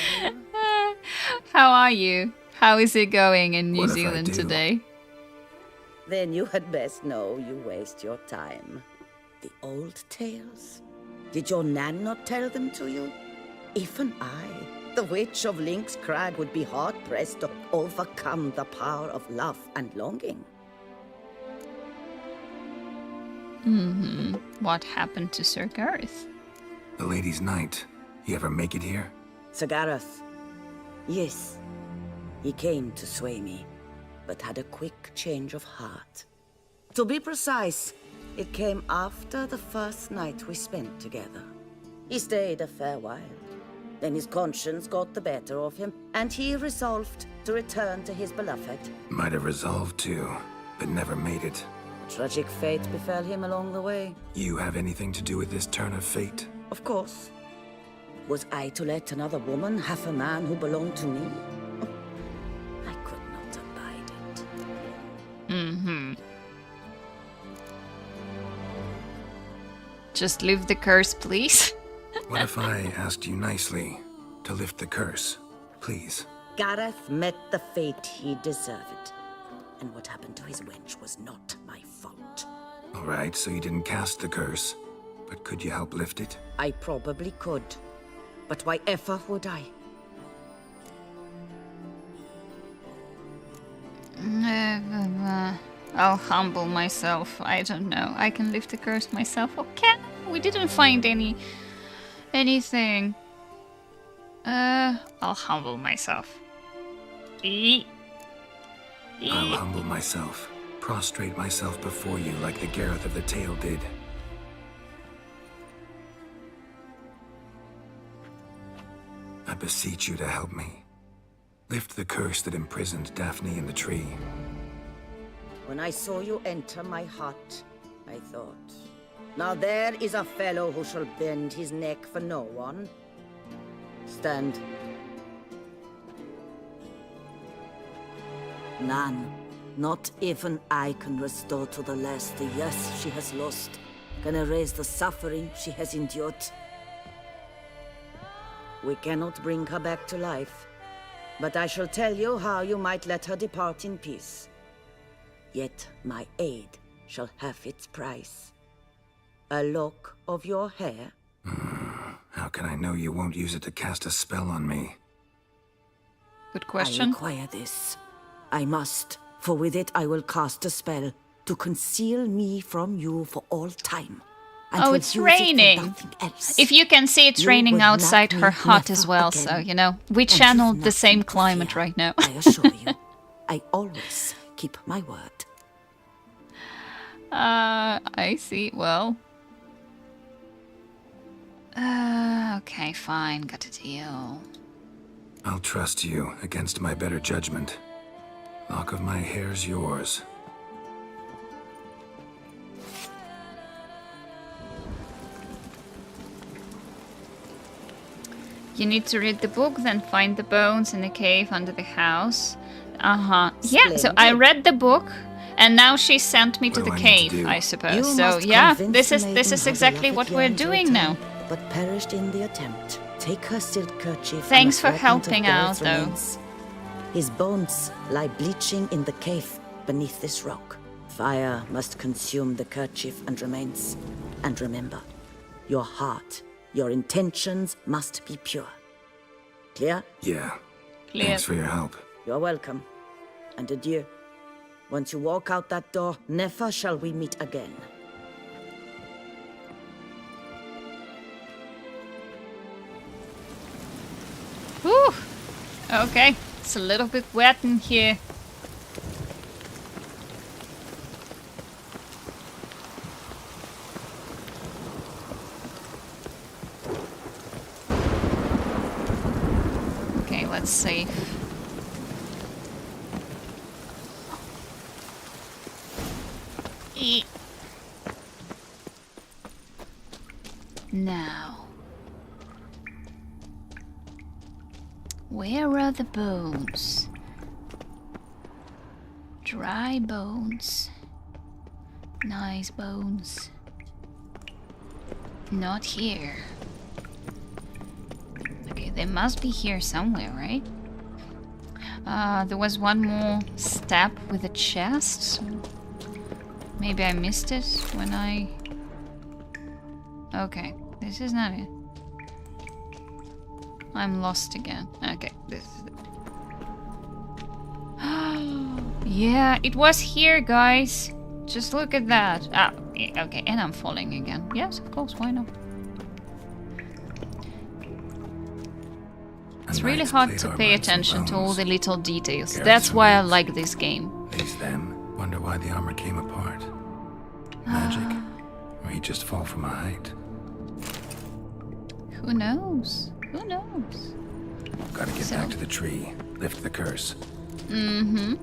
How are you? How is it going in New What if I Zealand do? today? Then you had best know you waste your time. The old tales? Did your Nan not tell them to you? Even I, the Witch of Link's Crag, would be hard-pressed to overcome the power of love and longing. What happened to Sir Gareth? The Lady's Knight. He ever make it here? Sir Gareth. Yes. He came to sway me, but had a quick change of heart. To be precise, it came after the first night we spent together. He stayed a fair while. Then his conscience got the better of him, and he resolved to return to his beloved. Might have resolved to, but never made it. A tragic fate befell him along the way. You have anything to do with this turn of fate? Of course. Was I to let another woman have a man who belonged to me? Oh, I could not abide it. Just lift the curse, please. What if I asked you nicely to lift the curse? Please. Gareth met the fate he deserved. And what happened to his wench was not my fault. Alright, so you didn't cast the curse. But could you help lift it? I probably could. But why ever would I? I'll humble myself. I don't know. I can lift the curse myself. Okay. We didn't find anything. I'll humble myself. I'll humble myself. Prostrate myself before you like the Geralt of the Tale did. I beseech you to help me. Lift the curse that imprisoned Daphne in the tree. When I saw you enter my hut, I thought, now there is a fellow who shall bend his neck for no one. Stand. None. Not even I can restore to the lass the years she has lost, can erase the suffering she has endured. We cannot bring her back to life, but I shall tell you how you might let her depart in peace. Yet my aid shall have its price. A lock of your hair. How can I know you won't use it to cast a spell on me? Good I question. require this. I must, for with it I will cast a spell to conceal me from you for all time. And Oh, will it's use it for raining. nothing else. If you can see, it's You raining will outside not her meet hut as never well, again. so, you know, we And you've channeled the same nothing to climate fear, right now. I assure you, I always keep my word. I see. Well. Okay, fine. Got a deal. I'll trust you against my better judgment. Lock of my hair's yours. You need to read the book, then find the bones in the cave under the house. Yeah, so I Splendid. read the book, and now she sent me to What the do I need to cave, do? I You suppose. So must yeah, convince this the is maiden her exactly beloved what we're yearned doing return, now. But perished in the attempt. Take her silk kerchief. Thanks and for a fragment of helping Geralt's out, though. remains. His bones lie bleaching in the cave beneath this rock. Fire must consume the kerchief and remains. And remember, your heart, your intentions must be pure. Clear? Yeah. Clear. Thanks for your help. You're welcome. And adieu. Once you walk out that door, never shall we meet again. Whew. Okay, it's a little bit wet in here. Okay, let's see. Now, where are the bones? Dry bones. Nice bones. Not here. Okay, they must be here somewhere, right? There was one more step with a chest, so maybe I missed it when I... Okay, this is not it. I'm lost again. Okay, this is it. Yeah, it was here, guys. Just look at that. Ah, yeah, okay, and I'm falling again. Yes, of course, why not? It's really hard to pay attention to all the little details. That's why I like this game. Face them. Wonder why the armor came apart. Magic? Or he just fall from a height? Who knows? Who knows? Gotta get back to the tree. Lift the curse. Mm-hmm.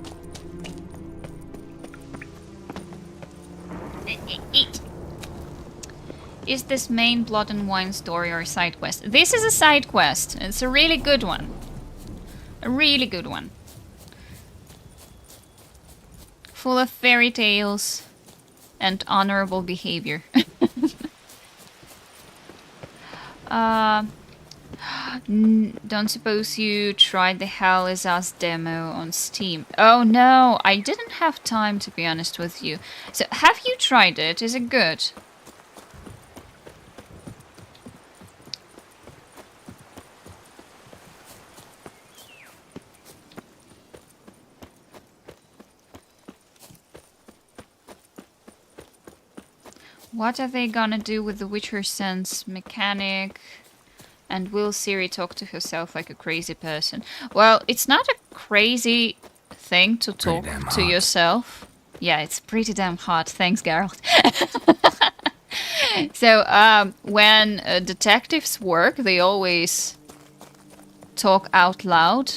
Eat. Is this main Blood and Wine story or side quest? This is a side quest. It's a really good one. A really good one. Full of fairy tales and honorable behavior. Don't suppose you tried the Hell Is Us demo on Steam? Oh no, I didn't have time, to be honest with you. So, have you tried it? Is it good? What are they gonna do with the Witcher Sense mechanic? And will Ciri talk to herself like a crazy person? Well, it's not a crazy thing to talk to yourself. Yeah, it's pretty damn hot. Thanks, Geralt. So, when detectives work, they always talk out loud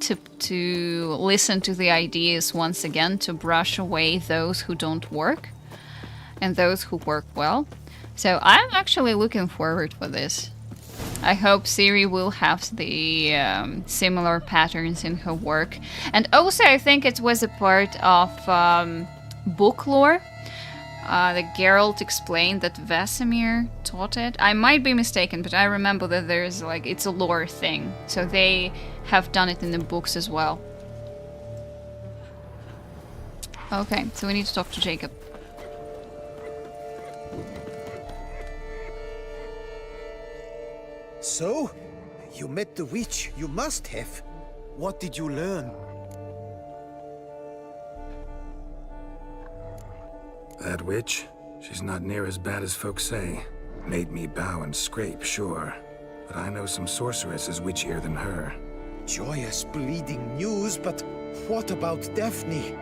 to listen to the ideas once again, to brush away those who don't work and those who work well. So I'm actually looking forward for this. I hope Ciri will have the similar patterns in her work. And also I think it was a part of book lore. That Geralt explained that Vesemir taught it. I might be mistaken, but I remember that there's like, it's a lore thing. So they have done it in the books as well. Okay, so we need to talk to Jacob. So, you met the witch. You must have. What did you learn? That witch? She's not near as bad as folks say. Made me bow and scrape, sure. But I know some sorceresses witchier than her. Joyous bleeding news, but what about Daphne?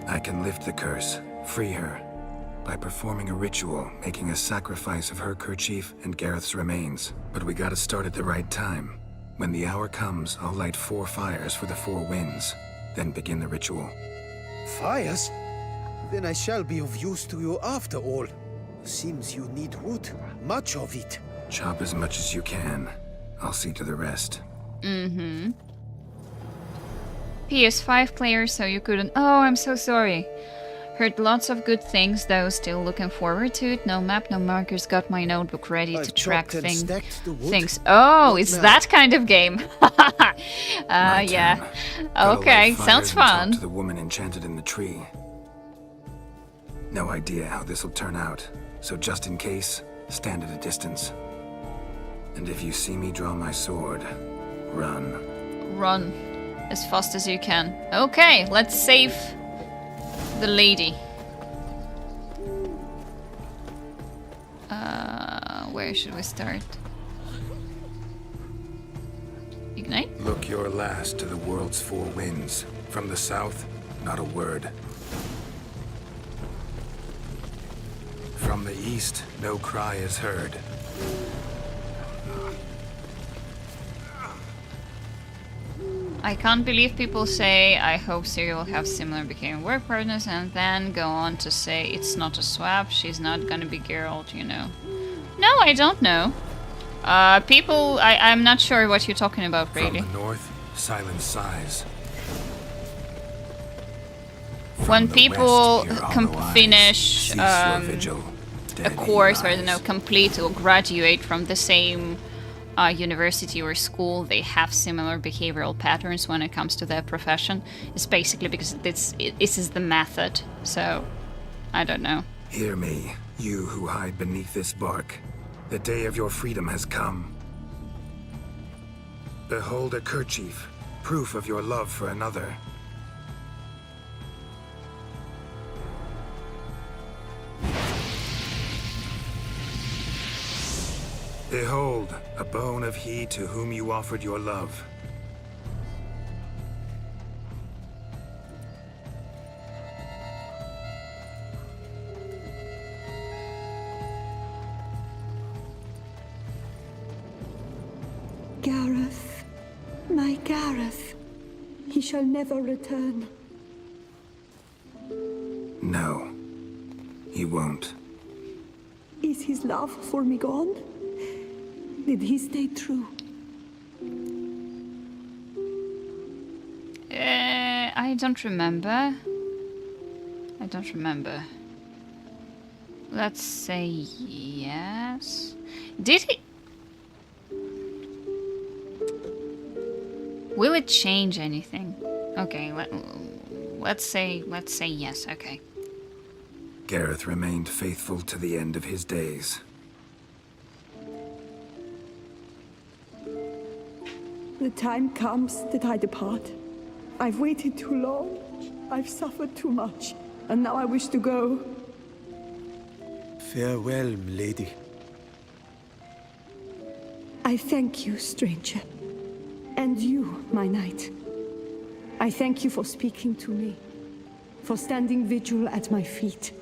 I can lift the curse, free her, by performing a ritual, making a sacrifice of her kerchief and Gareth's remains. But we gotta start at the right time. When the hour comes, I'll light 4 fires for the 4 winds, then begin the ritual. Fires? Then I shall be of use to you after all. Seems you need wood. Much of it. Chop as much as you can. I'll see to the rest. Mm-hmm. PS5 player, so you couldn't... Oh, I'm so sorry. Heard lots of good things, though. Still looking forward to it. No map, no markers. Got my notebook ready to track things. Oh, it's that kind of game. Yeah. Okay, sounds fun. To the woman enchanted in the tree. No idea how this'll turn out. So just in case, stand at a distance. And if you see me draw my sword, run. Run. As fast as you can. Okay, let's save the lady. Where should we start? Ignite? Look your last to the world's 4 winds. From the south, not a word. From the east, no cry is heard. I can't believe people say, I hope Ciri will have similar becoming work partners, and then go on to say it's not a swap, she's not gonna be Geralt, you know. No, I don't know. People, I'm not sure what you're talking about, really. From the north, silent sighs. when the people west, peer hollow eyes. finish Cease your vigil. a Dead course, or I eyes. don't know, complete or graduate from the same university or school, they have similar behavioral patterns when it comes to their profession. It's basically because this is the method. So, I don't know. Hear me, you who hide beneath this bark. The day of your freedom has come. Behold a kerchief, proof of your love for another. Behold, a bone of he to whom you offered your love. Gareth, my Gareth, he shall never return. No, he won't. Is his love for me gone? Did he stay true? I don't remember. I don't remember. Let's say yes. Did he? Will it change anything? Okay, let's say yes. Okay. Gareth remained faithful to the end of his days. The time comes that I depart. I've waited too long. I've suffered too much. And now I wish to go. Farewell, milady. I thank you, stranger. And you, my knight. I thank you for speaking to me. For standing vigil at my feet.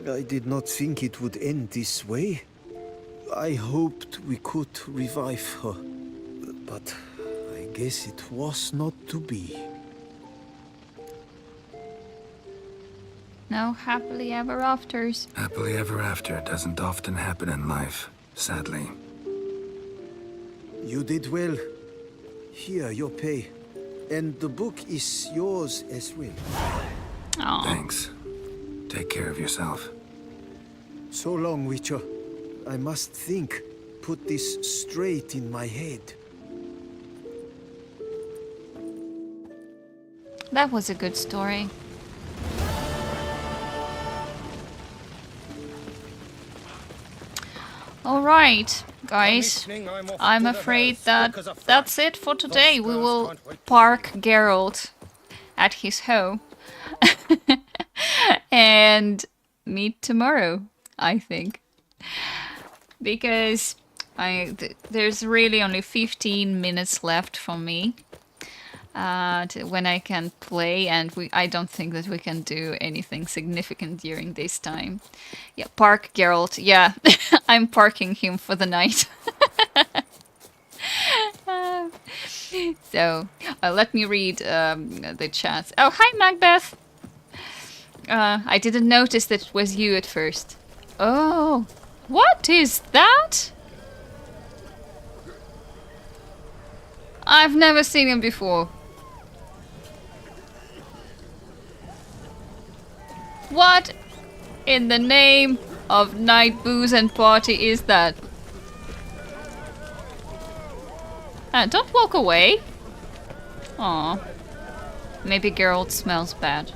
I did not think it would end this way. I hoped we could revive her. But I guess it was not to be. No happily ever afters. Happily ever after doesn't often happen in life, sadly. You did well. Here, your pay. And the book is yours as well. Aww. Thanks. Take care of yourself. So long, Witcher. I must think. Put this straight in my head. That was a good story. Alright, guys. I'm afraid that that's it for today. We will park Geralt at his home. And meet tomorrow, I think. Because there's really only 15 minutes left for me. When I can play, and I don't think that we can do anything significant during this time. Yeah, park Geralt. Yeah, I'm parking him for the night. So, let me read the chat. Oh, hi, Macbeth. I didn't notice that it was you at first. Oh, what is that? I've never seen him before. What in the name of night booze and party is that? Don't walk away. Aw. Maybe Geralt smells bad.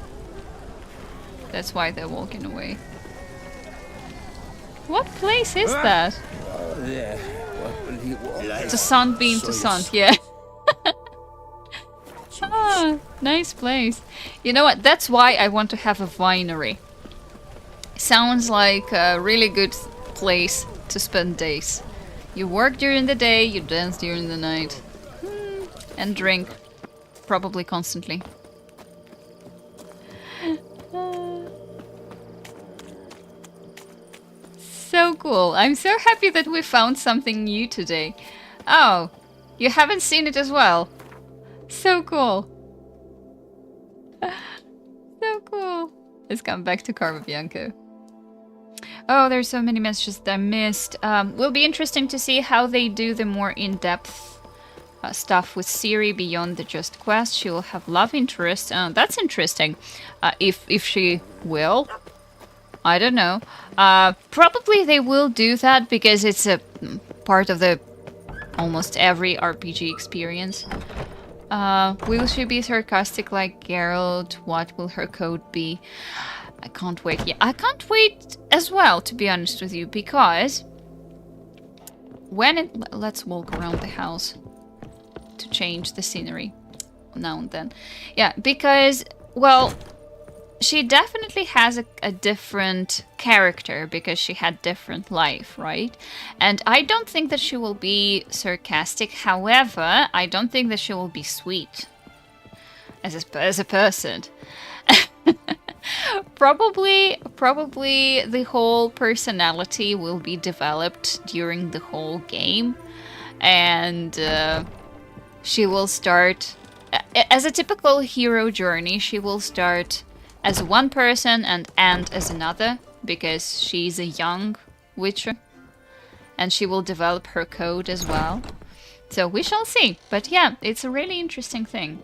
That's why they're walking away. What place is that? To Sunbeam to Sun, yeah. Ah, nice place. You know what? That's why I want to have a winery. Sounds like a really good place to spend days. You work during the day, you dance during the night. And drink. Probably constantly. So cool. I'm so happy that we found something new today. Oh, you haven't seen it as well. So cool. So cool. Let's come back to Carva Bianco. Oh, there's so many messages that I missed. Will be interesting to see how they do the more in-depth stuff with Ciri beyond the just quest. She will have love interest. That's interesting. If she will. I don't know. Probably they will do that because it's a part of the almost every RPG experience. Will she be sarcastic like Geralt? What will her code be? I can't wait. Yeah, I can't wait as well, to be honest with you, because when it... Let's walk around the house to change the scenery now and then. Yeah, because, well, she definitely has a different character because she had different life, right? And I don't think that she will be sarcastic. However, I don't think that she will be sweet as a person. Probably the whole personality will be developed during the whole game, and she will start as a typical hero journey. She will start as one person and end as another because she's a young witcher, and she will develop her code as well. So we shall see. But yeah, it's a really interesting thing.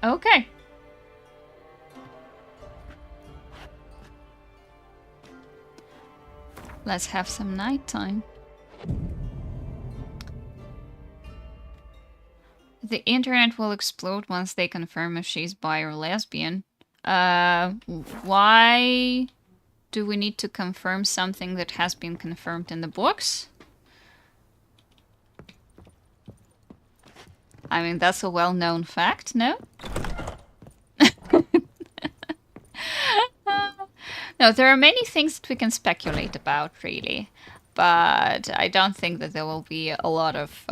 Okay. Let's have some nighttime. The internet will explode once they confirm if she's bi or lesbian. Why do we need to confirm something that has been confirmed in the books? I mean, that's a well-known fact, no? No, there are many things that we can speculate about, really. But I don't think that there will be a lot of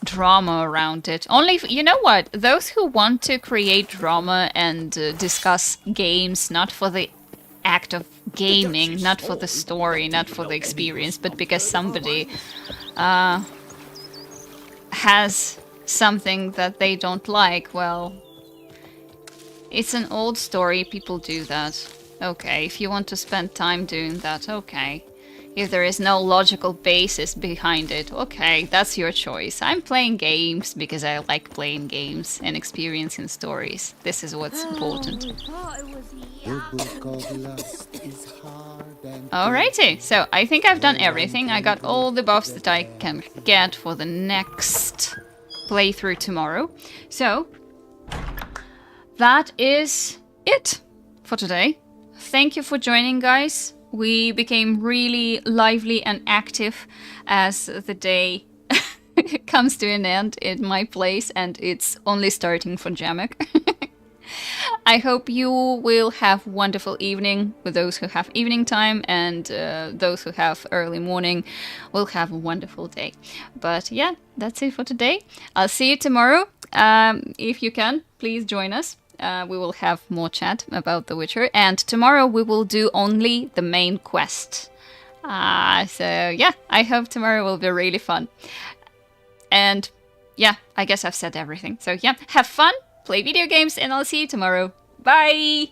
drama around it. Only, you know what? Those who want to create drama and discuss games, not for the act of gaming, not for the story, not for the experience, but because somebody has something that they don't like, well, it's an old story, people do that. Okay, if you want to spend time doing that, okay. If there is no logical basis behind it, okay, that's your choice. I'm playing games because I like playing games and experiencing stories. This is what's important. Alrighty, so I think I've done everything. I got all the buffs that I can get for the next playthrough tomorrow. So, that is it for today. Thank you for joining, guys. We became really lively and active as the day comes to an end in my place, and it's only starting for Jamek. I hope you will have wonderful evening with those who have evening time, and those who have early morning will have a wonderful day. But yeah, that's it for today. I'll see you tomorrow. If you can, please join us. We will have more chat about The Witcher, and tomorrow we will do only the main quest. So yeah, I hope tomorrow will be really fun. And yeah, I guess I've said everything. So yeah, have fun, play video games, and I'll see you tomorrow. Bye!